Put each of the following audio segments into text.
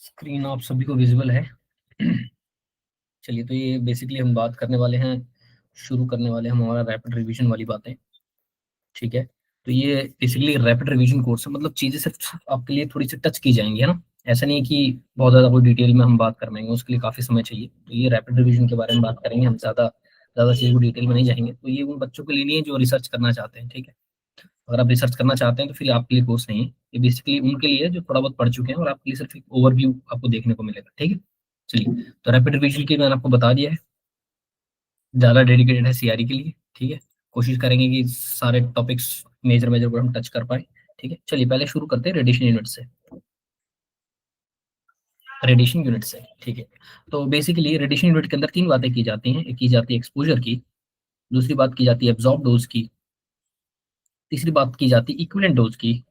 Screen आप सभी को विजिबल है? चलिए, तो ये बेसिकली हम बात करने वाले हैं, शुरू करने वाले हैं हमारा रैपिड रिवीजन वाली बातें। ठीक है, तो ये बेसिकली रैपिड रिवीजन कोर्स है, मतलब चीजें सिर्फ आपके लिए थोड़ी सी टच की जाएंगी, है ना। ऐसा नहीं है कि बहुत ज्यादा कोई डिटेल में हम बात कर पाएंगे, उसके लिए काफी समय चाहिए। तो ये रैपिड रिवीजन के बारे में बात करेंगे, हम ज्यादा ज्यादा चीजों को डिटेल में नहीं जाएंगे। तो ये उन बच्चों के लिए नहीं है जो रिसर्च करना चाहते हैं, ठीक है। अगर आप रिसर्च करना चाहते हैं तो फिर आपके लिए कोर्स नहीं है। ये बेसिकली उनके लिए है जो थोड़ा बहुत पढ़ चुके हैं, और आपके लिए सिर्फ एक ओवरव्यू आपको देखने को मिलेगा, ठीक है। चलिए, तो रैपिड रिवीजन की मैंने आपको बता दिया है, ज़्यादा डेडिकेटेड है सीआरई के लिए, ठीक है। कोशिश करेंगे कि सारे टॉपिक्स मेजर मेजर को हम टच कर पाए, ठीक है। चलिए, पहले शुरू करते हैं रेडिएशन यूनिट से। रेडिएशन यूनिट से, ठीक है। तो बेसिकली रेडिएशन यूनिट के अंदर तीन बातें की जाती हैं। एक की जाती है एक्सपोजर की, दूसरी बात की जाती है एब्जॉर्ब डोज की, तीसरी बात की जाती है इक्विवेलेंट डोज की,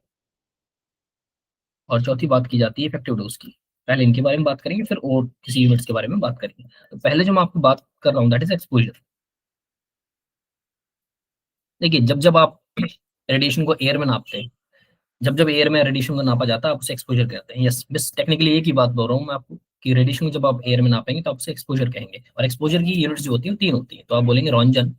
और चौथी बात की जाती है इफेक्टिव डोज की। पहले इनके बारे में बात करेंगे, फिर और किसी यूनिट्स के बारे में बात करेंगे। तो पहले जो मैं आपको बात कर रहा हूँ दैट इज एक्सपोजर। देखिए, जब जब आप रेडिएशन को एयर में नापते हैं, जब जब एयर में रेडिएशन को नापा जाता है, आप उसे एक्सपोजर कहते हैं। यस, बस टेक्निकली एक ही बात बोल रहा हूँ मैं आपको कि रेडिएशन को जब आप एयर में नापेंगे तो आप उसे एक्सपोजर कहेंगे। और एक्सपोजर की यूनिट्स जो होती है वो तीन होती है। तो आप बोलेंगे रॉन्जन,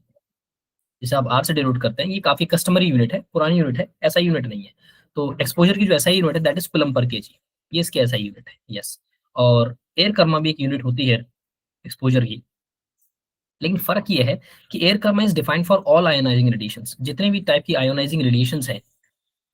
जिसे आप आर से डिनोट करते हैं। ये काफी कस्टमरी यूनिट है, पुरानी यूनिट है, ऐसा यूनिट नहीं है। तो एक्सपोजर की जो ऐसा यूनिट है that is coulomb per KG, ये इसकी ऐसा यूनिट है। यस, और एयर कर्मा भी एक यूनिट होती है एक्सपोजर की। लेकिन फर्क ये है कि air kerma is defined for all ionising radiations. जितने भी टाइप की आयोनाइजिंग रेडिएशंस हैं,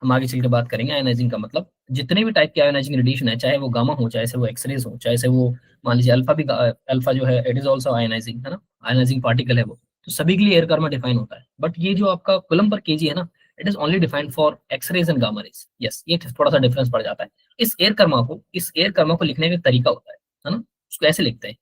हम आगे चल के बात करेंगे। आयोनाइजिंग का मतलब जितने भी टाइप के आयोनाइजिंग रेडिएशन है, चाहे वो गामा हो, चाहे से वो एक्सरेज हो, चाहे से वो मान लीजिए अल्फा भी, अल्फा जो है इट इज ऑल्सो आयोनाइजिंग, है ना। आयोनाइजिंग पार्टिकल है वो। तो सभी के लिए एयर कर्मा डिफाइन होता है। बट ये जो आपका कूलम पर केजी है ना, it is only defined for x-rays and gamma rays. Yes, ये थोड़ा सा डिफरेंस पड़ जाता है। इस एयर कर्मा को लिखने का एक तरीका होता है ना। उसको ऐसे लिखते हैं,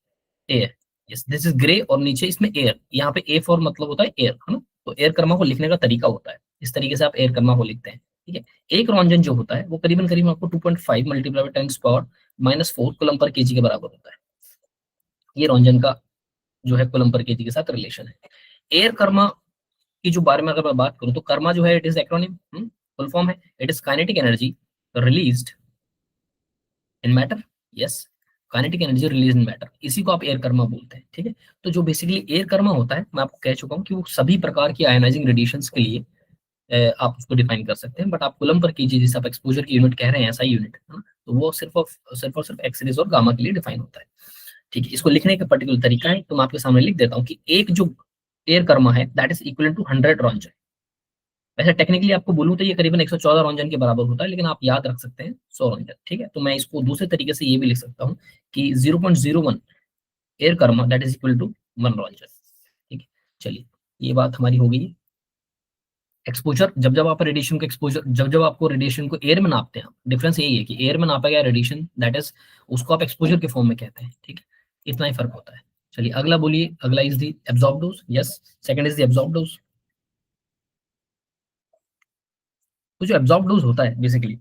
air. Yes, this is grey, और नीचे इसमें एयर, यहाँ पे ए फॉर मतलब होता है एयर, है ना। तो एयर कर्मा को लिखने का तरीका होता है, इस तरीके से आप एयर कर्मा को लिखते हैं, ठीक है। एक रॉन्जन जो होता है वो करीबन करीब आपको 2.5 multiply by 10 power -4 coulomb per KG के बराबर होता है। ये रॉन्जन का जो है कूलम पर केजी के साथ रिलेशन है। एयर कर्मा की जो बारे में अगर मैं बात करूं, तो कर्मा जो है it is acronym, full form है, it is kinetic energy released in matter. Yes, kinetic energy release in matter, इसी को आप एयर कर्मा बोलते हैं, ठीक है। तो जो बेसिकली एयर कर्मा होता है, मैं आपको कह चुका हूँ कि वो सभी प्रकार की आयोनाइजिंग रेडिएशंस के लिए आप उसको डिफाइन कर सकते हैं। बट आप कूलम पर कीजिए, जिसे आप एक्सपोजर की यूनिट कह रहे हैं, ऐसा ही यूनिट है ना। तो वो सिर्फ और सिर्फ एक्सरेज और गामा के लिए डिफाइन होता है, ठीक है। इसको लिखने का पर्टिकुलर तरीका है, तो मैं आपके सामने लिख देता हूँ कि एक जो एयर कर्मा है दैट इज इक्वल टू 100 रॉन्जन। वैसे टेक्निकली आपको बोलूं तो ये करीबन 114 रॉन्जन के बराबर होता है, लेकिन आप याद रख सकते हैं 100 रॉन्जन, ठीक है। तो मैं इसको दूसरे तरीके से ये भी लिख सकता हूँ कि 0.01 air kerma that is equal to 1 roentgen, ठीक है। चलिए, ये बात हमारी हो गई। एक्सपोजर, जब जब आप रेडिएशन को एक्सपोजर, जब जब आपको रेडिएशन को एयर में नापते हैं, डिफरेंस यही है कि एयर में नापा गया रेडिएशन दैट इज, उसको आप एक्सपोजर के फॉर्म में कहते हैं, ठीक है। इतना ही फर्क होता है। चलिए, अगला बोलिए। अगला is the absorb dose. Yes, second is the absorb dose. तो जो एब्जॉर्ब डोज होता है बेसिकली,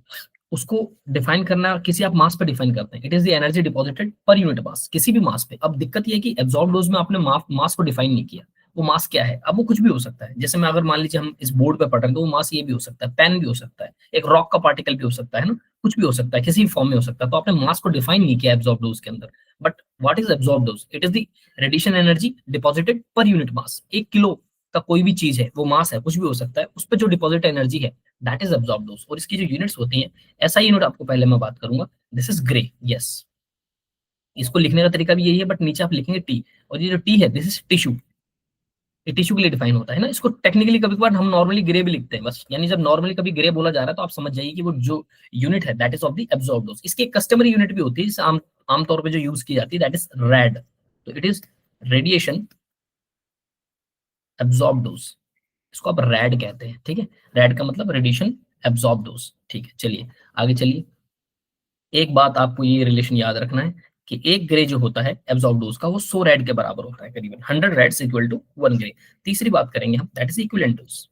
उसको डिफाइन करना किसी आप मास पे डिफाइन करते हैं। It is the energy deposited per unit mass, किसी भी मास पे। अब दिक्कत ये है कि एब्जॉर्ब डोज में आपने मास को डिफाइन नहीं किया। वो मास क्या है? अब वो कुछ भी हो सकता है। जैसे मैं अगर मान लीजिए हम इस बोर्ड पे पढ़ रहे हैं, तो वो मास ये भी हो सकता है, पेन भी हो सकता है, एक रॉक का पार्टिकल भी हो सकता है ना। कुछ भी हो सकता है, किसी भी फॉर्म में हो सकता है। तो आपने मास को डिफाइन नहीं किया एब्जॉर्ब डोज के अंदर। But what is absorb dose? It is the radiation energy deposited per unit mass. 1 kilo का कोई भी चीज है, वो मास है, कुछ भी हो सकता है, उस पर जो डिपॉजिट एनर्जी है दैट इज एब्जॉर्ब डोज। और इसकी जो यूनिट्स होती हैं, ऐसा यूनिट आपको पहले मैं बात करूंगा, दिस इज ग्रे। यस, इसको लिखने का तरीका भी यही है, बट नीचे आप लिखेंगे टी। और ये जो टी है दिस इज टिश्यू, ये टिश्यू के लिए डिफाइन होता है ना। इसको टेक्निकली कभी कभार हम नॉर्मली ग्रे भी लिखते हैं बस, यानी जब नॉर्मली कभी ग्रे बोला जा रहा है तो आप समझ जाइए कि वो जो यूनिट है that is of the absorb dose. इसकी एक कस्टमरी यूनिट भी होती है जिसे आमतौर पर जो यूज की जाती है दैट इज रेड। तो it is radiation absorb dose, इसको आप रैड कहते हैं, ठीक है। रैड का मतलब रेडिएशन एब्जॉर्ब डोज, ठीक है। चलिए, आगे चलिए। एक बात आपको ये रिलेशन याद रखना है कि एक ग्रे जो होता है एब्जॉर्ब डोज का, वो 100 रेड के बराबर होता है, करीबन 100 रेड्स इक्वल टू 1 ग्रे। तीसरी बात करेंगे हम, दैट इज इक्विवेलेंट डोज।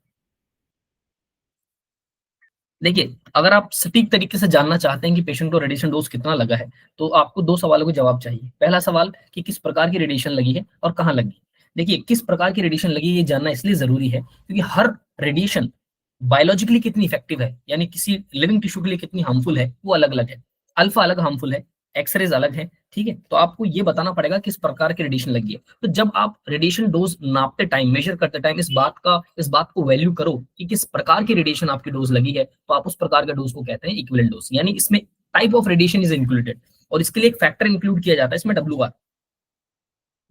देखिए, अगर आप सटीक तरीके से जानना चाहते हैं कि पेशेंट को रेडिएशन डोज कितना लगा है, तो आपको दो सवालों के जवाब चाहिए। पहला सवाल कि किस प्रकार की रेडिएशन लगी है और कहाँ लगी। देखिए, किस प्रकार की रेडिएशन लगी ये जानना इसलिए जरूरी है क्योंकि हर रेडिएशन बायोलॉजिकली कितनी इफेक्टिव है, यानी किसी लिविंग टिश्यू के लिए कितनी हार्मफुल है, वो अलग अलग है। अल्फा अलग हार्मफुल है, एक्सरेज अलग है, ठीक है। तो आपको ये बताना पड़ेगा किस प्रकार की रेडिएशन लगी है। तो जब आप रेडिएशन डोज नापते टाइम, मेजर करते टाइम इस बात को वैल्यू करो कि किस प्रकार की रेडिएशन आपकी डोज लगी है, तो आप उस प्रकार के डोज को कहते हैं इक्विवेलेंट डोज। यानी इसमें type of radiation is included, और इसके लिए एक फैक्टर इंक्लूड किया जाता है इसमें, WR।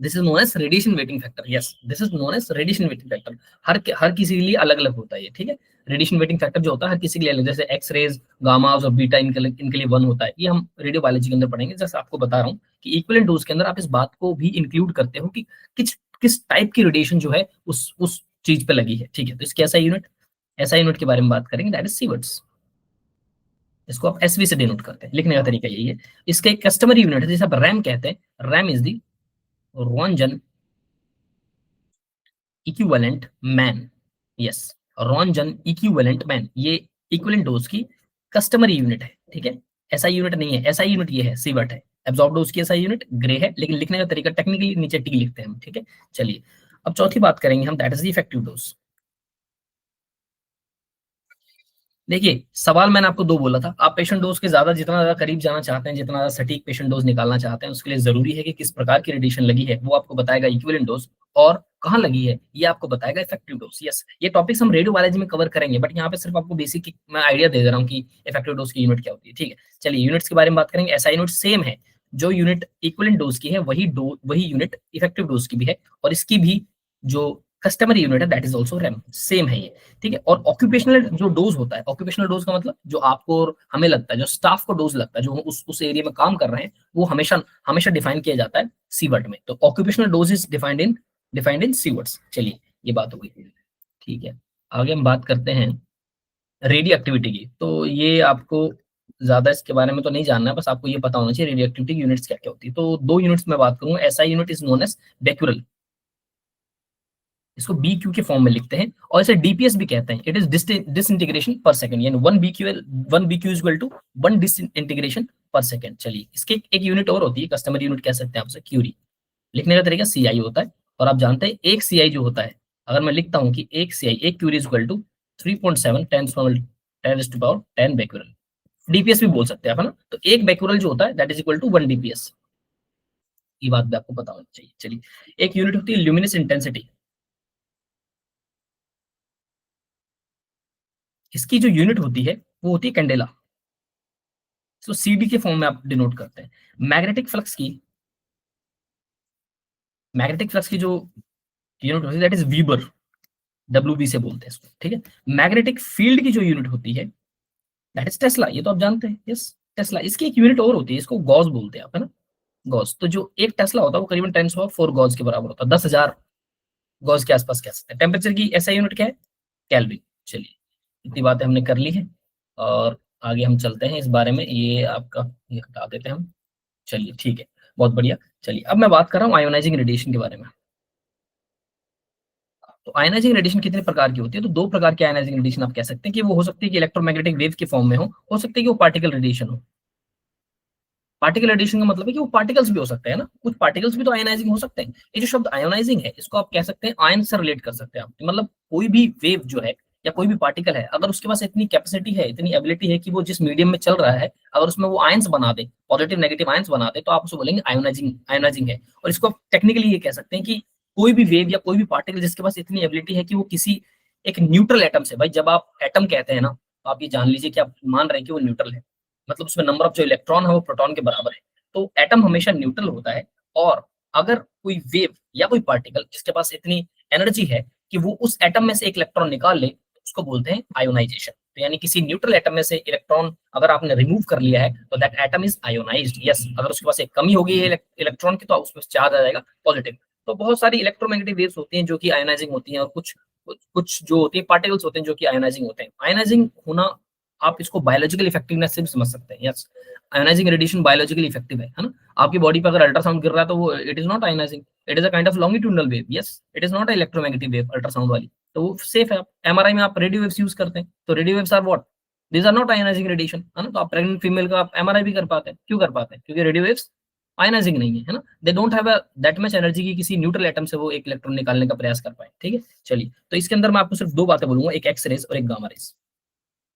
This is known as radiation weighting factor. Yes, this is known as radiation weighting factor. हर किसी के लिए अलग अलग होता है ये, ठीक है। रेडिएशन वेटिंग फैक्टर जो होता है हर किसी के लिए अलग, जैसे एक्स रेज, गामास और बीटा इनके लिए 1 होता है। ये हम रेडियो बायोलॉजी के अंदर पढ़ेंगे। जैसे आपको बता रहा हूँ कि इक्विवेलेंट डोज के अंदर आप इस बात को भी इंक्लूड करते हो कि किस किस टाइप की रेडिएशन जो है उस चीज पे लगी है, ठीक है। तो इसके SI यूनिट के बारे में बात करेंगे, दैट इज सीवर्ट्स। इसको आप SV से डिनोट करते हैं, लिखने का तरीका यही है। इसका एक कस्टमरी यूनिट है जिसे आप रैम कहते हैं। Rem is the roentgen equivalent man. Yes, roentgen equivalent man, ये इक्विवेलेंट डोज की कस्टमरी यूनिट है, ठीक है। SI यूनिट नहीं है, SI यूनिट ये है, सीवर्ट है। एब्जॉर्ब डोज की SI यूनिट ग्रे है, लेकिन लिखने का तरीका टेक्निकली नीचे T लिखते हैं हम, ठीक है। चलिए, अब चौथी बात करेंगे हम, that is the effective dose. देखिए, सवाल मैंने आपको 2 बोला था। आप पेशेंट डोज के जितना ज्यादा करीब जाना चाहते हैं, जितना ज्यादा सटीक पेशेंट डोज निकालना चाहते हैं, उसके लिए जरूरी है कि किस प्रकार की रेडिएशन लगी है वो आपको बताएगा इक्विवेलेंट डोज, और कहाँ लगी है ये आपको बताएगा इफेक्टिव डोज। यस, ये टॉपिक्स हम रेडियो बायोलॉजी में कवर करेंगे, बट यहाँ पे सिर्फ आपको बेसिक मैं आइडिया दे रहा हूँ कि इफेक्टिव डोज की यूनिट क्या होती है, ठीक है। चलिए, यूनिट्स के बारे में बात करेंगे। SI यूनिट सेम है, जो यूनिट इक्विवेलेंट डोज की है वही यूनिट इफेक्टिव डोज की भी है, और इसकी भी जो कस्टमरी यूनिट है that is also RAM, same है ये, ठीक है। और ऑक्यूपेशनल जो डोज होता है, ऑक्यूपेशनल डोज का मतलब जो आपको और हमें लगता है, जो स्टाफ को डोज लगता है, जो उस एरिया में काम कर रहे हैं, वो हमेशा हमेशा डिफाइन किया जाता है सीवर्ट में। तो occupational dose is defined in sieverts. चलिए, ये बात हो गई, ठीक है। आगे हम बात करते हैं रेडियो एक्टिविटी की। तो ये आपको ज्यादा इसके बारे में तो नहीं जानना है, बस आपको ये पता होना चाहिए रेडियो एक्टिविटी यूनिट्स क्या क्या होती है। तो 2 यूनिट्स में बात करूँ, SI unit is known as becquerel, इसको BQ के फॉर्म में लिखते हैं, और इसे DPS भी कहते हैं। It is disintegration per second, यानी 1 BQ equal to 1 disintegration per second. चलिए, इसके एक यूनिट और होती है, कस्टमर यूनिट कह सकते हैं आप उसे, क्यूरी। लिखने का तरीका CI होता है, और आप जानते हैं एक CI जो होता है, अगर मैं लिखता हूं कि एक curie is equal to 3.7 10 becquerel. DPS भी बोल सकते हैं आप, है ना। तो एक बेक्यूरल जो होता है that is equal to 1 DPS। ये बात भी आपको पता होनी चाहिए। चलिए, एक यूनिट होती है ल्यूमिनस इंटेंसिटी। इसकी जो यूनिट होती है वो होती है कैंडेला। तो CD के फॉर्म में आप डिनोट करते हैं। मैग्नेटिक फ्लक्स की जो यूनिट होती है दैट इज वीबर, WB से बोलते हैं इसको, ठीक है। मैग्नेटिक फील्ड की जो यूनिट होती है दैट इज टेस्ला, ये तो आप जानते हैं। Yes, Tesla. इसकी एक यूनिट और होती है, इसको गॉस बोलते हैं आप, है ना, गॉस। तो जो एक टेस्ला होता है वो करीबन 10⁴ गॉस के बराबर होता है, 10,000 गॉस के आसपास कह सकते हैं। टेम्परेचर की SI यूनिट क्या है, केल्विन। चलिए, इतनी बातें हमने कर ली है, और आगे हम चलते हैं इस बारे में। ये आपका ये हटा देते हैं हम। चलिए, ठीक है, बहुत बढ़िया। चलिए, अब मैं बात कर रहा हूँ आयोनाइजिंग रेडिएशन के बारे में। तो आयोनाइजिंग रेडिएशन कितने प्रकार की होती है? तो 2 प्रकार की आयोनाइजिंग रेडिएशन आप कह सकते हैं कि वो हो सकती है कि इलेक्ट्रोमैग्नेटिक वेव के फॉर्म में हो सकती है कि वो पार्टिकल रेडिएशन हो। पार्टिकल रेडिएशन का मतलब है कि वो पार्टिकल्स भी हो सकते हैं ना, कुछ पार्टिकल्स भी तो आयोनाइजिंग हो सकते हैं। ये जो शब्द आयोनाइजिंग है, इसको आप कह सकते हैं आयन से रिलेट कर सकते हैं आप। मतलब कोई भी वेव जो है या कोई भी पार्टिकल है, अगर उसके पास इतनी कैपेसिटी है, इतनी एबिलिटी है कि वो जिस मीडियम में चल रहा है, अगर उसमें वो आयंस बना दे, पॉजिटिव नेगेटिव आयंस बना दे, तो आप उसको बोलेंगे आयोनाइजिंग है। और इसको टेक्निकली ये कह सकते हैं कि कोई भी वेव या कोई भी पार्टिकल जिसके पास इतनी एबिलिटी है कि वो किसी एक न्यूट्रल एटम से, भाई जब आप एटम कहते हैं ना, तो आप ये जान लीजिए कि आप मान रहे हैं कि वो न्यूट्रल है, मतलब उसमें नंबर ऑफ जो इलेक्ट्रॉन है वो प्रोटॉन के बराबर है। तो एटम हमेशा न्यूट्रल होता है, और अगर कोई वेव या कोई पार्टिकल जिसके पास इतनी एनर्जी है कि वो उस एटम में से एक इलेक्ट्रॉन निकाल ले, तो उसको बोलते हैं आयोनाइजेशन। तो यानी किसी न्यूट्रल एटम में से इलेक्ट्रॉन अगर आपने रिमूव कर लिया है, तो that atom is ionised. Yes, अगर उसके पास एक कमी होगी है इलेक्ट्रॉन की, तो उसमें चार्ज आ जाएगा पॉजिटिव। तो बहुत सारी इलेक्ट्रोमैग्नेटिक वेव्स होती हैं जो कि आयोनाइजिंग होती हैं, और कुछ जो होती है पार्टिकल्स होते हैं जो कि आयोनाइजिंग होते हैं। आयोनाइजिंग होना आप इसको बायोलॉजिकल इफेक्टिवनेस से भी समझ सकते हैं। Yes, ionising radiation biologically effective है ना। आपकी बॉडी पे अगर अल्ट्रासाउंड गिर रहा है, तो वो it is not ionising, it is a kind of longitudinal wave. Yes, it is not a electromagnetic wave ultrasound वाली, तो वो सेफ है। आप MRI में आप रेडियो वेव्स यूज करते हैं, तो radio waves are what, these are not ionising radiation, है ना। तो आप प्रेग्नेंट फीमेल का आप MRI भी कर पाते हैं, क्यों कर पाते हैं? क्योंकि रेडियो वेव्स आयोनाइजिंग नहीं है, है ना। They don't have that much energy की किसी न्यूट्रल एटम से वो एक इलेक्ट्रॉन निकालने का प्रयास कर पाए, ठीक है। चलिए, तो इसके अंदर मैं आपको सिर्फ 2 बातें बोलूंगा, एक एक्स रेज और एक गामा रेज।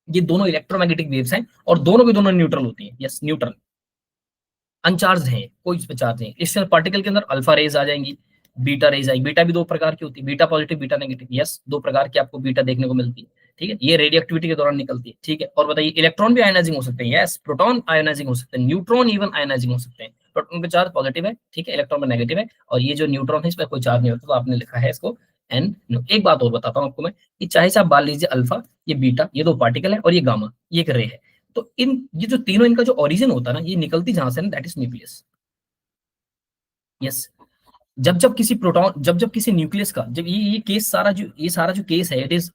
ये दोनों इलेक्ट्रोमैग्नेटिक वेव्स हैं, और दोनों की दोनों न्यूट्रल होती हैं। Yes, neutral. अनचार्ज है, कोई इस पे चार्ज नहीं। इस पार्टिकल के अंदर अल्फा रेज आ जाएंगी, बीटा रेज आएगी। बीटा भी दो प्रकार की होती है, beta positive beta negative, yes दो प्रकार की आपको बीटा देखने को मिलती है, ठीक है। ये रेडियो एक्टिविटी के दौरान निकलती है, ठीक है। और बताइए इलेक्ट्रॉन भी आयनाइजिंग हो सकते हैं, यस प्रोटॉन आयनाइजिंग हो सकते हैं, न्यूट्रॉन इवन आयनाइजिंग हो सकते हैं। प्रोटॉन पे चार्ज पॉजिटिव है, ठीक है, इलेक्ट्रॉन पे नेगेटिव है, और ये जो न्यूट्रॉन है इस पर कोई चार्ज नहीं होता, तो आपने लिखा है इसको एन। एक बात और बताता हूँ आपको मैं, कि चाहे से आप मान लीजिए अल्फा, ये बीटा, ये दो पार्टिकल है, और ये गामा, ये एक रे है। तो इन ये जो तीनों, इनका जो ओरिजिन होता है ना, ये निकलती जहां से ना, दैट इज न्यूक्लियस। यस, जब जब किसी प्रोटॉन, जब जब किसी न्यूक्लियस का, जब ये केस सारा जो, ये सारा जो केस है, it is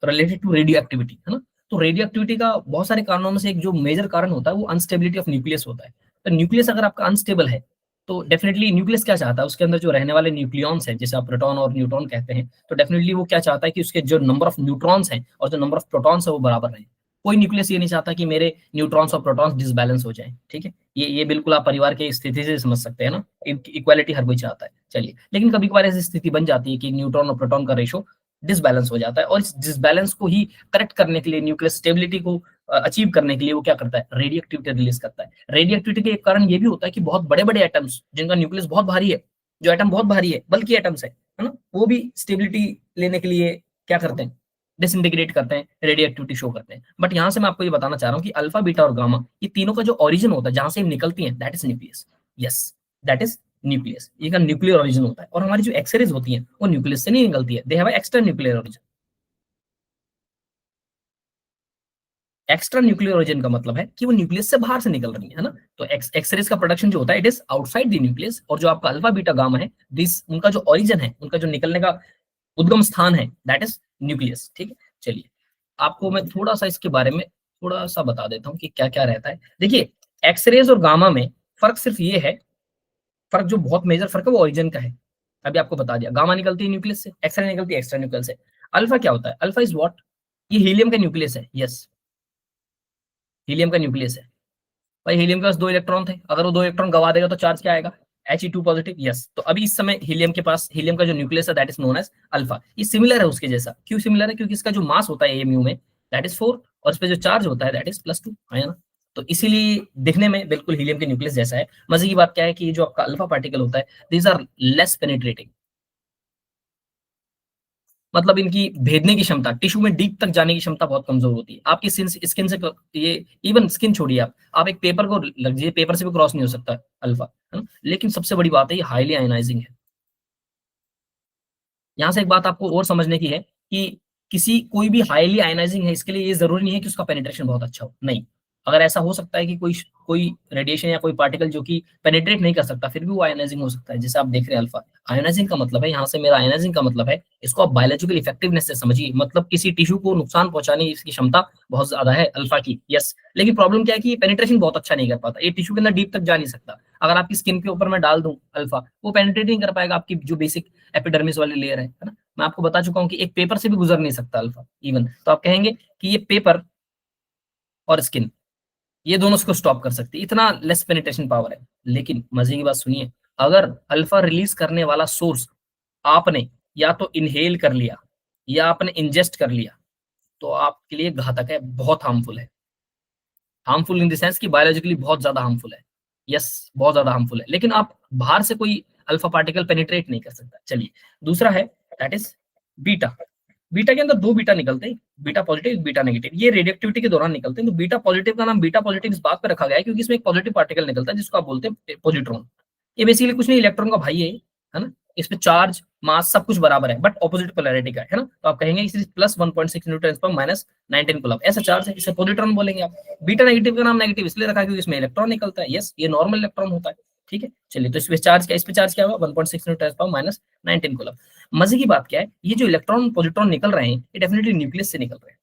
related to radioactivity, है ना। तो रेडियो एक्टिविटी का बहुत सारे कारणों में से एक जो मेजर कारण होता है वो अनस्टेबिलिटी ऑफ न्यूक्लियस होता है। तो न्यूक्लियस अगर आपका अनस्टेबल है, तो डेफिनेटली न्यूक्लियस क्या चाहता है, उसके अंदर जो रहने वाले न्यूक्लियॉन्स हैं, जैसे आप प्रोटॉन और न्यूट्रॉन कहते हैं, तो डेफिनेटली वो क्या चाहता है कि उसके जो नंबर ऑफ न्यूट्रॉन्स हैं और जो नंबर ऑफ प्रोटॉन्स है वो बराबर रहे। कोई न्यूक्लियस ये नहीं चाहता कि मेरे न्यूट्रॉन्स और प्रोटॉन्स डिसबैलेंस हो जाए, ठीक है। ये बिल्कुल आप परिवार की स्थिति से समझ सकते हैं ना, इक्वालिटी हर कोई चाहता है। चलिए, लेकिन कभी कभार ऐसी स्थिति बन जाती है कि न्यूट्रॉन और प्रोटॉन का रेशो डिसबैलेंस हो जाता है, और इस डिसबैलेंस को ही करेक्ट करने के लिए, न्यूक्लियस स्टेबिलिटी को अचीव करने के लिए वो क्या करता है, रेडियो एक्टिविटी रिलीज करता है। रेडियो एक्टिविटी के एक कारण ये भी होता है कि बहुत बड़े बड़े एटम्स जिनका न्यूक्लियस बहुत भारी है, जो एटम बहुत भारी है, बल्कि एटम्स है ना, वो भी स्टेबिलिटी लेने के लिए क्या करते हैं, डिसइंटीग्रेट करते हैं, रेडियो एक्टिविटी शो करते हैं। बट यहाँ से मैं आपको ये बताना चाह रहा हूँ कि अल्फा बीटा और गामा, ये तीनों का जो ओरिजिन होता है, जहां से निकलती है, that is nucleus. Yes, that is nucleus, ये का न्यूक्लियर ओरिजिन होता है। और हमारी जो एक्सरेज होती हैं वो न्यूक्लियस से नहीं निकलती है, they have extra nuclear origin. Extra nuclear origin का मतलब है कि वो न्यूक्लियस से बाहर से निकल रही है ना। तो एक्सरेज का प्रोडक्शन जो होता है, it is outside the nucleus, और जो आपका अल्फा बीटा गामा है, दिस उनका जो ओरिजिन है, उनका जो निकलने का उद्गम स्थान है, दैट इज न्यूक्लियस, ठीक है। चलिए, आपको मैं थोड़ा सा इसके बारे में थोड़ा सा बता देता हूँ कि क्या क्या रहता है। देखिए, एक्सरेज और गामा में फर्क सिर्फ ये है, फर्क जो बहुत मेजर फर्क है वो ओरिजिन का है। अभी आपको बता दिया, गामा निकलती है न्यूक्लियस से, एक्सरे निकलती है एक्स्ट्रा न्यूक्लियस से। अल्फा क्या होता है, अल्फा इज व्हाट, ये हीलियम का न्यूक्लियस है। यस, हीलियम का न्यूक्लियस है। भाई हीलियम के पास दो इलेक्ट्रॉन थे, अगर वो दो इलेक्ट्रॉन गवा देगा तो चार्ज क्या आएगा, He2 पॉजिटिव। यस, तो अभी इस समय हीलियम के पास, हीलियम का जो न्यूक्लियस है, that is known as alpha. ये सिमिलर है उसके जैसा। क्यों सिमिलर है, क्योंकि इसका जो मास होता है एमयू में, दैट इज 4, और इस पे जो चार्ज होता है दैट इज +2, है ना। तो इसीलिए दिखने में बिल्कुल हीलियम के न्यूक्लियस जैसा है। मजे की बात क्या है कि जो आपका अल्फा पार्टिकल होता है, दीज आर लेस पेनिट्रेटिंग, मतलब इनकी भेदने की क्षमता, टिश्यू में डीप तक जाने की क्षमता बहुत कमजोर होती है। आपकी स्किन से ये इवन स्किन छोड़िए, आप एक पेपर को लग जाइए, पेपर से भी क्रॉस नहीं हो सकता अल्फा, है ना। लेकिन सबसे बड़ी बात है, ये हाईली आयनाइजिंग है। यहाँ से एक बात आपको और समझने की है कि किसी कोई भी हाईली आयनाइजिंग है, इसके लिए ये जरूरी नहीं है कि उसका पेनिट्रेशन बहुत अच्छा हो, नहीं। अगर ऐसा हो सकता है कि कोई रेडिएशन या कोई पार्टिकल जो कि पेनिट्रेट नहीं कर सकता, फिर भी वो आयनाइजिंग हो सकता है, जैसे आप देख रहे हैं अल्फा। आयनाइजिंग का मतलब है, यहाँ से मेरा आयनाइजिंग का मतलब है, इसको आप बायोलॉजिकल इफेक्टिवनेस से समझिए, मतलब किसी टिश्यू को नुकसान पहुंचाने की इसकी क्षमता बहुत ज्यादा है अल्फा की। यस, लेकिन प्रॉब्लम क्या है कि ये पेनिट्रेशन बहुत अच्छा नहीं कर पाता, ये टिश्यू के अंदर डीप तक जा नहीं सकता। अगर आपकी स्किन के ऊपर मैं डाल दूं अल्फा, वो पेनिट्रेट नहीं कर पाएगा आपकी जो बेसिक एपिडर्मिस वाली लेयर है ना। मैं आपको बता चुका हूँ कि एक पेपर से भी गुजर नहीं सकता अल्फा इवन, तो आप कहेंगे कि ये पेपर और स्किन, ये दोनों इसको स्टॉप कर सकती है, इतना लेस पेनिट्रेशन पावर है। लेकिन मजे की बात सुनिए, अगर अल्फा रिलीज करने वाला सोर्स आपने या तो इनहेल कर लिया या आपने इंजेस्ट कर लिया, तो आपके लिए घातक है, बहुत हार्मफुल है। हार्मफुल इन द सेंस कि बायोलॉजिकली बहुत ज्यादा हार्मफुल है। यस, बहुत ज्यादा हार्मफुल है, लेकिन आप बाहर से कोई अल्फा पार्टिकल पेनिट्रेट नहीं कर सकता। चलिए, दूसरा है दैट इज बीटा। बीटा के अंदर दो बीटा निकलते हैं, बीटा पॉजिटिव बीटा नेगेटिव, ये रेडियोएक्टिविटी के दौरान निकलते हैं। तो बीटा पॉजिटिव का नाम बीटा पॉजिटिव इस बात पर रखा गया है क्योंकि इसमें एक पॉजिटिव पार्टिकल निकलता है जिसको आप बोलते हैं पॉजिट्रॉन। ये बेसिकली कुछ नहीं, इलेक्ट्रॉन का भाई है ना। इस पे चार्ज मास सब कुछ बराबर है, बट ऑपोजिट पोलैरिटी का है ना। तो आप कहेंगे इसे +1.6 न्यूटन पर -19 कूलम, ऐसा चार्ज है, इसे पॉजिट्रॉन बोलेंगे आप। बीटा नेगेटिव का नाम नेगेटिव इसलिए रखा है क्योंकि इसमें इलेक्ट्रॉन निकलता है। यस, ये नॉर्मल इलेक्ट्रॉन होता है, ठीक है। चलिए, तो इस पे चार्ज क्या होगा, 1.6 न्यूटन पर -19 कूलम। मजे की बात क्या है, ये जो इलेक्ट्रॉन पॉजिट्रॉन निकल रहे हैं, ये डेफिनेटली न्यूक्लियस से निकल रहे हैं।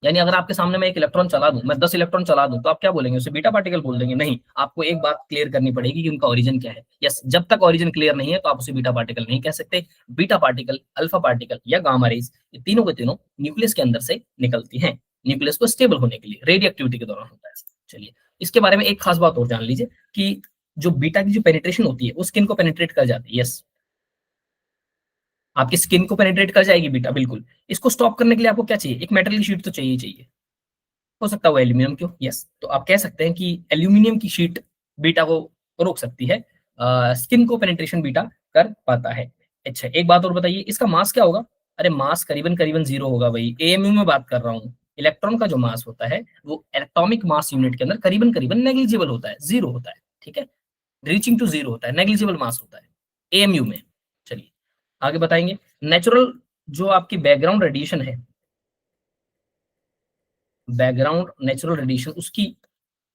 यानी अगर आपके सामने मैं एक इलेक्ट्रॉन चला दूं, मैं 10 इलेक्ट्रॉन चला दूं, तो आप क्या बोलेंगे, उसे बीटा पार्टिकल बोल देंगे? नहीं, आपको एक बात क्लियर करनी पड़ेगी कि उनका ओरिजिन क्या है। यस, जब तक ओरिजिन क्लियर नहीं है तो आप उसे बीटा पार्टिकल नहीं कह सकते। बीटा पार्टिकल, अल्फा पार्टिकल या गामा रेज, ये तीनों के तीनों न्यूक्लियस के अंदर से निकलती हैं, न्यूक्लियस को स्टेबल होने के लिए, रेडियो एक्टिविटी के दौरान होता है। चलिए, इसके बारे में एक खास बात और जान लीजिए कि जो बीटा की जो पेनिट्रेशन होती है वो स्किन को पेनिट्रेट कर जाती है। यस, आपकी स्किन को पेनिट्रेट कर जाएगी बीटा, बिल्कुल। इसको स्टॉप करने के लिए आपको क्या चाहिए, एक मेटल की शीट तो चाहिए ही चाहिए। हो सकता है वो एल्यूमिनियम की हो। यस, तो आप कह सकते हैं कि एल्यूमिनियम की शीट बीटा को रोक सकती है, स्किन को पेनिट्रेशन बीटा कर पाता है। अच्छा, एक बात और बताइए, इसका मास क्या होगा? अरे मास करीबन करीबन 0 होगा भाई, एएमयू में बात कर रहा हूँ। इलेक्ट्रॉन का जो मास होता है वो एटॉमिक मास यूनिट के अंदर करीबन करीबन नेग्लिजिबल होता है, 0 होता है, ठीक है, रीचिंग टू 0 होता है, नेग्लिजिबल मास होता है एएमयू में। चलिए आगे बताएंगे। नेचुरल जो आपकी बैकग्राउंड रेडिएशन है, बैकग्राउंड नेचुरल रेडिएशन, उसकी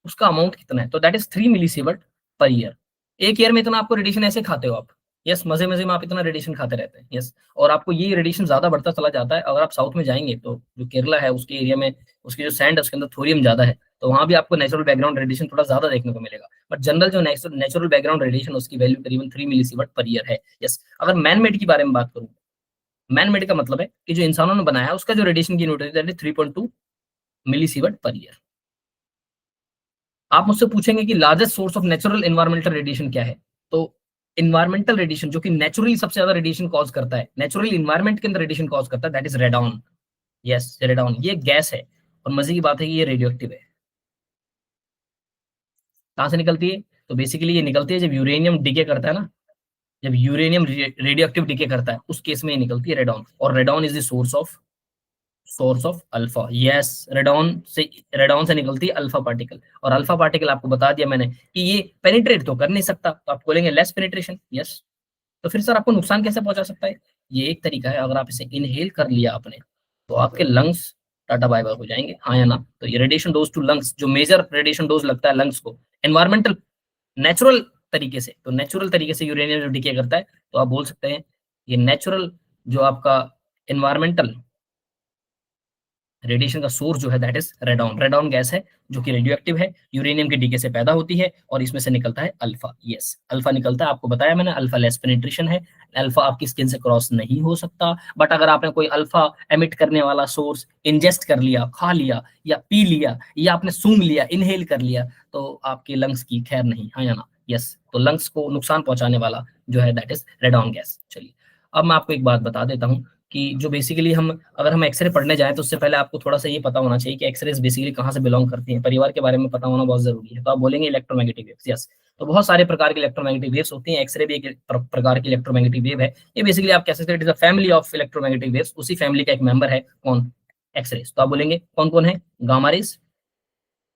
उसका अमाउंट कितना है? तो that is 3 millisievert per year. एक ईयर में इतना आपको रेडिएशन ऐसे खाते हो आप, यस, मजे मजे में आप इतना रेडिएशन खाते रहते हैं, यस। और आपको ये रेडिएशन ज्यादा बढ़ता चला जाता है। अगर आप साउथ में जाएंगे तो जो केरला है उसके एरिया में, उसकी जो सैंड है उसके अंदर थोरियम ज्यादा है, तो वहां भी आपको नेचुरल बैकग्राउंड रेडिएशन थोड़ा ज्यादा देखने को मिलेगा। बट जनरल जो नेचुरल बैकग्राउंड रेडिएशन उसकी वैल्यू करीबन 3 मिलीसीवर्ट पर ईयर है, यस। अगर मैन मेड की बारे में बात करूँ, मैन मेड का मतलब है कि जो इंसानों ने बनाया है उसका जो रेडिएशन की यूनिट है that is 3.2 millisievert per year. आप मुझसे पूछेंगे कि largest source of natural environmental radiation क्या है? तो इन्वायरमेंटल रेडिएशन जो कि नेचुरली सबसे ज्यादा रेडिएशन कॉज करता है, नेचुरल इन्वायरमेंट के अंदर रेडिएशन कॉज करता है, that is radon. Yes, radon ये गैस है, और मजे की बात है कि ये रेडियो एक्टिव है। कहां से निकलती है? तो बेसिकली ये निकलती है जब यूरेनियम डिके करता है ना, जब यूरेनियम रेडियो एक्टिव डिके करता है उस केस में ये निकलती है रेडॉन, और radon is the source of alpha. Yes, radon से निकलती है अल्फा पार्टिकल, और अल्फा पार्टिकल आपको बता दिया मैंने कि ये पेनिट्रेट तो कर नहीं सकता, तो आप बोलेंगे लेस पेनिट्रेशन, यस। तो फिर सर आपको नुकसान कैसे पहुंचा सकता है? ये एक तरीका है, अगर आप इसे इनहेल कर लिया आपने तो आपके लंग्स टाटा बाय बाय हो जाएंगे, हाँ या ना? तो ये रेडिएशन डोज टू लंग्स, जो मेजर रेडिएशन डोज लगता है लंग्स को एनवायरमेंटल नेचुरल तरीके से, तो नेचुरल तरीके से यूरेनियम जो डिके करता है, तो आप बोल सकते हैं ये नेचुरल जो आपका एनवायरमेंटल रेडिएशन का सोर्स जो है that is radon. Radon gas है जो कि रेडियो एक्टिव है, यूरेनियम के डीके से पैदा होती है, और इसमें से निकलता है अल्फा। यस, अल्फा निकलता है, आपको बताया मैंने, अल्फा लेस पेनिट्रेशन है, अल्फा आपकी स्किन से क्रॉस नहीं हो सकता। बट अगर आपने कोई अल्फा एमिट करने वाला सोर्स इंजेस्ट कर लिया, खा लिया या पी लिया या आपने सूंघ लिया, इनहेल कर लिया, तो आपके लंग्स की खैर नहीं, हाँ या ना? यस, तो लंग्स को नुकसान पहुंचाने वाला जो है दैट इज रेडॉन गैस। चलिए अब मैं आपको एक बात बता देता हूँ कि जो बेसिकली हम, अगर हम एक्सरे पढ़ने जाएं तो उससे पहले आपको थोड़ा सा ये पता होना चाहिए कि एक्सरेज बेसिकली कहाँ से बिलोंग करती हैं, परिवार के बारे में पता होना बहुत जरूरी है। तो आप बोलेंगे इलेक्ट्रोमैग्नेटिक वेव्स, यस। तो बहुत सारे प्रकार के इलेक्ट्रोमैग्नेटिक वेव्स होती हैं, एक्सरे भी एक प्रकार की इलेक्ट्रोमैग्नेटिक वेव है। ये बेसिकली आप कह सकते हैं it is a family of electromagnetic waves, उसी फैमिली का एक मेंबर है कौन? एक्सरेज। तो आप बोलेंगे कौन कौन है? गामा रेज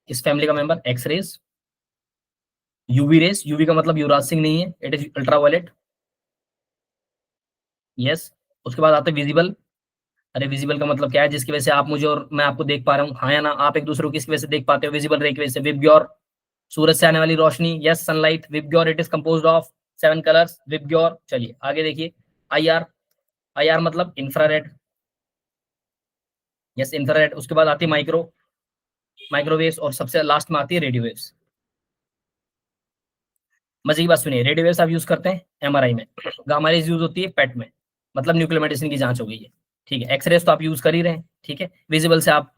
इस फैमिली का member, x-rays, UV rays, UV का मतलब युवराज सिंह नहीं है, इट इज अल्ट्रावायलेट, यस। उसके बाद आते हैं विजिबल। अरे विजिबल का मतलब क्या है? जिसकी वजह से आप मुझे और मैं आपको देख पा रहा हूँ, हाँ या ना? आप एक दूसरे को किसकी वजह से देख पाते हो? विजिबल रे की वजह से। विबग्योर, सूरज से आने वाली रोशनी, yes, sunlight. VIBGYOR it is composed of 7 colours, VIBGYOR. चलिए आगे देखिए, आईआर। आईआर मतलब इंफ्रारेड, यस, इंफ्रारेड। उसके बाद आती है माइक्रोवेव्स, और सबसे लास्ट में आती है रेडियो वेव्स। मजे की बात सुनिए, रेडियो वेव्स आप यूज करते हैं एमआरआई में, गामा रेज यूज होती है पेट में, मतलब न्यूक्लियर मेडिसिन की जांच हो गई है, ठीक है। एक्सरेज तो आप यूज कर ही रहे हैं, ठीक है। विजिबल से आप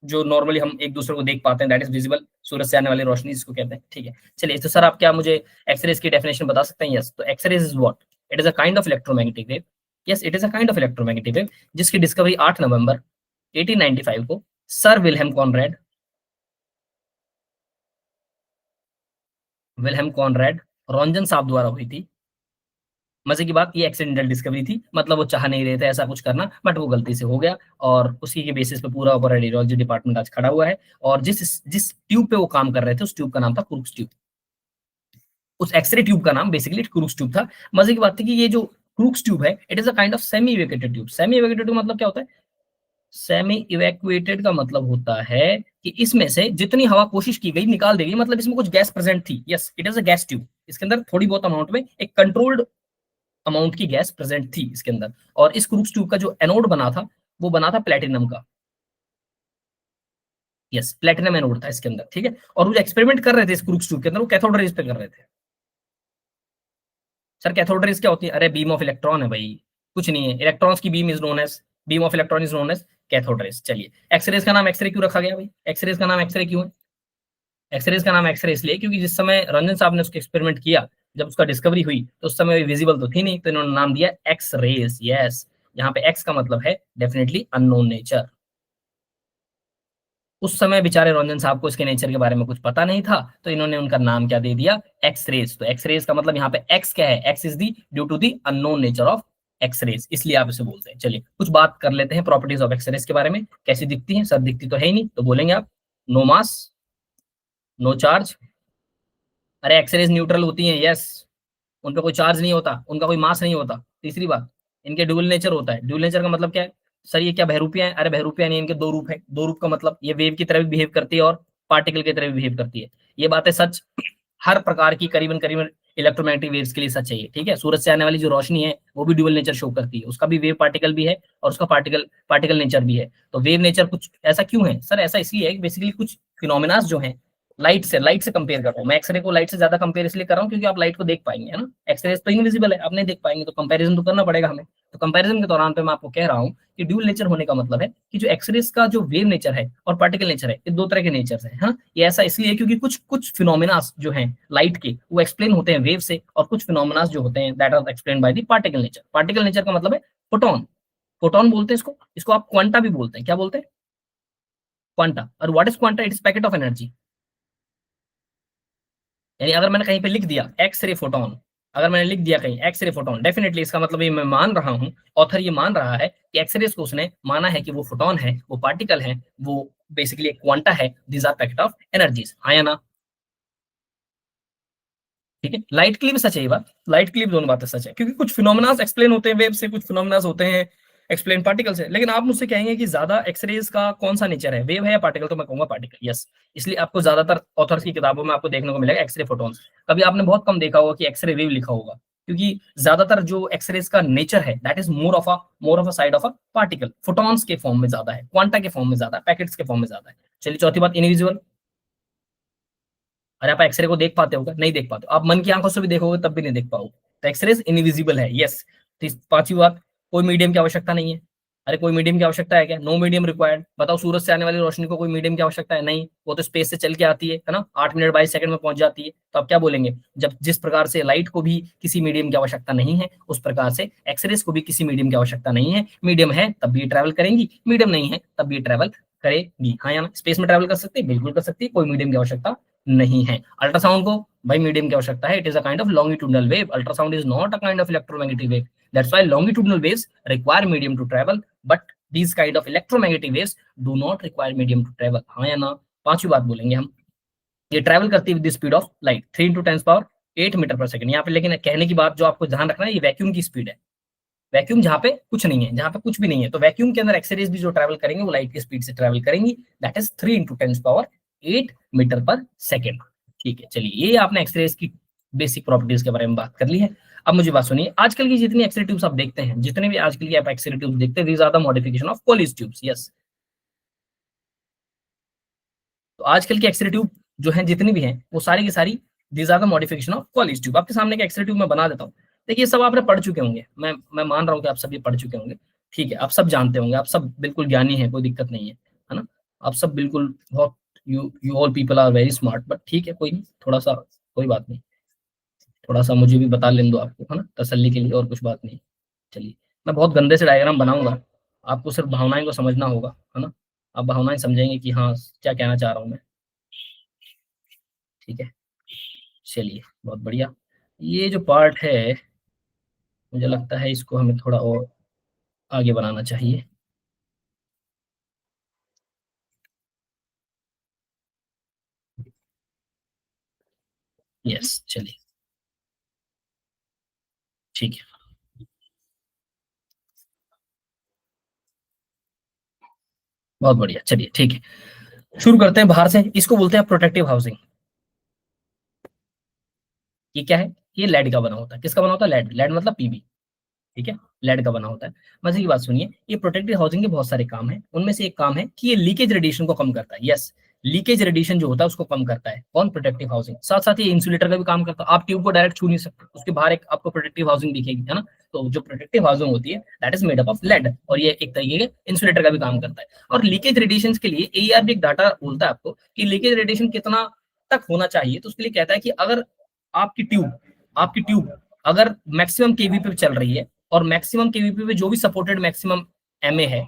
जो नॉर्मली हम एक दूसरे को देख पाते हैं दैट इज विजिबल, सूरज से आने वाली रोशनी जिसको कहते हैं, ठीक है। चलिए तो सर आप क्या मुझे एक्सरेज की डेफिनेशन बता सकते हैं? यस, तो x-rays is what? It is a kind of electromagnetic wave, yes, it is a kind of electromagnetic wave जिसकी डिस्कवरी 8 नवंबर 1895 को सर विल्हेम कॉनरेड रॉन्जन साहब द्वारा हुई थी। मजे की बात, ये एक्सीडेंटल डिस्कवरी थी, मतलब वो चाह नहीं रहे थे ऐसा कुछ करना, बट वो गलती से हो गया, और उसी के बेसिस पे पूरा ऊपर रेडियोलॉजी डिपार्टमेंट आज खड़ा हुआ है। और जिस जिस ट्यूब पे वो काम कर रहे थे उस ट्यूब का नाम था क्रूक्स ट्यूब। उस एक्सरे ट्यूब का नाम बेसिकली क्रूक्स ट्यूब था। मजे की बात थी कि ये जो क्रूक्स ट्यूब है it is a kind of semi evacuated tube. Semi evacuated tube मतलब क्या होता है? सेमी इवैक्यूएटेड का मतलब होता है कि इसमें से जितनी हवा कोशिश की गई निकाल देगी, मतलब इसमें कुछ गैस प्रेजेंट थी, yes, it is a gas tube. इसके अंदर थोड़ी बहुत अमाउंट में एक कंट्रोल्ड अमाउंट की गैस प्रेजेंट थी इसके अंदर। और इस क्रूक्स ट्यूब का जो एनोड बना था वो बना था प्लेटिनम का, यस, प्लेटिनम एनोड था इसके अंदर, ठीक है। और वो जो एक्सपेरिमेंट कर रहे थे इस क्रूक्स ट्यूब के अंदर वो कैथोड रेज पे कर रहे थे। सर कैथोड रेज क्या होती है? अरे बीम ऑफ इलेक्ट्रॉन है भाई, कुछ नहीं है, इलेक्ट्रॉन्स की beam is known as, beam of electron is known as cathode rays. चलिए एक्सरेज का नाम एक्सरे क्यों रखा गया भाई? एक्सरेज का नाम एक्सरे क्यों है? एक्सरेज का नाम एक्सरे इसलिए क्योंकि जिस समय रंजन साहब ने उसका एक्सपेरिमेंट किया, जब उसका डिस्कवरी हुई तो उस समय विजिबल तो थी नहीं, तो इन्होंने नाम दिया एक्स रेज, यस। यहाँ पे एक्स का मतलब है डेफिनेटली अननोन नेचर। उस समय बेचारे रंजन साहब को इसके नेचर के बारे में कुछ पता नहीं था, तो इन्होंने उनका नाम क्या दे दिया, एक्स रेज। तो एक्स रेज का मतलब यहाँ पे एक्स क्या है, X is the due to the unknown nature of X rays, इसलिए आप इसे बोलते हैं। चलिए कुछ बात कर लेते हैं प्रॉपर्टीज ऑफ एक्स रेज के बारे में, कैसी दिखती है। सब दिखती तो है ही नहीं, तो बोलेंगे आप नो मास, नो चार्ज। अरे एक्स रेज न्यूट्रल होती हैं, यस, उन पे कोई चार्ज नहीं होता, उनका कोई मास नहीं होता। तीसरी बात, इनके ड्यूल नेचर होता है। ड्यूल नेचर का मतलब क्या है, सर ये क्या बहरूपियां हैं? अरे बहरूपियां नहीं, इनके दो रूप है। दो रूप का मतलब ये वेव की तरह भी बिहेव करती है और पार्टिकल की तरह भी बिहेव करती है। ये बातें सच हर प्रकार की करीबन करीबन इलेक्ट्रोमैग्नेटिक वेव्स के लिए सच है ये, ठीक है। सूरज से आने वाली जो रोशनी है वो भी ड्यूअल नेचर शो करती है, उसका भी वेव पार्टिकल भी है और उसका पार्टिकल पार्टिकल नेचर भी है। तो वेव नेचर कुछ ऐसा क्यों है सर? ऐसा इसलिए है कि बेसिकली कुछ फिनोमिनास जो है लाइट से कंपेयर कर रहा हूँ मैं। एक्सरे को लाइट से ज्यादा कंपेयर इसलिए कर रहा हूँ क्योंकि आप लाइट को देख पाएंगे, है ना। एक्सरे तो इनविजिबल है, आप नहीं देख पाएंगे, तो कंपैरिजन तो करना पड़ेगा हमें। तो कंपैरिजन के दौरान पे मैं आपको कह रहा हूँ कि ड्यूल नेचर होने का मतलब है कि जो एक्सरेज का जो वेव नेचर है और पार्टिकल नेचर है, ये दो तरह के नेचर है। हाँ, ये ऐसा इसलिए क्योंकि कुछ कुछ फिनोमिनास जो हैं लाइट के, वो एक्सप्लेन होते हैं वेव से, और कुछ फिनोमिनास जो होते हैं that are explain by the particle nature. Particle nature का मतलब है फोटोन। फोटोन बोलते हैं इसको, इसको आप क्वांटा भी बोलते हैं। क्या बोलते हैं? क्वांटा। और what is quanta? It's packet of energy. यानी अगर मैंने कहीं पे लिख दिया एक्स रे फोटोन, अगर मैंने लिख दिया कहीं एक्स रे फोटोन, डेफिनेटली इसका मतलब ये मैं मान रहा हूँ, ऑथर ये मान रहा है कि एक्सरेज को उसने माना है कि वो फोटोन है, वो पार्टिकल है, वो बेसिकली एक क्वांटा है, these are packet of energies. हाँ या ना? ठीक है, लाइट के लिए भी सच है ये बात, लाइट के लिए भी दोनों बातें सच है, क्योंकि कुछ फिनोमिनास एक्सप्लेन होते हैं वेव से, कुछ फिनोमिनास होते हैं एक्सप्लेन पार्टिकल से। लेकिन आप मुझसे कहेंगे कि ज्यादा एक्सरेज का कौन सा नेचर है, वेव है या पार्टिकल? तो मैं कहूंगा पार्टिकल, यस। इसलिए आपको ज्यादातर ऑथर्स की किताबों में आपको देखने को मिलेगा एक्सरे फोटोन्स। कभी आपने बहुत कम देखा होगा कि एक्सरे वेव लिखा होगा, क्योंकि ज्यादातर जो एक्सरेज का नेचर है that is more of a side of a particle. Photons के फॉर्म में ज्यादा है, क्वांटा के फॉर्म में ज्यादा है, पैकेट्स के फॉर्म में ज्यादा है। चलिए चौथी बात, इनविजिबल। अरे आप एक्सरे को देख पाते हो क्या? नहीं देख पाते हो। आप मन की आंखों से भी देखोगे तब भी नहीं देख पाओगे। तो एक्सरे इनविजिबल है, यस। पांचवी बात, कोई मीडियम की आवश्यकता नहीं है। अरे कोई मीडियम की आवश्यकता है क्या? No medium required. बताओ, सूरज से आने वाली रोशनी को कोई मीडियम की आवश्यकता है? नहीं, वो तो स्पेस से चल के आती है ना, 8 मिनट 22 सेकंड में पहुंच जाती है। तो आप क्या बोलेंगे? जब जिस प्रकार से लाइट को भी किसी मीडियम की आवश्यकता नहीं है, उस प्रकार से एक्सरेज को भी किसी मीडियम की आवश्यकता नहीं है। मीडियम है तब भी ट्रैवल करेंगी, मीडियम नहीं है तब भी ट्रैवल करेगी। हाँ या ना? स्पेस में ट्रैवल कर सकती है, बिल्कुल कर सकती है, कोई मीडियम की आवश्यकता नहीं है। अल्ट्रासाउंड को भाई मीडियम की आवश्यकता है, it is a kind of longitudinal wave. Ultrasound is not a kind of electromagnetic wave, that's why longitudinal waves require medium to travel, but these kind of electromagnetic waves do not require medium to travel। हाँ या ना? पांचवी बात बोलेंगे हम, ये travel करती है with the speed of light 3 × 10⁻8 metre per second. यहाँ पे लेकिन कहने की बात जो आपको ध्यान रखना है, ये वैक्यूम की स्पीड है। वैक्यूम जहाँ पे कुछ नहीं है, जहाँ पे कुछ भी नहीं है, तो वैक्यूम के अंदर एक्सरेज भी जो ट्रैवल करेंगे वो लाइट की स्पीड से ट्रैवल करेंगी, that is 3 × 10⁻8 metre per second. ठीक है, चलिए ये आपने एक्सरेज की बेसिक प्रॉपर्टीज के बारे में बात कर ली है। अब मुझे बात सुनिए, आजकल की जितनी एक्सरे ट्यूब्स आप देखते हैं, जितने भी आजकल की आप एक्सरे ट्यूब्स देखते हैं, these are the modification of Coolidge tubes, yes. तो आजकल की एक्सरे ट्यूब जो है जितनी भी हैं, वो सारी की सारी these are the modification of Coolidge tube. आपके सामने एक एक्सरे ट्यूब मैं बना देता हूँ। देखिए सब आपने पढ़ चुके होंगे, मैं मान रहा हूँ कि आप सभी पढ़ चुके होंगे। ठीक है, आप सब जानते होंगे, आप सब बिल्कुल ज्ञानी है, कोई दिक्कत नहीं है ना। आप सब बिल्कुल बहुत, you all people are very smart, but ठीक है, कोई नहीं, थोड़ा सा कोई बात नहीं, थोड़ा सा मुझे भी बता लेने दो आपको, है ना, तसल्ली के लिए, और कुछ बात नहीं। चलिए, मैं बहुत गंदे से डायग्राम बनाऊंगा, आपको सिर्फ भावनाएं को समझना होगा, है ना। आप भावनाएं समझेंगे कि हाँ क्या कहना चाह रहा हूँ मैं। ठीक है, चलिए बहुत बढ़िया। ये जो पार्ट है, मुझे लगता है इसको हमें थोड़ा और आगे बनाना चाहिए। यस, चलिए ठीक है, बहुत बढ़िया, चलिए ठीक है। शुरू करते हैं बाहर से, इसको बोलते हैं प्रोटेक्टिव हाउसिंग। ये क्या है? ये लेड का बना होता है। किसका बना होता है? लेड। लेड मतलब पीबी। ठीक है, लेड का बना होता है। मजे की बात सुनिए, ये प्रोटेक्टेड हाउसिंग के बहुत सारे काम हैं, उनमें से एक काम है कि ये लीकेज रेडिएशन को कम करता है। यस, लीकेज रेडिएशन जो होता है उसको कम करता है कौन? Protective housing. साथ साथ ये इंसुलेटर का भी काम करता है। आप ट्यूब को डायरेक्ट छू नहीं सकते, उसके बाहर एक आपको प्रोटेक्टिव हाउसिंग दिखेगी, है ना। तो जो प्रोटेक्टिव हाउसिंग होती है that is made up of lead, और ये एक तरीके के इंसुलेटर का भी काम करता है। और लीकेज रेडिएशन के लिए एईआर भी एक डाटा बोलता है आपको कि लीकेज रेडिएशन कितना तक होना चाहिए। तो उसके लिए कहता है कि अगर आपकी ट्यूब अगर मैक्सिमम केवी पे चल रही है, और मैक्सिमम केवीपी पे जो भी सपोर्टेड मैक्सिमम एमए है,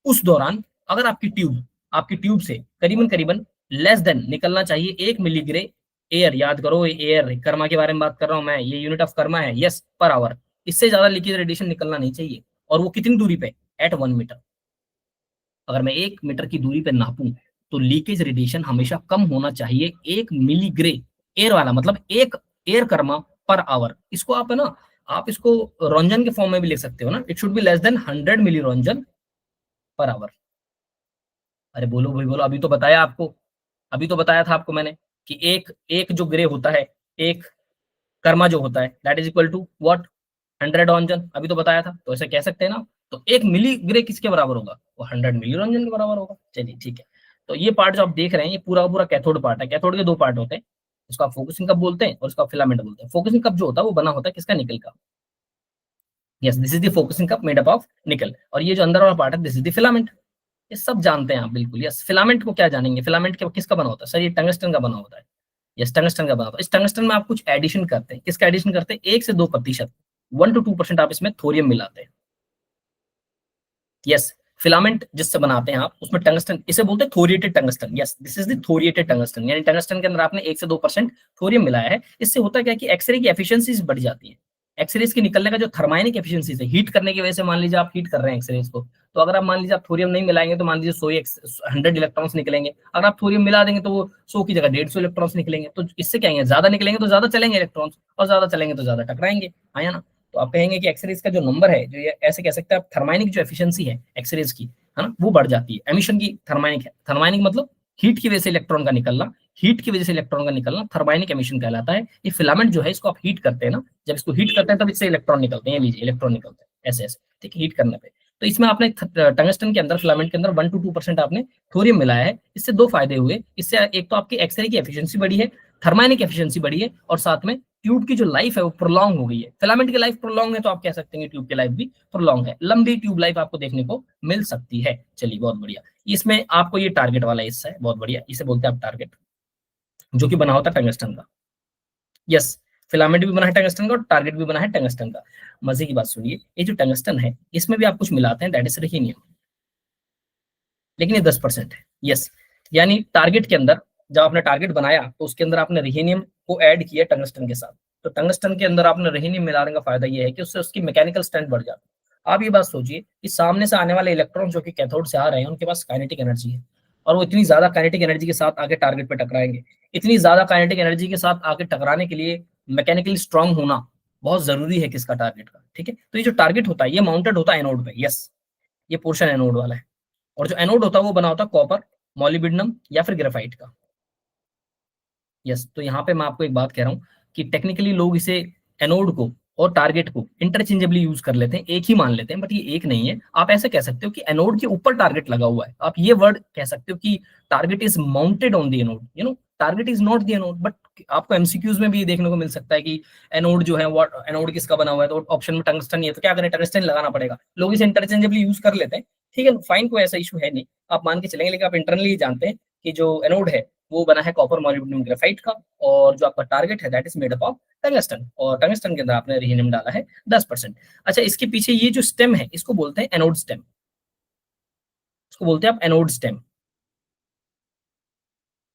उस दौरान अगर आपकी ट्यूब से करीबन करीबन लेस देन निकलना चाहिए 1 मिलीग्रे एयर। याद करो, एयर कर्मा के बारे में बात कर रहा हूं मैं, ये यूनिट ऑफ कर्मा है, यस, पर आवर। इससे ज्यादा लीकेज रेडिएशन निकलना नहीं चाहिए। और वो कितनी दूरी पे? At 1 metre. अगर मैं 1 मीटर की दूरी पे नापूं तो लीकेज रेडिएशन हमेशा कम होना चाहिए 1 मिलीग्रे एयर वाला, मतलब एक एयर कर्मा पर आवर। इसको आप है ना, आप इसको रोंजन के फॉर्म में भी लिख सकते हो ना, it should be less than 100 milli roentgen per hour. अरे बोलो भाई बोलो, अभी तो बताया आपको, अभी तो बताया था आपको मैंने कि एक एक जो ग्रे होता है, एक कर्मा जो होता है, that is equal to what? 100 roentgen. अभी तो बताया था, तो ऐसे कह सकते हैं ना। तो 1 मिली ग्रे किसके बराबर होगा? वो 100 मिली रोंजन के बराबर होगा। चलिए ठीक है। तो ये पार्ट जो आप देख रहे हैं, ये पूरा पूरा कैथोड पार्ट है। कैथोड के दो पार्ट होते हैं, इसको आप फोकसिंग कप बोलते हैं और इसको आप फिलामेंट बोलते हैं। फोकसिंग कप जो होता है वो बना होता है किसका? निकल का। Yes, this is the focusing cup made up of निकल। और ये जो अंदर वाला पार्ट है, दिस इज द फिलामेंट। ये सब जानते हैं आप बिल्कुल। यस, फिलामेंट को क्या जानेंगे? फिलामेंट के किसका बना होता है? सर ये टंगस्टन का बना होता है। यस, टंगस्टन का बना होता है। इस टंगस्टन में आप कुछ एडिशन करते हैं। किसका एडिशन करते हैं? 1 से 2%, 1 to 2% आप इसमें थोरियम मिलाते हैं। यस, फिलामेंट जिससे बनाते हैं आप, उसमें टंगस्टन, इसे बोलते हैं thoriated tungsten. Yes, this is the thoriated tungsten, यानी टंगस्टन के अंदर आपने 1 से 2% थोरियम मिलाया है। इससे होता क्या है कि एक्सरे की एफिशिएंसीज बढ़ जाती है। एक्सरेज के निकलने का जो थर्माइनिक एफिशिएंसी है, हीट करने की वजह से, मान लीजिए आप हीट कर रहे हैं एक्सरेज को, तो अगर आप मान लीजिए आप थोरियम नहीं मिलाएंगे तो मान लीजिए 100 इलेक्ट्रॉन्स निकलेंगे। अगर आप थोरियम मिला देंगे तो वो 100 की जगह 150 इलेक्ट्रॉन्स निकलेंगे। तो इससे क्या है, ज्यादा निकलेंगे तो ज्यादा चलेंगे इलेक्ट्रॉन्स, और ज्यादा चलेंगे तो ज्यादा टकराएंगे। आया ना? तो आप कहेंगे कि एक्सरेज का जो नंबर है, जो ये ऐसे कह सकते हैं आप, थर्माइनिक जो एफिशिएंसी है एक्सरेज की, है ना, वो बढ़ जाती है। एमिशन की थर्माइनिक है। थर्माइनिक मतलब हीट की वजह से इलेक्ट्रॉन का निकलना, हीट की वजह से इलेक्ट्रॉन का निकलना थर्माइनिक एमिशन कहलाता है। ये फिलामेंट जो है, इसको आप हीट करते हैं ना, जब इसको हीट करते हैं तब इससे इलेक्ट्रॉन निकलते हैं। ये लीजिए, इलेक्ट्रॉन निकलते हैं ऐसे ऐसे, ठीक है, हीट करने पे। तो इसमें आपने टंगस्टन के अंदर, फिलामेंट के अंदर 1 to 2% आपने थोरियम मिलाया है। इससे दो फायदे हुए। इससे एक तो आपकी एक्सरे की एफिशिएंसी बढ़ी है, थर्माइनिक एफिशिएंसी बढ़ी है, और साथ में ट्यूब की जो लाइफ है वो प्रोलॉन्ग हो गई है। फिलामेंट की लाइफ प्रोलॉन्ग है तो आप कह सकते हैं ट्यूब की लाइफ भी प्रोलॉन्ग है। लंबी ट्यूब लाइफ आपको देखने को मिल सकती है। चलिए बहुत बढ़िया। इसमें आपको ये टारगेट वाला हिस्सा है, बहुत बढ़िया, इसे बोलते हैं आप टारगेट, जो कि बना होता है टंगस्टन का। यस, फिलामेंट भी बना है टंगस्टन का और टारगेट भी बना है टंगस्टन का। मजे की बात सुनिए, ये जो टंगस्टन है इसमें भी आप कुछ मिलाते हैं, दैट इज रिहीनियम, लेकिन ये 10% है। यस, यानी टारगेट के अंदर, जब आपने टारगेट बनाया तो उसके अंदर आपने रिहीनियम को ऐड किया टंगस्टन के साथ। तो टंगस्टन के अंदर आपने रिहीनियम मिलाने का फायदा ये है कि उससे उसकी मैकेनिकल स्ट्रेंथ बढ़ जाती है। आप ये बात सोचिए कि सामने से आने वाले इलेक्ट्रॉन जो कि कैथोड से आ रहे हैं, उनके पास काइनेटिक एनर्जी है, और वो इतनी ज्यादा काइनेटिक एनर्जी के साथ आके टारगेट पे टकराएंगे। इतनी ज्यादा काइनेटिक एनर्जी के साथ आके टकराने के लिए मैकेनिकली स्ट्रांग होना बहुत जरूरी है किसका? टारगेट का। ठीक है, तो ये जो टारगेट होता है ये माउंटेड होता है एनोड पे। यस, ये पोर्शन एनोड वाला है। और जो एनोड होता है वो बना होता है कॉपर, मॉलिब्डेनम या फिर ग्रेफाइट का। यस, तो यहाँ पे मैं आपको एक बात कह रहा हूँ कि टेक्निकली लोग इसे, एनोड को और टारगेट को इंटरचेंजेबली यूज कर लेते हैं, एक ही मान लेते हैं, बट ये एक नहीं है। आप ऐसे कह सकते हो कि एनोड के ऊपर टारगेट लगा हुआ है। आप ये वर्ड कह सकते हो कि target is mounted on the anode, target is not the anode. But आपको एमसीक्यूज में भी देखने को मिल सकता है कि एनोड जो है, वो एनोड किसका बना हुआ है, तो ऑप्शन में टंगस्टन नहीं है तो क्या करें? टंगस्टन लगाना पड़ेगा। लोग इसे इंटरचेंजेबली यूज कर लेते हैं, ठीक है, फाइन, कोई ऐसा इशू है नहीं, आप मान के चलेंगे। लेकिन आप इंटरनली जानते हैं कि जो एनोड है वो बना है कॉपर, मॉलिब्डेनम, ग्रेफाइट का, और जो आपका टारगेट है that is made up of tungsten, और टंगस्टन के अंदर आपने रिहीनियम डाला है 10%। अच्छा, इसके पीछे ये जो स्टेम है इसको बोलते हैं एनोड स्टेम, इसको बोलते हैं आप एनोड स्टेम।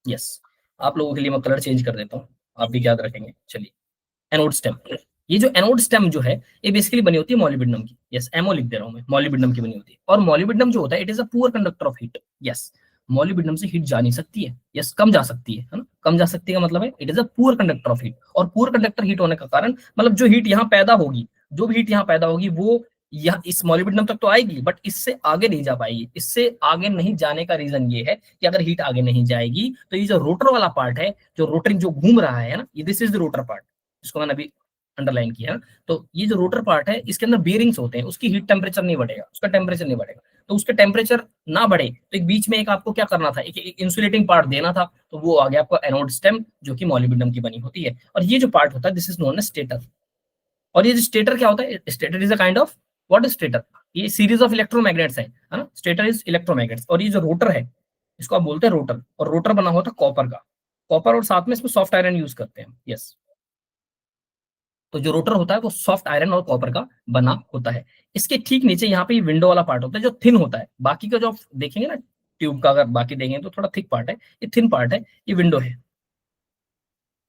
यस, आप लोगों के लिए मैं कलर चेंज कर देता हूँ, आप भी याद रखेंगे। चलिए, एनोड स्टेम। ये जो एनोड स्टेम जो है, ये बेसिकली बनी होती है मॉलिब्डेनम की। यस, एमओ लिख दे रहा हूं मैं, मॉलिब्डेनम की बनी होती है। और मॉलिब्डेनम जो होता है, it is a poor conductor of heat. Yes, molybdenum से हीट जा नहीं सकती है। यस, कम जा सकती है ना, कम जा सकती है का मतलब है it is a poor conductor of heat. और पुअर कंडक्टर हीट होने का कारण, मतलब जो हीट यहाँ पैदा होगी, जो भी हीट यहाँ पैदा होगी वो यह इस मॉलिब्डेनम तक तो आएगी, बट इससे आगे नहीं जा पाएगी। इससे आगे नहीं जाने का रीजन ये है कि अगर हीट आगे नहीं जाएगी तो ये जो रोटर वाला पार्ट है, जो रोटरिंग जो घूम रहा है ना, ये this is the rotor part, जिसको मैंने अभी अंडरलाइन किया। तो ये जो रोटर पार्ट है, इसके अंदर बेरिंग्स होते हैं, उसकी हीट टेम्परेचर नहीं बढ़ेगा, उसका टेम्परेचर नहीं बढ़ेगा। तो उसके टेम्परेचर ना बढ़े तो एक बीच में एक आपको क्या करना था, एक इंसुलेटिंग पार्ट देना था। तो वो आ गया आपको एनोड स्टेम, जो कि मॉलिब्डेनम की बनी होती है। और ये जो पार्ट होता है, this is known as stator. और ये जो स्टेटर क्या होता है? Stator is a kind of, what is stator? ये सीरीज ऑफ इलेक्ट्रोमैग्नेट्स है ना, स्टेटर इज इलेक्ट्रोमैग्नेट्स। और ये जो रोटर है, इसको आप बोलते हैं रोटर, और रोटर बना होता है कॉपर का। कॉपर, और साथ में इसमें सॉफ्ट आयरन यूज करते हैं। यस, तो जो रोटर होता है वो सॉफ्ट आयरन और कॉपर का बना होता है। इसके ठीक नीचे यहाँ पे विंडो वाला पार्ट होता है जो थिन होता है। बाकी का जो आप देखेंगे ना, ट्यूब का अगर बाकी देखें तो थोड़ा थिक पार्ट है, ये थिन पार्ट है, ये विंडो है,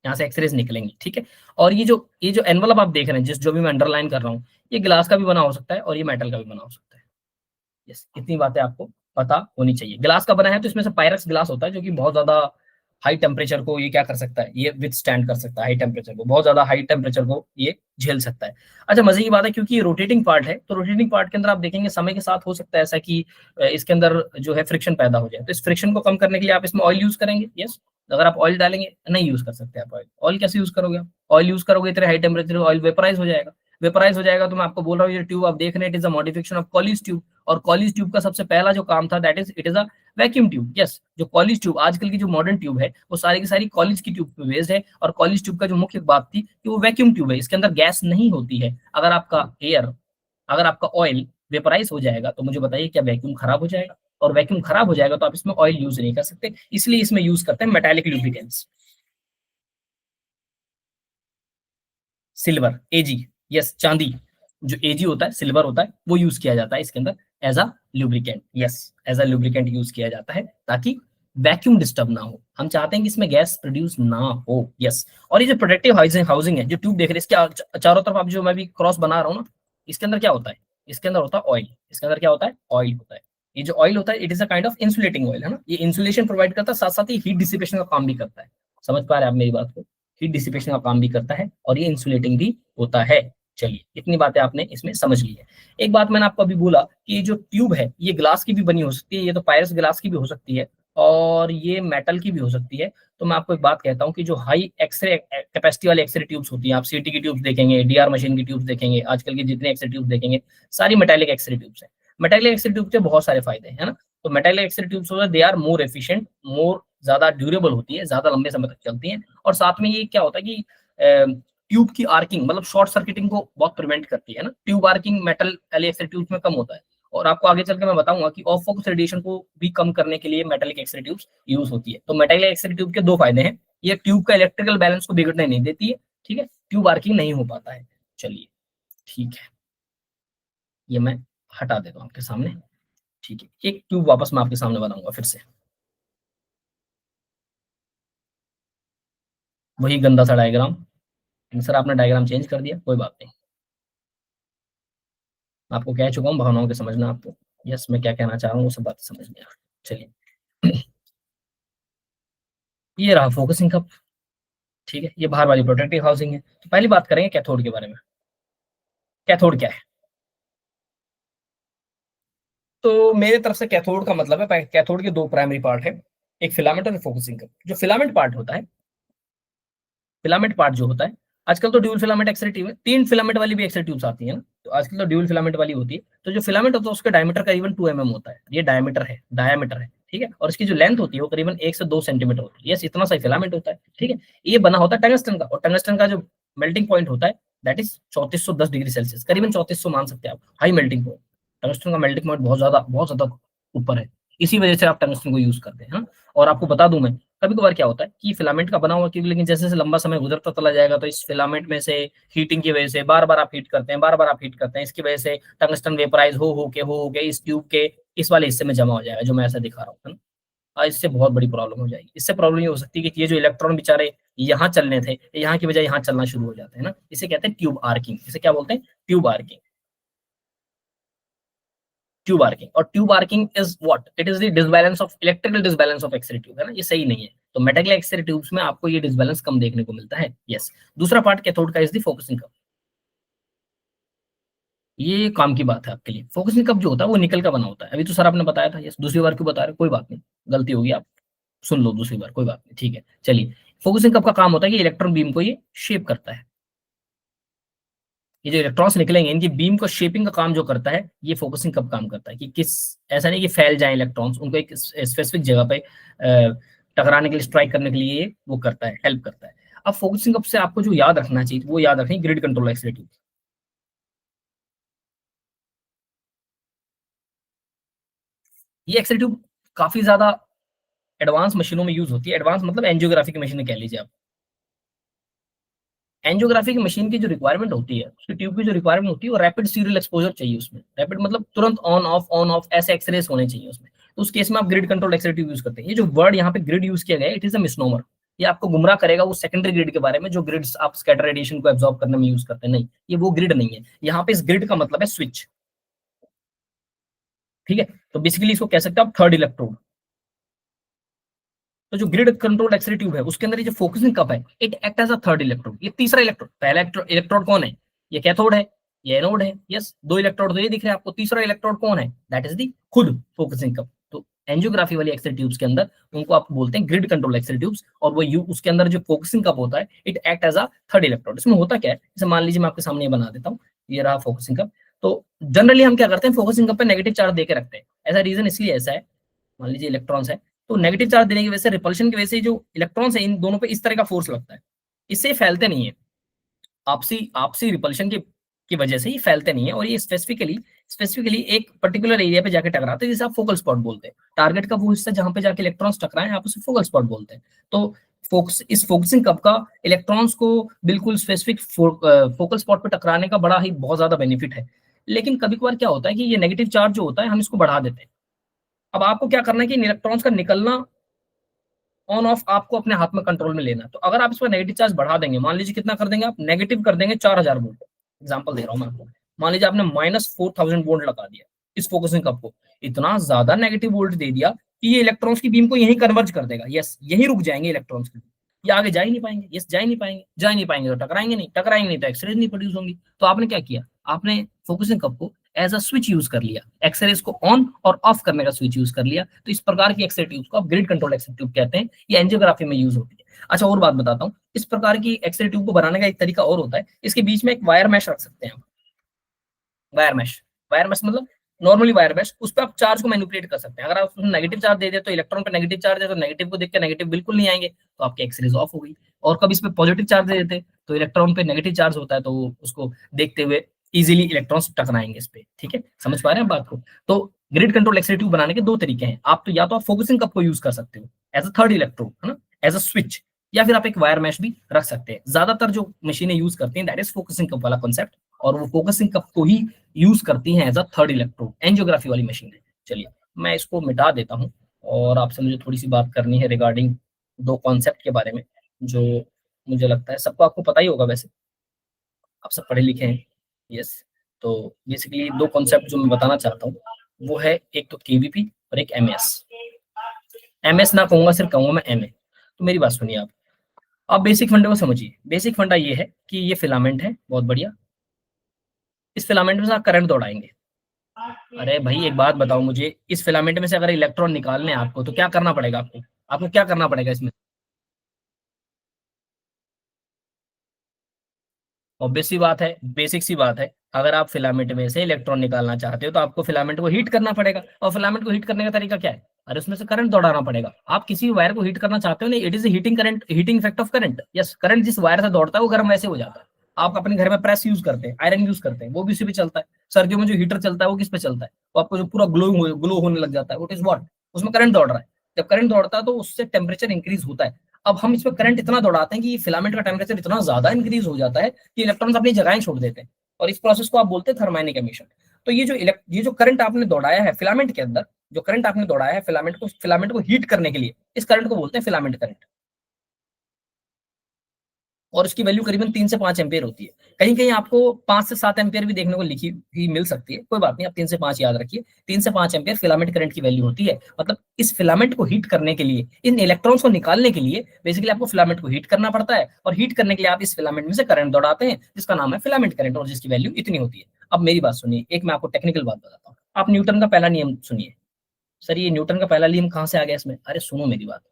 यहाँ से एक्सरेज निकलेंगी, ठीक है। और ये जो एनवलप आप देख रहे हैं, जिस जो भी मैं अंडरलाइन कर रहा हूँ, ये ग्लास का भी बना हो सकता है और ये मेटल का भी बना हो सकता है। यस, इतनी बातें आपको पता होनी चाहिए। ग्लास का बना है तो इसमें से पायरेक्स ग्लास होता है, जो कि बहुत ज्यादा हाई टेम्परेचर को ये क्या कर सकता है, ये विथ स्टैंड कर सकता है, हाई टेम्परेचर को, बहुत ज्यादा हाई टेम्परेचर को ये झेल सकता है। अच्छा, मजे की बात है, क्योंकि ये रोटेटिंग पार्ट है, तो रोटेटिंग पार्ट के अंदर आप देखेंगे समय के साथ हो सकता है ऐसा कि इसके अंदर जो है फ्रिक्शन पैदा हो जाए, तो इस फ्रिक्शन को कम करने के लिए आप इसमें ऑयल यूज करेंगे। यस, अगर आप ऑयल डालेंगे, नहीं यूज कर सकते आप ऑयल। ऑयल कैसे यूज करोगे आप? ऑयल यूज करोगे इतने हाई टेम्परेचर ऑयल वेपराइज हो जाएगा। वेपराइज हो जाएगा तो मैं आपको बोल रहा हूँ, ये ट्यूब आप देख रहे हैं, it is a modification of Collins tube. और कॉलिस ट्यूब का सबसे पहला जो काम था, that is it is a vacuum tube. Yes, जो कॉलिस ट्यूब आजकल की जो मॉडर्न ट्यूब है, वो सारी की सारी कॉलिस की ट्यूब पे बेस्ड है। और कॉलिस ट्यूब का जो मुख्य बात थी कि वो वैक्यूम ट्यूब है, इसके अंदर गैस नहीं होती है। अगर आपका ऑयल वेपराइज हो जाएगा तो मुझे बताइए, क्या वैक्यूम खराब हो जाएगा? और वैक्यूम खराब हो जाएगा तो आप इसमें ऑयल यूज नहीं कर सकते, इसलिए इसमें यूज करते हैं मेटालिक लुब्रिकेंट्स। सिल्वर, एजी, यस, चांदी, जो एजी होता है, सिल्वर होता है, वो यूज किया जाता है इसके अंदर as a lubricant. Yes, as a lubricant use किया जाता है, ताकि वैक्यूम डिस्टर्ब ना हो। हम चाहते हैं कि इसमें गैस प्रोड्यूस ना हो। यस, और ये जो प्रोटेक्टिव हाउसिंग हाउसिंग है, जो ट्यूब देख रहे हैं, इसके चारों तरफ आप जो मैं भी क्रॉस बना रहा हूँ ना, इसके अंदर क्या होता है? इसके अंदर होता है ऑयल। इसके अंदर क्या होता है? ऑयल होता है। ये जो ऑयल होता है, it is a kind of insulating oil, है ना। ये इंसुलेशन प्रोवाइड करता है, साथ साथ ही हीट डिसिपेशन का काम भी करता है। समझ पा रहे हैं आप मेरी बात को? हीट डिसिपेशन का काम भी करता है और ये इंसुलेटिंग भी होता है। चलिए, इतनी बातें आपने इसमें समझ ली है। एक बात मैंने आपको अभी बोला कि ये जो ट्यूब है, ये ग्लास की भी बनी हो सकती है, ये तो पायरस ग्लास की भी हो सकती है, और ये मेटल की भी हो सकती है। तो मैं आपको एक बात कहता हूँ कि जो हाई एक्सरे कैपेसिटी वाली एक्सरे ट्यूब्स होती हैं, आप सीटी की ट्यूब्स देखेंगे, डीआर मशीन की ट्यूब्स देखेंगे, आजकल की जितने एक्सरे ट्यूब्स देखेंगे, सारी मेटालिक एक्सरे ट्यूब्स हैं। मेटालिक एक्सरे ट्यूब के बहुत सारे फायदे हैं, है ना। तो मेटालिक एक्सरे ट्यूब्स होता है, दे आर मोर एफिशिएंट, मोर ज्यादा ड्यूरेबल होती है, ज्यादा लंबे समय तक चलती हैं। और साथ में ये क्या होता है कि ट्यूब की आर्किंग, मतलब शॉर्ट सर्किटिंग को बहुत प्रिवेंट करती है ना। ट्यूब आर्किंग मेटल वाले एक्सरे ट्यूब्स में कम होता है। और आपको आगे चल के मैं बताऊंगा कि ऑफ फोकस रेडिएशन को भी कम करने के लिए मेटालिक एक्सरे ट्यूब्स यूज होती है। तो मेटालिक एक्सरे ट्यूब के दो फायदे हैं, ये ट्यूब का इलेक्ट्रिकल बैलेंस को बिगड़ने नहीं देती है, ठीक है, ट्यूब आर्किंग नहीं हो पाता है। चलिए, ठीक है, ये मैं हटा देता हूँ आपके सामने। ठीक है, एक ट्यूब वापस मैं आपके सामने बनाऊंगा फिर से, वही गंदा सा डायग्राम। सर आपने डायग्राम चेंज कर दिया, कोई बात नहीं, मैं आपको कह चुका हूँ, भावनाओं के समझना आपको। यस, मैं क्या कहना चाह रहा हूँ वो सब बात समझ में आ। चलिए, ये रहा फोकसिंग कप, ठीक है, ये बाहर वाली प्रोटेक्टिव हाउसिंग है। तो पहली बात करेंगे कैथोड के बारे में। कैथोड क्या है? तो मेरे तरफ से कैथोड का मतलब है, कैथोड के दो प्राइमरी पार्ट है, एक फिलामेंट और फोकसिंग कप। जो फिलामेंट पार्ट होता है, फिलामेंट पार्ट जो होता है, आजकल तो ड्यूल फिलामेंट एक्सरे ट्यूब है, तीन फिलामेंट वाली भी एक्सरे ट्यूब्स आती है ना, तो आजकल तो ड्यूल फिलामेंट वाली होती है। तो जो फिलामेंट होता है उसका डायमीटर करीबन 2 mm होता है, ये डायमीटर है, ठीक है। और इसकी जो लेंथ होती है वो करीबन 1 से 2 सेंटीमीटर होती है। यस, इतना सा फिलामेंट होता है, ठीक है। ये बना होता है टंगस्टन का, और टंगस्टन का जो मेल्टिंग पॉइंट होता है, दैट इज 3410 डिग्री सेल्सियस, करीबन 3400 मान सकते हैं आप, हाई मेल्टिंग पॉइंट। टंगस्टन का मेल्टिंग पॉइंट बहुत ज्यादा ऊपर है, इसी वजह से आप टंगस्टन को यूज करते हैं, हाँ? और आपको बता दूं मैं, कभी कभार क्या होता है कि फिलामेंट का बना हुआ, क्योंकि लेकिन जैसे जैसे लंबा समय गुजरता चला जाएगा तो इस फिलामेंट में से हीटिंग की वजह से बार बार आप हीट करते हैं, बार बार आप हीट करते हैं, इसकी वजह से टंगस्टन वेपराइज हो के इस ट्यूब के इस वाले हिस्से में जमा हो जाएगा, जो मैं ऐसा दिखा रहा हूँ, है ना। इससे बहुत बड़ी प्रॉब्लम हो जाएगी। इससे प्रॉब्लम ये हो सकती है कि ये जो इलेक्ट्रॉन बेचारे यहाँ चलने थे, यहाँ की बजाय यहाँ चलना शुरू हो जाते हैं ना, इसे कहते हैं ट्यूब आर्किंग। इसे क्या बोलते हैं? Tube arcing. ट्यूब आर्किंग, और tube arcing is what? It is the disbalance of electrical disbalance of X ray tube, है ना, ये सही नहीं है। तो मेटालिक एक्सरे ट्यूब्स में आपको ये डिसबैलेंस कम देखने को मिलता है। यस, दूसरा पार्ट कैथोड का इज द फोकसिंग कप। ये काम की बात है आपके लिए। फोकसिंग कप जो होता है वो निकल का बना होता है, अभी तो सर आपने बताया था। यस, दूसरी बार क्यों बता रहे? कोई बात नहीं, गलती होगी, आप सुन लो दूसरी बार, कोई बात नहीं, ठीक है। चलिए, फोकसिंग कप का काम होता है कि इलेक्ट्रॉन बीम को ये शेप करता है। ये जो इलेक्ट्रॉन्स निकलेंगे, इनकी बीम को शेपिंग का काम जो करता है, ये फोकसिंग कब काम करता है, कि किस, ऐसा नहीं कि फैल जाए इलेक्ट्रॉन्स, उनको एक स्पेसिफिक जगह पे टकराने के लिए, स्ट्राइक करने के लिए ये वो करता है, हेल्प करता है। अब फोकसिंग कप से आपको जो याद रखना चाहिए, वो याद रखें ग्रिड कंट्रोल एक्सिलेटिव। ये एक्सिलेटिव काफी ज्यादा एडवांस मशीनों में यूज होती है। एडवांस मतलब एंजियोग्राफी की मशीन कह लीजिए आप। एंजियोग्राफी की मशीन की जो रिक्वायरमेंट होती है, उसकी ट्यूब की जो रिक्वायरमेंट होती है, वो रैपिड सीरियल एक्सपोजर चाहिए उसमें। रैपिड मतलब तुरंत ऑन ऑफ ऐसे एक्सरेस होने चाहिए उसमें। तो उस केस में आप ग्रिड कंट्रोल एक्सरेटिव यूज करते हैं। ये जो वर्ड यहाँ पे ग्रिड यूज किया गया है, इट इज अ मिसनोमर। ये आपको गुमराह करेगा वो सेकेंडरी ग्रिड के बारे में, जो ग्रिड्स आप स्कैटर रेडिएशन को एब्जॉर्ब करने में यूज करते हैं। नहीं, ये वो ग्रिड नहीं है। यहाँ पे इस ग्रिड का मतलब है स्विच। ठीक है, तो बेसिकली इसको कह सकते हैं आप थर्ड इलेक्ट्रोड। तो जो ग्रिड कंट्रोल एक्सरे ट्यूब है उसके अंदर ये जो फोकसिंग कप है, it act as a third electrode. ये तीसरा इलेक्ट्रोड, पहला इलेक्ट्रोड कौन है? ये कैथोड है, ये एनोड है। यस, दो इलेक्ट्रोड तो ये दिख रहे हैं आपको। तीसरा इलेक्ट्रोड कौन है? दैट इज दी खुद फोकसिंग कप। तो एंजियोग्राफी वाली एक्सरे ट्यूब्स के अंदर उनको आप बोलते हैं ग्रिड कंट्रोल एक्सरे ट्यूब्स, और वो उसके अंदर जो फोकसिंग कप होता है, it act as a third electrode. इसमें होता क्या है, जैसे मान लीजिए मैं आपके सामने ये बना देता हूँ, ये रहा फोकसिंग कप। तो जनरली हम क्या करते हैं, फोकसिंग कप पे नेगेटिव चार्ज देके रखते हैं। ऐसा रीजन इसलिए ऐसा है, मान लीजिए इलेक्ट्रॉन्स है, तो नेगेटिव चार्ज देने की वजह से, रिपल्शन की वजह से जो इलेक्ट्रॉन्स है इन दोनों पे इस तरह का फोर्स लगता है, इससे फैलते नहीं है। आपसी आपसी रिपल्शन की वजह से ये फैलते नहीं है, और ये स्पेसिफिकली एक पर्टिकुलर एरिया पे जाके टकराते हैं, जिसे आप फोकल स्पॉट बोलते हैं। टारगेट का वो हिस्सा जहां पे जाके इलेक्ट्रॉन्स टकराए, आप उसे फोकल स्पॉट बोलते हैं। तो इस फोकसिंग कप का इलेक्ट्रॉन्स को बिल्कुल स्पेसिफिक फोकल स्पॉट पे टकराने का बड़ा ही बहुत ज्यादा बेनिफिट है। लेकिन कभी कभार क्या होता है कि ये नेगेटिव चार्ज जो होता है, हम इसको बढ़ा देते हैं। अब आपको क्या करना है कि इलेक्ट्रॉन्स का निकलना ऑन ऑफ आपको अपने हाथ में कंट्रोल में लेना है। तो अगर आप इस पर नेगेटिव चार्ज बढ़ा देंगे, मान लीजिए कितना कर देंगे आप, नेगेटिव कर देंगे 4000 वोल्ट। एग्जांपल दे रहा हूं मैं आपको। मान लीजिए आपने -4000 वोल्ट लगा दिया इस फोकसिंग कप को, इतना ज्यादा नेगेटिव वोल्ट दे दिया कि ये इलेक्ट्रॉन्स की बीम को यही कन्वर्ज कर देगा। यस, यही रुक जाएंगे इलेक्ट्रॉन्स की, ये आगे जा ही नहीं पाएंगे। यस, जा ही नहीं पाएंगे, तो टकराएंगे नहीं तो एक्सरेज नहीं प्रोड्यूस होंगी। तो आपने क्या किया, आपने फोकसिंग कप को एज अ स्विच यूज कर लिया, एक्सरेज को ऑन और ऑफ करने का स्विच यूज कर लिया। तो इस प्रकार की एक्सरे ट्यूब को आप ग्रिड कंट्रोल एक्सरे ट्यूब कहते हैं। ये एंजियोग्राफी में यूज होती है। अच्छा, और बात बताता हूँ, इस प्रकार की एक्सरे ट्यूब को बनाने का एक तरीका और होता है, इसके बीच में एक वायर मैश रख सकते हैं। वायर मैश, वायर मैश मतलब नॉर्मली वायर मैश, उस पर आप चार्ज को मैनिपुलेट कर सकते हैं। अगर आप उसमें नेगेटिव चार्ज दे दे तो इलेक्ट्रॉन पे नेगेटिव चार्ज है, तो नेगेटिव को देख के नेगेटिव बिल्कुल नहीं आएंगे, तो आपकी एक्सरेज ऑफ हो गई। और कभी इस पे पॉजिटिव चार्ज दे देते तो इलेक्ट्रॉन पे नेगेटिव चार्ज होता है, तो उसको देखते हुए इजीली इलेक्ट्रॉन्स टकराएंगे इस पे। ठीक है, समझ पा रहे हैं बात को? तो ग्रिड कंट्रोल एक्सरे ट्यूब बनाने के दो तरीके हैं। आप तो या तो आप फोकसिंग कप को यूज कर सकते हो एज अ थर्ड इलेक्ट्रोड, है ना, एज अ स्विच, या फिर आप एक वायर मैश भी रख सकते हैं। ज्यादातर जो मशीनें यूज करती हैं दैट इज फोकसिंग कप वाला कॉन्सेप्ट, और वो फोकसिंग कप को ही यूज करती हैं as a third electrode. Angiography वाली मशीन है। चलिए, मैं इसको मिटा देता हूँ, और आपसे मुझे थोड़ी सी बात करनी है रिगार्डिंग दो कॉन्सेप्ट के बारे में, जो मुझे लगता है सबको आपको पता ही होगा वैसे, आप सब पढ़े लिखे हैं। यस, तो बेसिकली दो कॉन्सेप्ट जो मैं बताना चाहता हूँ, वो है एक तो केवीपी और एक एमएस। एमएस ना कहूंगा, सिर्फ कहूंगा मैं एमए। तो मेरी बात सुनिए आप बेसिक फंडे को समझिए। बेसिक फंडा ये है कि ये फिलामेंट है, बहुत बढ़िया। इस फिलामेंट में से आप करंट दौड़ाएंगे। अरे भाई, एक बात बताओ मुझे, इस फिलामेंट में से अगर इलेक्ट्रॉन निकालने हैं आपको, तो क्या करना पड़ेगा आपको? आपको क्या करना पड़ेगा इसमें? ऑब्वियस सी बात है, बेसिक सी बात है। अगर आप फिलामेंट में से इलेक्ट्रॉन निकालना चाहते हो, तो आपको फिलामेंट को हीट करना पड़ेगा। और फिलामेंट को हीट करने का तरीका क्या है? अरे उसमें से करंट दौड़ाना पड़ेगा। आप किसी वायर को हीट करना चाहते हो, नहीं, it is heating current, heating effect of current. Yes, current जिस वायर से दौड़ता है वो गर्म वैसे हो जाता है। आप अपने घर में प्रेस यूज करते हैं, आयरन यूज करते हैं, वो भी उसी पे चलता है। सर्दियों में जो हीटर चलता है वो किस पे चलता है? वो आपको जो पूरा ग्लो होने लग जाता है, व्हाट इज व्हाट, उसमें करंट दौड़ रहा है। जब करंट दौड़ता है तो उससे टेम्परेचर इंक्रीज होता है। अब हम इसमें करंट इतना दौड़ाते हैं कि फिलामेंट का टेम्परेचर इतना ज्यादा इंक्रीज हो जाता है कि इलेक्ट्रॉन्स अपनी जगह छोड़ देते हैं, और इस प्रोसेस को आप बोलते हैं थर्माइनिक एमिशन। तो ये जो करंट आपने दौड़ाया है फिलामेंट के अंदर, जो करंट आपने दौड़ाया है फिलामेंट को हीट करने के लिए, इस करंट को बोलते हैं फिलामेंट करंट। और उसकी वैल्यू करीबन 3 से 5 एम्पियर होती है। कहीं कहीं आपको 5 से 7 एम्पियर भी देखने को लिखी ही मिल सकती है, कोई बात नहीं, आप 3 से 5 याद रखिए। 3 से 5 एम्पियर फिलामेंट करंट की वैल्यू होती है। मतलब इस फिलामेंट को हीट करने के लिए, इन इलेक्ट्रॉन्स को निकालने के लिए बेसिकली आपको फिलामेंट को हीट करना पड़ता है, और हीट करने के लिए आप इस फिलामेंट में से करंट दौड़ाते हैं, जिसका नाम है फिलामेंट करंट, और जिसकी वैल्यू इतनी होती है। अब मेरी बात सुनिए, एक मैं आपको टेक्निकल बात बताता हूँ। आप न्यूटन का पहला नियम सुनिए। सर, ये न्यूटन का पहला नियम कहाँ से आ गया इसमें? अरे सुनो मेरी बात।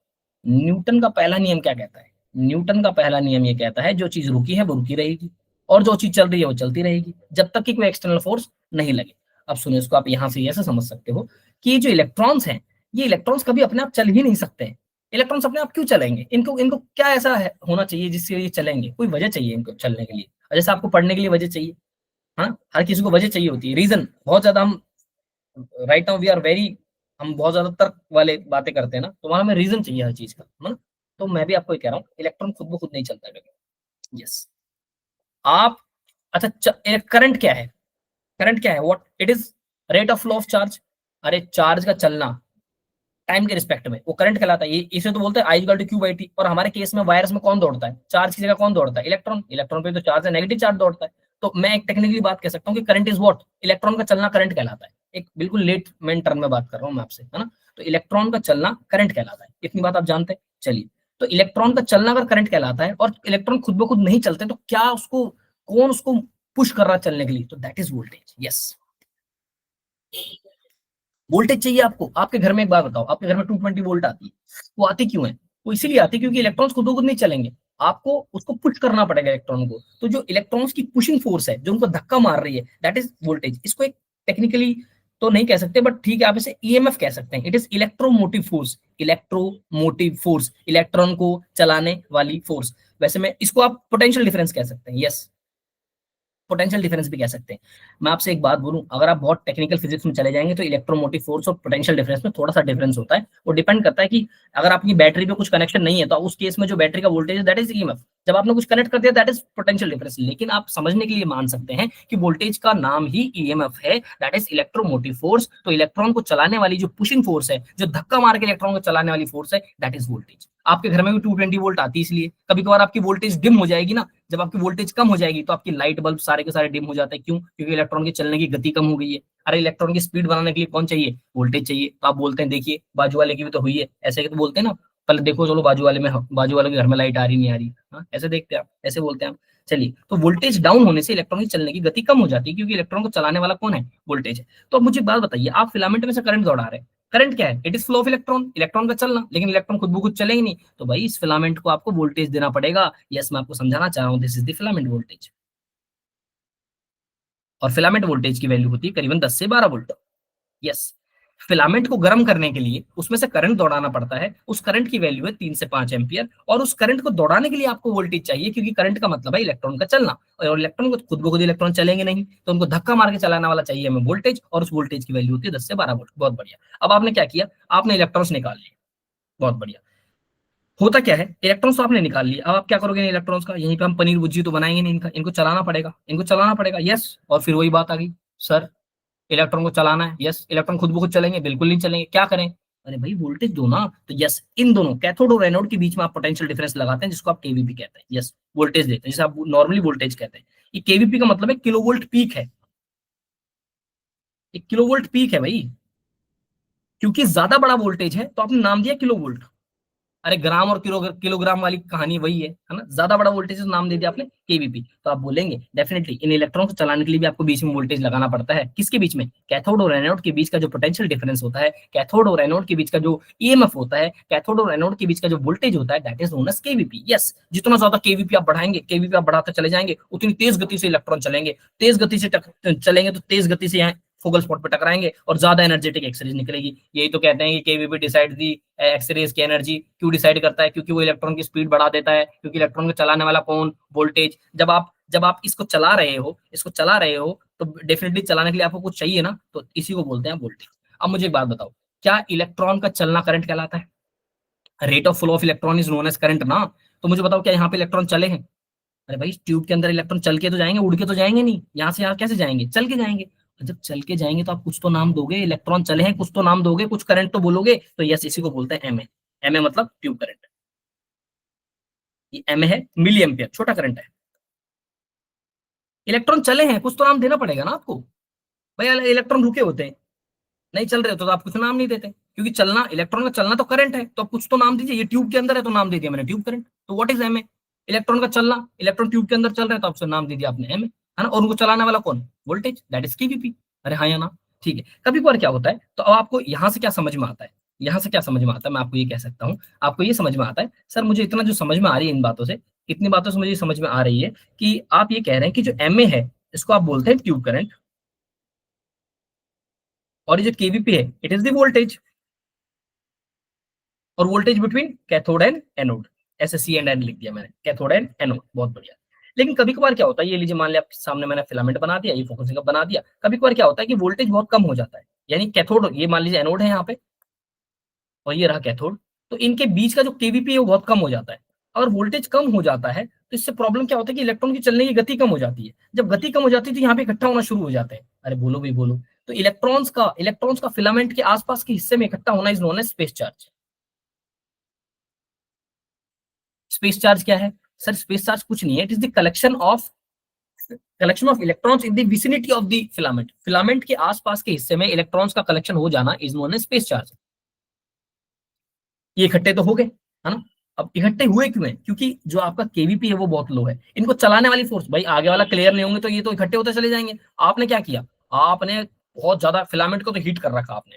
न्यूटन का पहला नियम क्या कहता है? न्यूटन का पहला नियम ये कहता है, जो चीज रुकी है वो रुकी रहेगी, और जो चीज चल रही है वो चलती रहेगी, जब तक कि कोई एक्सटर्नल फोर्स नहीं लगे। अब सुनिए, इसको आप यहां से ऐसे समझ सकते हो कि ये जो इलेक्ट्रॉन्स हैं, ये इलेक्ट्रॉन्स कभी अपने आप चल ही नहीं सकते हैं। इलेक्ट्रॉन्स अपने आप क्यों चलेंगे? इनको इनको क्या ऐसा होना चाहिए जिससे ये चलेंगे? कोई वजह चाहिए इनको चलने के लिए। जैसे आपको पढ़ने के लिए वजह चाहिए, हाँ, हर किसी को वजह चाहिए होती है, रीजन। बहुत ज्यादा हम right now we are very, हम बहुत ज्यादा तर्क वाले बातें करते हैं ना, तो वहां हमें रीजन चाहिए हर चीज का, है ना? तो मैं भी आपको ये कह रहा हूँ, इलेक्ट्रॉन खुद ब खुद नहीं चलता कभी। यस, आप, अच्छा, करंट क्या है? करंट क्या है? What it is? Rate of flow of charge. अरे चार्ज का चलना, टाइम के रिस्पेक्ट में, वो करंट कहलाता है। ये इसे तो बोलते हैं I equal to Q by T. और हमारे केस में वायर्स में कौन दौड़ता है, चार्ज की जगह कौन दौड़ता है, इलेक्ट्रॉन। इलेक्ट्रॉन पे तो चार्ज है, नेगेटिव चार्ज दौड़ता है। तो मैं एक टेक्निकली बात कह सकता हूँ कि करंट इज व्हाट, इलेक्ट्रॉन का चलना करंट कहलाता है। एक बिल्कुल लेट मैन टर्म में बात कर रहा हूँ मैं आपसे, है ना। तो इलेक्ट्रॉन का चलना करंट कहलाता है, इतनी बात आप जानते हैं। चलिए, तो इलेक्ट्रॉन का चलना अगर करंट कहलाता है और इलेक्ट्रॉन खुद ब खुद नहीं चलते, तो क्या उसको, कौन उसको पुश कर रहा है चलने के लिए, तो that is voltage. Yes, voltage चाहिए आपको। आपके घर में एक बात बताओ, आपके घर में 220 वोल्ट आती है, वो आती क्यों है? वो इसीलिए आती है क्योंकि इलेक्ट्रॉन्स खुद ब खुद नहीं चलेंगे, आपको उसको पुश करना पड़ेगा इलेक्ट्रॉन को। तो जो इलेक्ट्रॉन्स की पुशिंग फोर्स है, जो उनको धक्का मार रही है, दैट इज वोल्टेज। इसको एक टेक्निकली तो नहीं कह सकते, बट ठीक है, आप इसे ईएमएफ कह सकते हैं। It is electromotive force. Electromotive force, electron को चलाने वाली फोर्स। वैसे में इसको आप पोटेंशियल डिफरेंस कह सकते हैं। यस, पोटेंशियल डिफरेंस भी कह सकते हैं। मैं आपसे एक बात बोलूं, अगर आप बहुत टेक्निकल फिजिक्स में चले जाएंगे तो इलेक्ट्रोमोटिव फोर्स और पोटेंशियल डिफरेंस में थोड़ा सा डिफरेंस होता है। वो डिपेंड करता है कि अगर आपकी बैटरी पे कुछ कनेक्शन नहीं है, तो उस केस में जो बैटरी का वोल्टेज है दैट इज ईएमएफ। जब आपने कुछ कनेक्ट कर दिया दैट इज पोटेंशियल डिफरेंस। लेकिन आप समझने के लिए मान सकते हैं कि वोल्टेज का नाम ही ईएमएफ है, दैट इज इलेक्ट्रोमोटिव फोर्स। तो इलेक्ट्रॉन को चलाने वाली जो पुशिंग फोर्स है, जो धक्का मार के इलेक्ट्रॉन को चलाने वाली फोर्स है, दैट इज वोल्टेज। आपके घर में भी 220 वोल्ट आती है, इसलिए कभी कभार आपकी वोल्टेज डिम हो जाएगी ना। जब आपकी वोल्टेज कम हो जाएगी तो आपकी लाइट बल्ब सारे के सारे डिम हो जाते हैं। क्यों? क्योंकि इलेक्ट्रॉन की चलने की गति कम हो गई है। अरे इलेक्ट्रॉन की स्पीड बनाने के लिए कौन चाहिए? वोल्टेज चाहिए। तो आप बोलते हैं देखिए बाजू वाले की भी तो हुई है, ऐसे तो बोलते हैं ना, पहले देखो चलो बाजू वाले में, बाजू वाले के घर में लाइट आ रही नहीं आ रही, हाँ ऐसे देखते हैं आप, ऐसे बोलते हैं आप। चलिए, तो वोल्टेज डाउन होने से इलेक्ट्रॉन की चलने की गति कम हो जाती है, क्योंकि इलेक्ट्रॉन को चलाने वाला कौन है? वोल्टेज है। तो अब मुझे एक बात बताइए, आप फिलामेंट में से करंट दौड़ा रहे हैं, करंट क्या है? It is flow of electron, electron का चलना। लेकिन इलेक्ट्रॉन खुद ब खुद चलेंगे नहीं, तो भाई इस फिलामेंट को आपको वोल्टेज देना पड़ेगा। यस, मैं आपको समझाना चाह रहा हूँ, this is the filament voltage. और फिलामेंट वोल्टेज की वैल्यू होती है करीबन 10 से 12 वोल्ट। यस, फिलामेंट को गर्म करने के लिए उसमें से करंट दौड़ाना पड़ता है। उस करंट की वैल्यू है 3 से 5 एम्पियर। और उस करंट को दौड़ाने के लिए आपको वोल्टेज चाहिए, क्योंकि करंट का मतलब है इलेक्ट्रॉन का चलना। और इलेक्ट्रॉन को खुद ब खुद इलेक्ट्रॉन चलेंगे नहीं, तो उनको धक्का मार के चलाने वाला चाहिए हमें वोल्टेज। और उस वोल्टेज की वैल्यू होती है 10 से 12 वोल्ट। बहुत बढ़िया। अब आपने क्या किया? आपने इलेक्ट्रॉन्स निकाल लिए। बहुत बढ़िया। होता क्या है, इलेक्ट्रॉन्स तो आपने निकाल लिया, अब आप क्या करोगे इलेक्ट्रॉन्स का? यहीं पे हम पनीर भुर्जी तो बनाएंगे नहीं, इनका इनको चलाना पड़ेगा, इनको चलाना पड़ेगा। यस, और फिर वही बात आ गई, सर इलेक्ट्रॉन को चलाना है। यस, इलेक्ट्रॉन खुद ब खुद चलेंगे? बिल्कुल नहीं चलेंगे। क्या करें? अरे भाई वोल्टेज दो ना। तो यस, इन दोनों कैथोड और एनोड के बीच में आप पोटेंशियल डिफरेंस लगाते हैं, जिसको आप केवीपी कहते हैं। यस, वोल्टेज देते हैं, जिसे आप नॉर्मली वोल्टेज कहते हैं। ये केवीपी का मतलब है किलो वोल्ट पीक है। एक किलो वोल्ट पीक है भाई, क्योंकि ज्यादा बड़ा वोल्टेज है तो आपने नाम दिया किलो वोल्ट। अरे ग्राम और किलोग्राम वाली कहानी वही है ना। ज्यादा बड़ा वोल्टेज नाम दे दिया आपने केवीपी। तो आप बोलेंगे डेफिनेटली इन इलेक्ट्रॉन को चलाने के लिए भी आपको बीच में वोल्टेज लगाना पड़ता है। किसके बीच में? कैथोड और एनोड के बीच का जो पोटेंशियल डिफरेंस होता है, कैथोड और एनोड के बीच का जो ईएमएफ होता है, कैथोड और एनोड के बीच का जो वोल्टेज होता है, that is known as kVp. Yes, जितना ज्यादा केवीपी आप बढ़ाएंगे, केवीपी आप बढ़ाते चले जाएंगे, उतनी तेज गति से इलेक्ट्रॉन चलेंगे। तेज गति से चलेंगे तो तेज गति से यहाँ फोकल स्पॉट पर टकराएंगे और ज्यादा एनर्जेटिक एक्सरेज निकलेगी। यही तो कहते हैं कि केवीपी डिसाइड दी एक्सरेज की एनर्जी। क्यों डिसाइड करता है? क्योंकि वो इलेक्ट्रॉन की स्पीड बढ़ा देता है। क्योंकि इलेक्ट्रॉन को चलाने वाला कौन? वोल्टेज। जब आप इसको चला रहे हो, तो डेफिनेटली चलाने के लिए आपको कुछ चाहिए ना, तो इसी को बोलते हैं वोल्टेज। अब मुझे एक बात बताओ, क्या इलेक्ट्रॉन का चलना करंट कहलाता है? Rate of flow of electron is known as current ना। तो मुझे बताओ, क्या यहाँ पे इलेक्ट्रॉन चले हैं? अरे भाई ट्यूब के अंदर इलेक्ट्रॉन चल के तो जाएंगे, उड़ के तो जाएंगे नहीं। यहाँ से यहाँ कैसे जाएंगे? चल के जाएंगे। और जब चल के जाएंगे तो आप कुछ तो नाम दोगे, इलेक्ट्रॉन चले हैं कुछ तो नाम दोगे, कुछ करंट तो बोलोगे। तो यस, इसी को बोलते हैं एमए। एमए मतलब ट्यूब करंट। ये एमए है, मिली एम्पियर, छोटा करंट है। इलेक्ट्रॉन चले हैं, कुछ तो नाम देना पड़ेगा ना आपको। भाई इलेक्ट्रॉन रुके होते हैं, नहीं चल रहे हो तो आप कुछ नाम नहीं देते, क्योंकि चलना, इलेक्ट्रॉन का चलना तो करंट है, तो आप कुछ तो नाम दीजिए। ये ट्यूब के अंदर है तो नाम दे दिया मैंने ट्यूब करंट। तो व्हाट इज एमए? इलेक्ट्रॉन का चलना, इलेक्ट्रॉन ट्यूब के अंदर चल रहा है तो आपसे नाम दे दिया आपने एमए, है ना। और उनको चलाने वाला कौन? Voltage, that is KVP. अरे हाँ या ना? ठीक है। कभी कभार क्या होता है, तो अब आपको यहाँ से क्या समझ में आता है? यहाँ से क्या समझ में आता है, मैं आपको ये कह सकता हूँ। आपको ये समझ में आता है, सर मुझे इतना जो समझ में आ रही है इन बातों से, इतनी बातों से मुझे समझ में आ रही है कि आप ये कह रहे हैं कि जो एमए है इसको आप बोलते हैं ट्यूब करंट, और ये जो केवीपी है इट इज द वोल्टेज। और voltage between cathode and anode, ऐसे सी एंड एन लिख दिया मैंने, कैथोड एंड एनोड। बहुत बढ़िया। लेकिन कभी कभार क्या होता है, ये लीजिए मान लिया आपके सामने मैंने फिलामेंट बना दिया, ये फोकसिंग कप बना दिया। कभी कभार क्या होता है कि वोल्टेज बहुत कम हो जाता है, यानी कैथोड, ये मान लीजिए एनोड है यहाँ पे और ये रहा कैथोड, तो इनके बीच का जो केवीपी है वो बहुत कम हो जाता है। अगर वोल्टेज कम हो जाता है तो इससे प्रॉब्लम क्या होता है कि इलेक्ट्रॉन की चलने की गति कम हो जाती है। जब गति कम हो जाती है तो यहाँ पे इकट्ठा होना शुरू हो जाते हैं। अरे बोलो भाई बोलो। तो इलेक्ट्रॉन्स का फिलामेंट के आसपास के हिस्से में इकट्ठा होना is known as space charge. Space charge क्या है सर? स्पेस चार्ज कुछ नहीं है, it is the collection of electrons in the vicinity of the filament. Filament के आसपास के हिस्से में इलेक्ट्रॉन्स का कलेक्शन हो जाना is known as space charge. ये इकट्ठे तो हो गए, है ना? अब इकट्ठे हुए क्यों हैं? क्योंकि जो आपका केवीपी है वो बहुत लो है। इनको चलाने वाली फोर्स, भाई आगे वाला क्लियर नहीं होंगे तो ये तो इकट्ठे होते चले जाएंगे। आपने क्या किया? आपने बहुत ज्यादा फिलामेंट को तो हीट कर रखा आपने।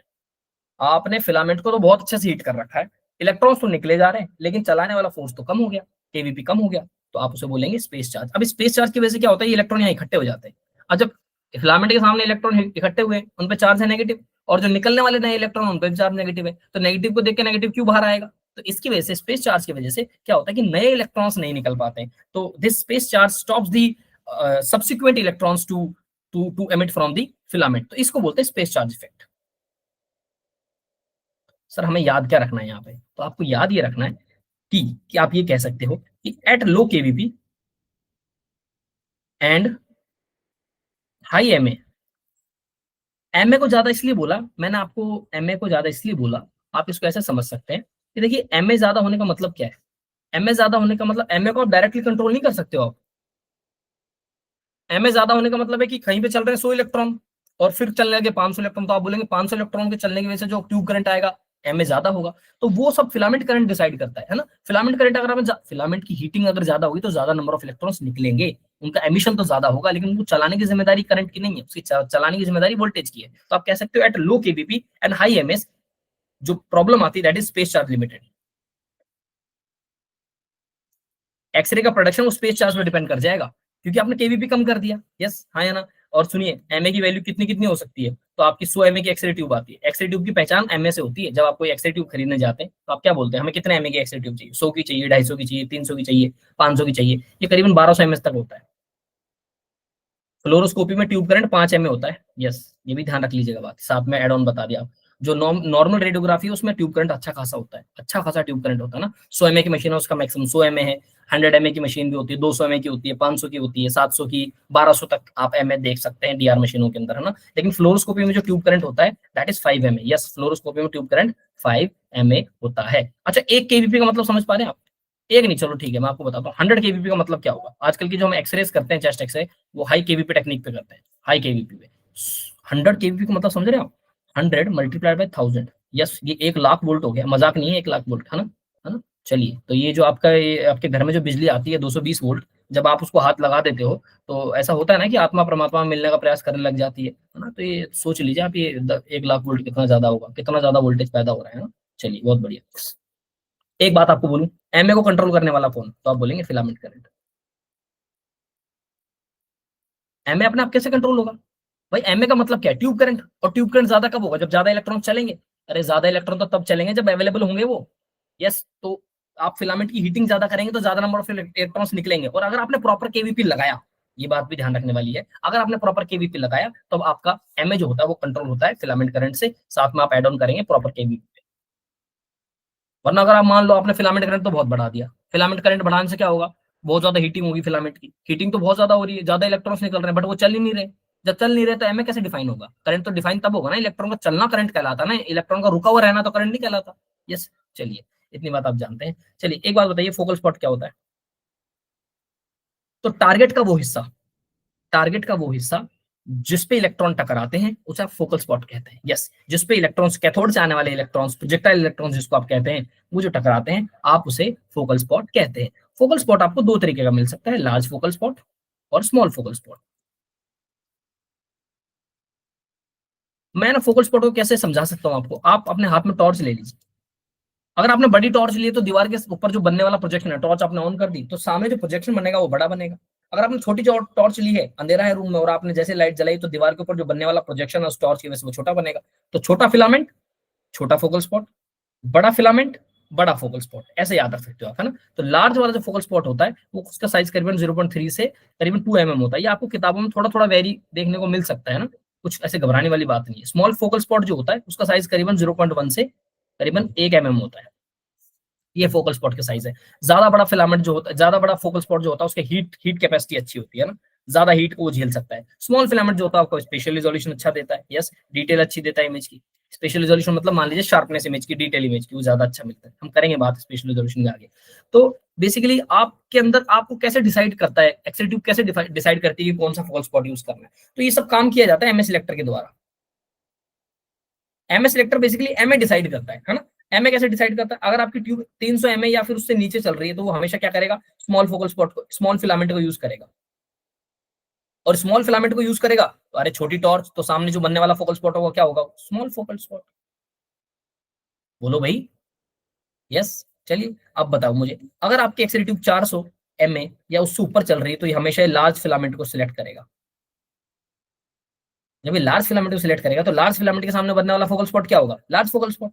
आपने फिलामेंट को तो बहुत अच्छे से हीट कर रखा है, इलेक्ट्रॉन्स तो निकले जा रहे हैं, लेकिन चलाने वाला फोर्स तो कम हो गया, केवीपी कम हो गया, तो आप उसे बोलेंगे स्पेस चार्ज। अब स्पेस चार्ज की वजह से क्या होता है? ये इलेक्ट्रॉन यहाँ इकट्ठे हो जाते हैं। और जब फिलामेंट के सामने इलेक्ट्रॉन इकट्ठे हुए, उन पे चार्ज है नेगेटिव, और जो निकलने वाले नए इलेक्ट्रॉन उन पे चार्ज नेगेटिव है, तो नेगेटिव को देख के नेगेटिव क्यों बाहर आएगा? तो इसकी वजह से, स्पेस चार्ज की वजह से क्या होता है कि नए इलेक्ट्रॉन्स नहीं निकल पाते हैं। तो this space charge stops the subsequent electrons to emit from the filament. तो इसको बोलते हैं स्पेस चार्ज इफेक्ट। सर हमें याद क्या रखना है यहाँ पे? तो आपको याद ये रखना है कि आप ये कह सकते हो कि eight low kVp and high MA. MA को ज्यादा इसलिए बोला मैंने आपको, एमए को ज्यादा इसलिए बोला, आप इसको ऐसे समझ सकते हैं कि देखिए एमए ज्यादा होने का मतलब क्या है? एमए ज्यादा होने का मतलब, एमए को आप डायरेक्टली कंट्रोल नहीं कर सकते हो आप। एमए ज्यादा होने का मतलब है कि कहीं पे चल रहे हैं 100 इलेक्ट्रॉन और फिर चलने लगे 500 इलेक्ट्रॉन, तो आप बोलेंगे 500 इलेक्ट्रॉन के चलने की वजह से जो ट्यूब करंट आएगा एमए ज्यादा होगा। तो वो सब फिलामेंट करंट डिसाइड करता है ना? फिलामेंट करंट अगर हमें, फिलामेंट की हीटिंग अगर ज्यादा होगी तो ज्यादा नंबर ऑफ इलेक्ट्रॉन्स निकलेंगे, उनका एमिशन तो ज्यादा होगा, लेकिन उनको चलाने की जिम्मेदारी करंट की नहीं है, उसकी चलाने की जिम्मेदारी वोल्टेज की है। तो आप कह सकते हो at low kVp and high MS जो प्रॉब्लम आती है that is space charge limited. X ray का प्रोडक्शन वो स्पेस चार्ज पर डिपेंड कर जाएगा, क्योंकि आपने केवीपी कम कर दिया। यस, हाँ या ना? और सुनिए, एमए की वैल्यू कितनी कितनी हो सकती है? तो आपकी 100 एमए की एक्सरे ट्यूब आती है। एक्सरे ट्यूब की पहचान एमए से होती है। जब आप कोई एक्सरे ट्यूब खरीदने जाते हैं तो आप क्या बोलते हैं? हमें कितने एमए की एक्सरे ट्यूब चाहिए? 100 की चाहिए, 250 की चाहिए, 300 की चाहिए, 500 की चाहिए। ये करीबन 1200 एमएस तक होता है। फ्लोरोस्कोपी में ट्यूब करंट 5 एमए होता है। यस, ये भी ध्यान रख लीजिएगा बात, साथ में एड ऑन बता दिया। जो नॉर्मल रेडियोग्राफी है उसमें ट्यूब करंट अच्छा खासा होता है, अच्छा खासा ट्यूब करंट होता है ना। 100 एमए की मशीन है उसका मैक्सिमम 100 एमए है। 100 एमए की मशीन भी होती है, 200 एमए की होती है, 500 की होती है, 700 की, 1200 तक आप एमए देख सकते हैं डीआर मशीनों के अंदर, है ना। लेकिन फ्लोरोस्कोपी में जो ट्यूब करंट होता है that is 5 MA. Yes, fluoroscopy में ट्यूब करंट 5 एमए होता है। अच्छा, एक केवीपी का मतलब समझ पा रहे हैं आप? एक नहीं, चलो ठीक है, मैं आपको बताता हूँ 100 केवीपी का मतलब क्या होगा। आजकल की जो हम एक्सरेज करते हैं, चेस्ट एक्सरे, वो हाई केवीपी टेक्निक पे करते हैं, हाई केवीपी पे। 100 केवीपी का मतलब समझ रहे हो आप? 100 मल्टीप्लाइड बाय 1000। यस, ये 1 लाख वोल्ट हो गया, मजाक नहीं है, 1 लाख वोल्ट, है ना? है ना? चलिए, तो ये जो आपका, ये आपके घर में जो बिजली आती है 220 वोल्ट, जब आप उसको हाथ लगा देते हो तो ऐसा होता है ना कि आत्मा परमात्मा में मिलने का प्रयास करने लग जाती है ना? तो ये सोच लीजिए आप, ये 1 लाख वोल्ट कितना ज्यादा होगा, कितना ज्यादा वोल्टेज पैदा हो रहा है ना। चलिए, बहुत बढ़िया। एक बात आपको बोलूं, एमए को कंट्रोल करने वाला कौन? तो आप बोलेंगे फिलामेंट करंट। एमए अपने आप कैसे कंट्रोल होगा? भाई एमए का मतलब क्या है? Tube current. और ट्यूब करंट ज्यादा कब होगा? जब ज्यादा इलेक्ट्रॉन चलेंगे। अरे ज्यादा इलेक्ट्रॉन तो तब चलेंगे जब अवेलेबल होंगे वो। यस, तो आप फिलामेंट की हीटिंग ज्यादा करेंगे तो ज्यादा नंबर ऑफ इलेक्ट्रॉन्स निकलेंगे। और अगर आपने प्रॉपर केवीपी लगाया, ये बात भी ध्यान रखने वाली है, अगर आपने प्रॉपर केवीपी लगाया तो आपका एमए जो होता है वो कंट्रोल होता है फिलामेंट करंट से, साथ में आप एड ऑन करेंगे प्रॉपर केवीपी। वरना अगर आप मान लो आपने फिलामेंट करंट तो बहुत बढ़ा दिया, फिलामेंट करंट बढ़ाने से क्या होगा? बहुत ज्यादा हीटिंग होगी फिलामेंट की, हीटिंग तो बहुत ज्यादा हो रही है, ज्यादा इलेक्ट्रॉन्स निकल रहे हैं, बट वो चल ही नहीं रहे। जब चल नहीं रहे तो एमए कैसे डिफाइन होगा? करंट तो डिफाइन तब होगा ना, इलेक्ट्रॉन का चलना करंट कहलाता है ना, इलेक्ट्रॉन का रुका हुआ रहना तो करंट नहीं कहलाता। यस, चलिए, इतनी बात आप जानते हैं। चलिए, एक बात बताइए, फोकल स्पॉट क्या होता है? तो टारगेट का वो हिस्सा जिस पे इलेक्ट्रॉन टकराते हैं उसे आप फोकल स्पॉट कहते हैं। यस, जिस पे इलेक्ट्रॉन्स, कैथोड से आने वाले इलेक्ट्रॉन्स, प्रोजेक्टाइल इलेक्ट्रॉन्स जिसको आप कहते हैं, वो जो टकराते हैं आप उसे फोकल स्पॉट कहते हैं। फोकल स्पॉट आपको दो तरीके का मिल सकता है, लार्ज फोकल स्पॉट और स्मॉल फोकल स्पॉट। मैं ना फोकल स्पॉट को कैसे समझा सकता हूँ आपको? आप अपने हाथ में टॉर्च ले लीजिए। अगर आपने बड़ी टॉर्च ली है तो दीवार के ऊपर जो बनने वाला प्रोजेक्शन है, टॉर्च आपने ऑन कर दी तो सामने जो प्रोजेक्शन बनेगा वो बड़ा बनेगा। अगर आपने छोटी जो टॉर्च ली है, अंधेरा है रूम में, और आपने जैसे लाइट जलाई तो दीवार के ऊपर जो बनने वाला प्रोजेक्शन है उस टॉर्च की वजह से वो छोटा बनेगा। तो छोटा फिलामेंट, छोटा फोकल स्पॉट, बड़ा फिलामेंट, बड़ा फोकल स्पॉट, ऐसे याद रख सकते हो आप, है ना। तो लार्ज वाला जो फोकल स्पॉट होता है वो, उसका साइज करीबन 0.3 से करीबन 2 mm होता है। ये आपको किताबों में थोड़ा थोड़ा वेरी देखने को मिल सकता है ना, कुछ ऐसे घबराने वाली बात नहीं है। स्मॉल फोकल स्पॉट जो होता है उसका साइज करीबन 0.1 से करीबन 1 mm होता है। ये फोकल स्पॉट के साइज है। ज्यादा बड़ा फिलामेंट जो होता है, ज्यादा बड़ा फोकल स्पॉट जो होता है उसके हीट कैपेसिटी अच्छी होती है ना। ज्यादा हीट को वो झेल सकता है। स्मॉल फिलामेंट जो होता है आपको स्पेशल रिजोल्यूशन अच्छा देता है, यस, डिटेल अच्छी देता है इमेज की। स्पेशल रिजोल्यूशन मतलब मान लीजिए शार्पनेस इमेज की, डिटेल इमेज की, वो ज्यादा अच्छा मिलता है। हम करेंगे बात स्पेशल रिजोल्यूशन के आगे। तो बेसिकली आपके अंदर आपको कैसे डिसाइड करता है, एक्सेल ट्यूब कैसे डिसाइड करती है कि कौन सा फोकल स्पॉट यूज करना है, तो ये सब काम किया जाता है एमए सिलेक्टर के द्वारा। MA selector basically MA decide करता है ना। एमए कैसे डिसाइड करता है, अगर आपकी ट्यूब 300 एमए या फिर उससे नीचे चल रही है तो वो हमेशा क्या करेगा, स्मॉल फोकल स्पॉट को, स्मॉल फिलामेंट को यूज करेगा। और स्मॉल फिलामेंट को यूज करेगा तो अरे छोटी टॉर्च, तो सामने जो बनने वाला फोकल स्पॉट होगा क्या होगा, स्मॉल फोकल स्पॉट। बोलो भाई। यस। चलिए अब बताओ मुझे, अगर आपकी एक्सरे ट्यूब 400 एमए या उससे ऊपर चल रही है तो ये हमेशा लार्ज फिलामेंट को सिलेक्ट करेगा। जब ये लार्ज फिलामेंट को सिलेक्ट करेगा तो लार्ज फिलामेंट के सामने बनने वाला फोकल स्पॉट क्या होगा, लार्ज फोकल स्पॉट।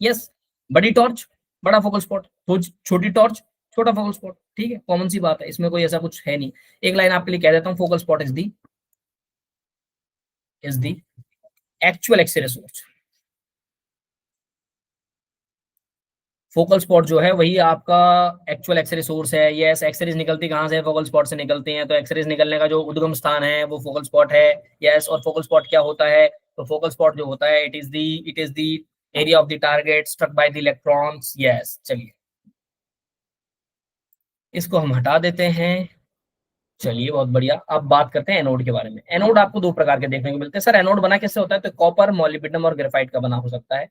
यस। बड़ी टॉर्च बड़ा फोकल स्पॉट, छोटी टॉर्च छोटा फोकल स्पॉट। ठीक है, कॉमन सी बात है, इसमें कोई ऐसा कुछ है नहीं। एक लाइन आपके लिए कह देता हूँ, focal spot is the actual X ray source. Focal spot जो है वही आपका एक्चुअल एक्सरे सोर्स है। यस, एक्सरेज निकलती कहाँ से है, फोकल स्पॉट से निकलती हैं, तो एक्सरेज निकलने का जो उद्गम स्थान है वो फोकल स्पॉट है। यस, और फोकल स्पॉट क्या होता है, तो फोकल स्पॉट जो होता है it is the area of the target struck by the electrons. Yes, चलिए इसको हम हटा देते हैं। चलिए बहुत बढ़िया, अब बात करते हैं एनोड के बारे में। एनोड आपको दो प्रकार के देखने को मिलते हैं। सर एनोड बना कैसे होता है, तो कॉपर, मोलिब्डेनम और ग्रेफाइट का बना हो सकता है,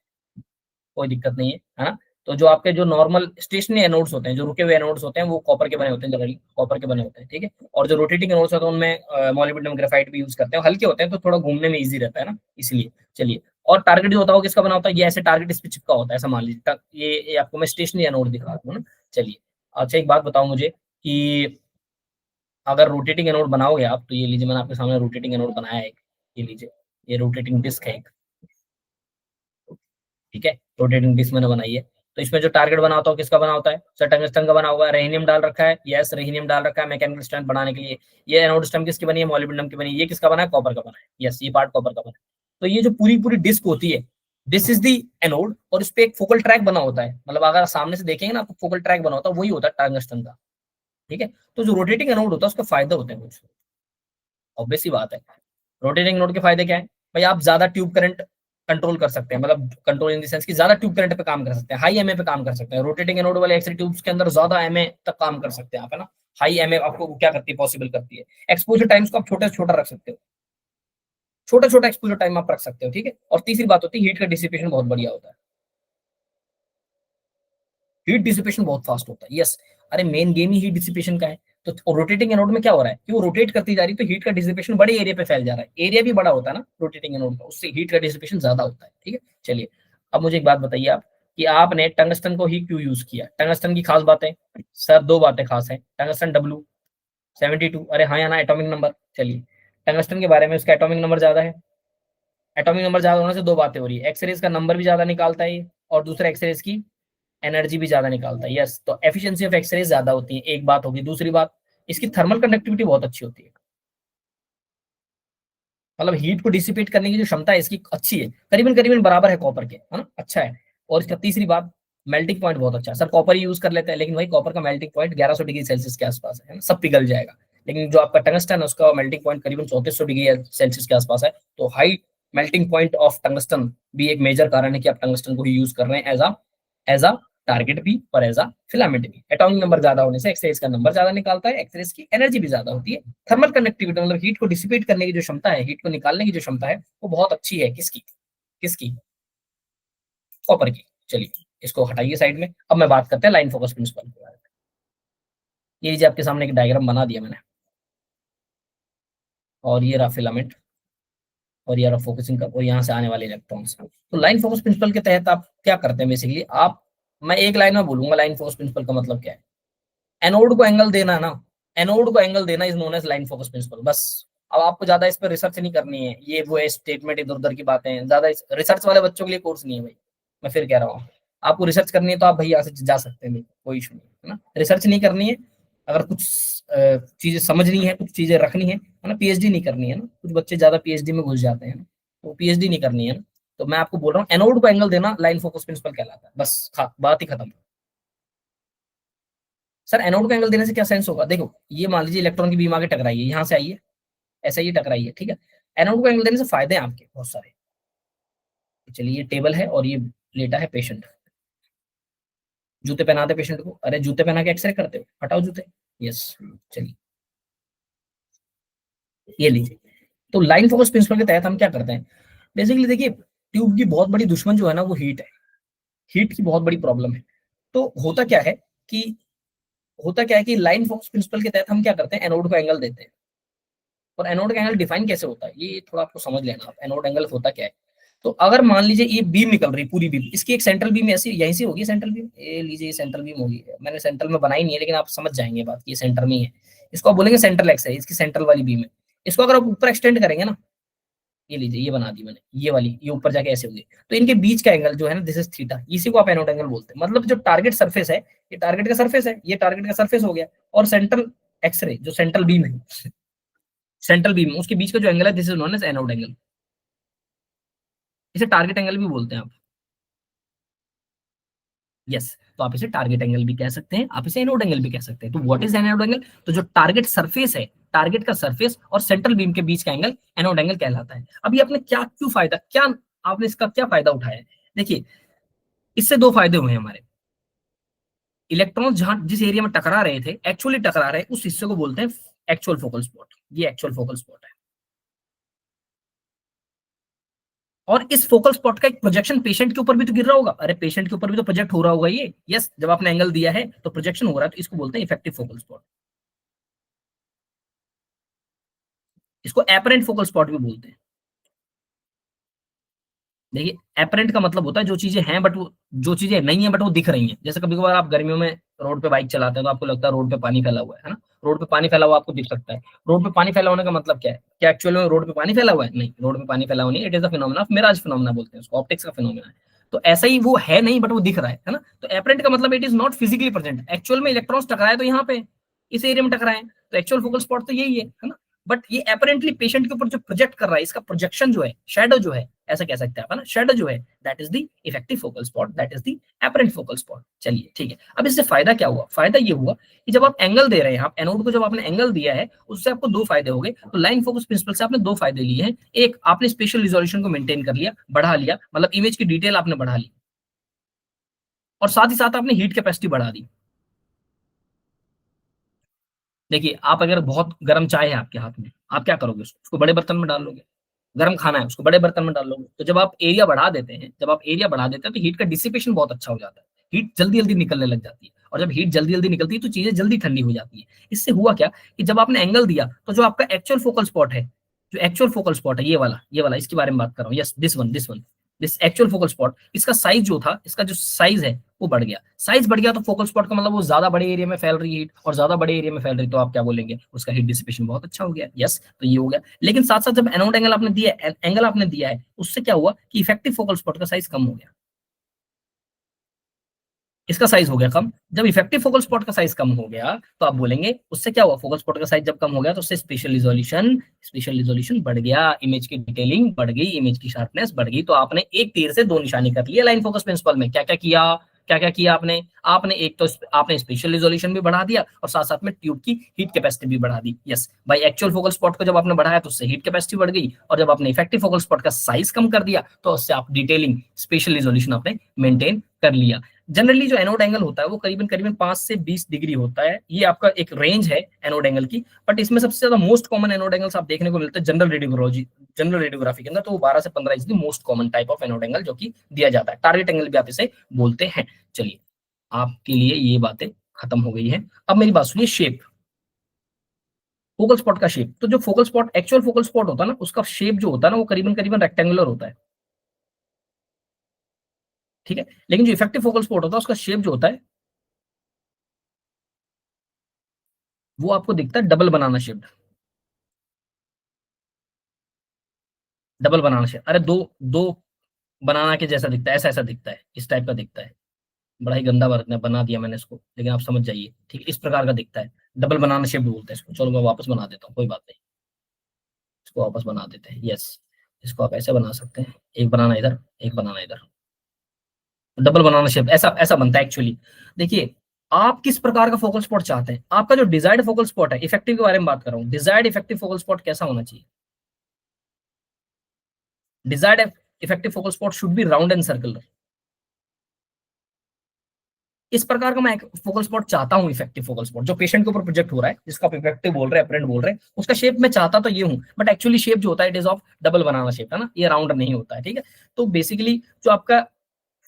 कोई दिक्कत नहीं है ना। तो जो आपके जो नॉर्मल स्टेशनरी एनोड्स होते हैं, जो रुके हुए एनोड्स होते हैं, वो कॉपर के बने होते हैं, जनरली कॉपर के बने होते हैं। ठीक है, और जो रोटेटिंग एनोड्स होते हैं उनमें मोलिब्डेनम ग्रेफाइट भी यूज करते हैं, हल्के होते हैं तो थोड़ा घूमने में ईजी रहता है ना, इसलिए। चलिए, और टारगेट जो होता है वो किसका बना होता है, ये ऐसे टारगेट इस पे चिपका होता है, ऐसा मान लीजिए। ये आपको मैं स्टेशनरी एनोड दिखा रहा हूँ ना। चलिए, अच्छा एक बात बताओ मुझे कि अगर रोटेटिंग एनोड बनाओगे आप, तो ये लीजिए मैंने आपके सामने रोटेटिंग एनोड बनाया है, ये लीजिए, ये रोटेटिंग डिस्क है एक। ठीक है, रोटेटिंग डिस्क मैंने बनाई है। तो इसमें जो टारगेट बना होता है किसका बना होता है, सर टंगस्टन का बना हुआ है। रेहिनियम डाल रखा है, यस रेहिनियम डाल रखा है मैकेनिकल स्ट्रेंथ बढ़ाने के लिए। ये एनोड स्टैम्प किसकी बनी है, मोलिब्डेनम की बनी है। ये किसका बना है, कॉपर का बना है। यस, ये पार्ट कॉपर का बना है। तो ये जो पूरी पूरी डिस्क होती है, दिस इज दी एनोड, और इस पे एक फोकल ट्रैक बना होता है, मतलब अगर सामने से देखेंगे ना तो फोकल ट्रैक बना होता है, वही होता है टंगस्टन का। ठीक है, तो जो रोटेटिंग एनोड होता है उसका फायदा होते हैं कुछ, ऑब्वियस सी बात है। रोटेटिंग नोड के फायदे क्या है भाई, आप ज्यादा ट्यूब करंट कंट्रोल कर सकते हैं, मतलब कंट्रोल इन द सेंस कि ज्यादा ट्यूब करंट पे काम कर सकते हैं, हाई एमए पे काम कर सकते हैं। रोटेटिंग एनोड वाले एक्सरे ट्यूब्स के अंदर ज्यादा एमए तक काम कर सकते हैं आप, है ना। हाई एमए आपको क्या करती है, पॉसिबल करती है। एक्सपोजर टाइम्स को आप छोटा से छोटा रख सकते हो, छोटा छोटा एक्सपोजर टाइम आप रख सकते हो। ठीक है, और तीसरी बात होती है हीट का डिसिपेशन बहुत बढ़िया होता है, हीट डिसिपेशन बहुत फास्ट होता है। यस, अरे मेन गेम ही हीट डिसिपेशन का है। तो रोटेटिंग एनोड में क्या हो रहा है कि वो रोटेट करती जा रही है, तो हीट का डिसिपेशन बड़े एरिया पे फैल जा रहा है, एरिया भी बड़ा होता है ना रोटेटिंग एनोड का, उससे हीट का डिसिपेशन ज्यादा होता है। ठीक है, चलिए अब मुझे एक बात बताइए आप, कि आपने टंगस्टन को ही क्यों यूज किया। टंगस्टन की खास बातें, सर दो बातें खास है। टंगस्टन W72, अरे हाँ या ना, एटॉमिक नंबर। चलिए, टंगस्टन के बारे में, उसका एटॉमिक नंबर ज्यादा है। एटॉमिक नंबर ज्यादा होने से दो बातें हो रही है, एक्सरेज का नंबर भी ज्यादा निकालता है ये, और दूसरा एक्सरेज की एनर्जी भी ज्यादा निकालता है। यस, तो एफिशिएंसी ऑफ एक्सरे ज्यादा होती है, एक बात होगी। दूसरी बात, इसकी थर्मल कंडक्टिविटी बहुत अच्छी होती है, मतलब हीट को डिसिपेट करने की जो क्षमता है इसकी अच्छी है, करीबन करीबन बराबर है कॉपर के, है ना, अच्छा है। और इसका तीसरी बात, मेल्टिंग पॉइंट बहुत अच्छा है। सर कॉपर ही यूज कर लेते हैं, लेकिन वही कॉपर का मेल्टिंग पॉइंट 1100 डिग्री सेल्सियस के आसपास है ना, सब पिघल जाएगा। लेकिन जो आपका टंगस्टन है उसका मेल्टिंग पॉइंट करीबन 3400 डिग्री सेल्सियस के आसपास है। तो high melting point of tungsten भी एक मेजर कारण है कि आप टंगस्टन को ही यूज कर रहे हैं एज अ टारगेट भी और एज अ फिलामेंट भी। एटॉमिक नंबर ज्यादा होने से एक्सरेज का नंबर ज्यादा निकालता है, एक्सरेज की एनर्जी भी ज्यादा होती है। थर्मल कंडक्टिविटी मतलब हीट को डिसिपेट करने की जो क्षमता है, हीट को निकालने की जो क्षमता है, वो बहुत अच्छी है। किसकी, किसकी, कॉपर की। चलिए इसको हटाइए साइड में, अब मैं बात करते हैं लाइन फोकस प्रिंसिपल के बारे में। ये लीजिए आपके सामने एक डायग्राम बना दिया मैंने, और ये रहा फिलामेंट, और ये रहा फोकसिंग का, और यहाँ से आने वाले इलेक्ट्रॉन्स। तो लाइन फोकस प्रिंसिपल के तहत आप क्या करते हैं बेसिकली, आप, मैं एक लाइन में बोलूंगा लाइन फोकस प्रिंसिपल का मतलब क्या है। एनोड को एंगल देना है ना, एनोड को एंगल देना is known as line focus principle, बस। अब आपको ज्यादा इस पर रिसर्च नहीं करनी है, ये वो स्टेटमेंट इधर उधर की बातें हैं, ज्यादा रिसर्च वाले बच्चों के लिए कोर्स नहीं है भाई। मैं फिर कह रहा हूँ, आपको रिसर्च करनी है तो आप भाई यहाँ से जा सकते हैं, नहीं कोई इशू नहीं है ना, रिसर्च नहीं करनी है। अगर कुछ चीजें समझनी है, कुछ चीजें रखनी है ना, पीएचडी नहीं करनी है ना, कुछ बच्चे ज्यादा पीएचडी में घुस जाते हैं ना, तो पीएचडी नहीं करनी है ना। तो मैं आपको बोल रहा हूँ एनोड को एंगल देना लाइन फोकस प्रिंसिपल कहलाता है, बस बात ही खत्म। सर एनोड को एंगल देने से क्या सेंस होगा, देखो ये मान लीजिए इलेक्ट्रॉन की बीम आगे टकराई है, यहाँ से आई है, ऐसा ये टकराई है, ठीक है। एनोड को एंगल देने से फायदे हैं आपके बहुत सारे। चलिए ये टेबल है और ये लेटा है पेशेंट, जूते पहनाते पेशेंट को, अरे जूते पहना के एक्सरे करते हो, हटाओ जूते। यस, चलिए ये लीजिए। तो लाइन फोकस प्रिंसिपल के तहत हम क्या करते हैं, बेसिकली देखिए ट्यूब की बहुत बड़ी दुश्मन जो है ना वो हीट है, हीट की बहुत बड़ी प्रॉब्लम है। तो कि होता क्या है कि लाइन फोकस प्रिंसिपल के तहत हम क्या करते हैं, एनोड को एंगल देते हैं। और एनोड का एंगल डिफाइन कैसे होता है ये थोड़ा आपको समझ लेना आप, एनोड एंगल होता क्या है। तो अगर मान लीजिए ये बीम निकल रही पूरी बीम, इसकी एक सेंट्रल बीम ऐसी यहीं से होगी, सेंट्रल बीम ये लीजिए, ये सेंट्रल बीम होगी, मैंने सेंट्रल में बनाई नहीं है लेकिन आप समझ जाएंगे बात, ये सेंटर में ही है। इसको आप बोलेंगे सेंट्रल एक्स है, इसकी सेंट्रल वाली बीम है। इसको अगर आप ऊपर एक्सटेंड करेंगे ना, ये लीजिए ये बना दी मैंने, ये वाली ये ऊपर जाके ऐसे होगी, तो इनके बीच का एंगल जो है ना दिस इज थीटा, इसी को आप एनोड एंगल बोलते हैं। मतलब जो टारगेट सरफेस है, ये टारगेट का सरफेस है, ये टारगेट का सरफेस हो गया, और सेंट्रल एक्सरे जो सेंट्रल बीम है, सेंट्रल बीम उसके बीच का जो एंगल है this is known as anode angle. इसे टारगेट एंगल भी बोलते हैं आप। यस, तो आप इसे टारगेट एंगल भी कह सकते हैं, आप इसे एनोड एंगल भी कह सकते हैं। तो व्हाट इज एनोड एंगल, तो जो टारगेट सरफेस है, टारगेट का सरफेस और सेंट्रल बीम के बीच का एंगल एनोड एंगल कहलाता है। अभी आपने क्या क्यों फायदा, क्या आपने इसका क्या फायदा उठाया है, देखिए इससे दो फायदे हुए हमारे। इलेक्ट्रॉन जहां जिस एरिया में टकरा रहे थे, एक्चुअली टकरा रहे उस हिस्से को बोलते हैं एक्चुअल फोकल स्पॉट, ये एक्चुअल फोकल स्पॉट है। और इस फोकल स्पॉट का एक प्रोजेक्शन पेशेंट के ऊपर भी तो गिर रहा होगा, अरे पेशेंट के ऊपर भी तो प्रोजेक्ट हो रहा होगा ये, यस जब आपने एंगल दिया है तो प्रोजेक्शन हो रहा है, तो इसको बोलते हैं इफेक्टिव फोकल स्पॉट। इसको एपरेंट फोकल स्पॉट भी बोलते हैं। देखिए एपरेंट का मतलब होता है जो चीजें हैं बट वो, जो चीजें नहीं है बट वो दिख रही हैं। जैसे कभी कभार आप गर्मियों में रोड पे बाइक चलाते हैं तो आपको लगता है रोड पे पानी फैला हुआ है ना, रोड पे पानी फैला हुआ आपको दिख सकता है। रोड पे पानी फैला होने का मतलब क्या है, क्या एक्चुअल में रोड पे पानी फैला हुआ है, नहीं रोड पे पानी फैला हुआ नहीं, it is a phenomena of mirage phenomena बोलते हैं उसको, ऑप्टिक्स का फिनोमेना है। तो ऐसा ही वो है नहीं बट वो दिख रहा है ना। तो एपरेंट का मतलब it is not physically present, actual में इलेक्ट्रॉन्स टकराए तो यहाँ पे इस एरिया में टकराए, तो एक्चुअल फोकल स्पॉट तो यही है ना। बट ये अपरेंटली पेशेंट के ऊपर जो प्रोजेक्ट कर रहा है, इसका प्रोजेक्शन जो है, शेडो जो है, ऐसा कह सकते हैं आप, है ना, शेडो जो है that is the effective focal spot, that is the apparent focal spot. चलिए ठीक है, अब इससे फायदा क्या हुआ, फायदा ये हुआ कि जब आप एंगल दे रहे हैं, आप एनोड को जब आपने एंगल दिया है उससे आपको दो फायदे हो गए। तो लाइन फोकस प्रिंसिपल से आपने दो फायदे लिए हैं, एक आपने स्पेशल रिजोल्यूशन को मेंटेन कर लिया, बढ़ा लिया, मतलब इमेज की डिटेल आपने बढ़ा ली, और साथ ही साथ आपने हीट कैपेसिटी बढ़ा दी। देखिए आप अगर बहुत गर्म चाय है आपके हाथ में, आप क्या करोगे, उसको बड़े बर्तन में डाल लोगे, गर्म खाना है उसको बड़े बर्तन में डाल लोगे। तो जब आप एरिया बढ़ा देते हैं, जब आप एरिया बढ़ा देते हैं तो हीट का डिसिपेशन बहुत अच्छा हो जाता है, हीट जल्दी जल्दी निकलने लग जाती है, और जब हीट जल्दी जल्दी निकलती है तो चीजें जल्दी ठंडी हो जाती है। इससे हुआ क्या कि जब आपने एंगल दिया तो जो आपका एक्चुअल फोकल स्पॉट है, जो एक्चुअल फोकल स्पॉट है ये वाला इसके बारे में बात कर रहा हूँ, yes this one this actual focal spot, इसका साइज जो था, इसका जो साइज है वो बढ़ गया। साइज बढ़ गया तो फोकल स्पॉट का मतलब वो ज्यादा बड़े एरिया में फैल रही है हीट, और ज्यादा बड़े एरिया में फैल रही, तो आप क्या बोलेंगे, उसका हीट डिसिपेशन बहुत अच्छा हो गया। यस, तो ये हो गया। लेकिन साथ साथ जब एनोड एंगल आपने दिया, एंगल आपने दिया है, उससे क्या हुआ कि इफेक्टिव फोकल स्पॉट का साइज कम हो गया, इसका साइज हो गया कम। जब इफेक्टिव फोकल स्पॉट का साइज कम हो गया तो आप बोलेंगे उससे क्या हुआ, फोकल स्पॉट का साइज जब कम हो गया तो उससे स्पेशल रिजोल्यूशन बढ़ गया, इमेज की डिटेलिंग बढ़ गई, इमेज की शार्पनेस बढ़ गई। तो आपने एक तीर से दो निशाने कर लिए लाइन फोकस प्रिंसिपल में। क्या क्या किया आपने, एक तो आपने स्पेशल रिजोल्यूशन भी बढ़ा दिया और साथ साथ में ट्यूब की हीट कैपेसिटी भी बढ़ा दी। यस भाई, एक्चुअल फोकल स्पॉट को जब आपने बढ़ाया तो उससे हीट कैपेसिटी बढ़ गई, और जब आपने इफेक्टिव फोकल स्पॉट का साइज कम कर दिया तो उससे आप डिटेलिंग, स्पेशल रिजोल्यूशन आपने मेंटेन कर लिया। जनरली जो एनोड एंगल होता है वो करीबन करीबन 5 से 20 डिग्री होता है, ये आपका एक रेंज है एनोड एंगल की। बट इसमें सबसे ज्यादा मोस्ट कॉमन एनोड एंगल्स आप देखने को मिलते हैं जनरल रेडियोग्राफी के अंदर, तो वो 12 से 15 is the most common type of anode angle जो कि दिया जाता है। टारगेट एंगल भी आप इसे बोलते हैं। चलिए आपके लिए ये बातें खत्म हो गई है। अब मेरी बात सुनिए, शेप, फोकल स्पॉट का शेप। तो जो focal spot, actual focal spot होता है ना, उसका शेप जो होता है ना वो करीबन करीबन रेक्टेंगुलर होता है, ठीक है। लेकिन जो इफेक्टिव फोकल स्पॉट होता है उसका शेप जो होता है वो आपको दिखता है डबल बनाना शेप, डबल बनाना शेप, अरे दो दो बनाना के जैसा दिखता है, ऐसा ऐसा दिखता है, इस टाइप का दिखता है। बड़ा ही गंदा बना दिया मैंने इसको, लेकिन आप समझ जाइए, ठीक है, इस प्रकार का दिखता है। डबल बनाना शेप बोलते हैं इसको। चलो मैं वापस बना देता हूँ, कोई बात नहीं, इसको वापस बना देते हैं। यस, इसको आप ऐसे बना सकते हैं, एक बनाना इधर, एक बनाना इधर, डबल बनाना शेप ऐसा ऐसा बनता है एक्चुअली। देखिए आप किस प्रकार का फोकल स्पॉट चाहते हैं, आपका जो डिजायर्ड फोकल स्पॉट है, इफेक्टिव के बारे में बात कर रहा हूँ, डिजायर्ड इफेक्टिव फोकल स्पॉट कैसा होना चाहिए? Desired effective focal spot should be round and circular. इस प्रकार का मैं एक फोकल स्पॉट चाहता हूँ, इफेक्टिव फोकल स्पॉट जो पेशेंट के ऊपर प्रोजेक्ट हो रहा है, जिसका आप इफेक्टिव बोल रहे हैं, अपरेंट बोल रहे हैं, उसका शेप मैं चाहता तो ये हूँ, बट एक्चुअली शेप जो होता है it is of double banana shape, है ना, ये राउंड नहीं होता है, ठीक है। तो बेसिकली जो आपका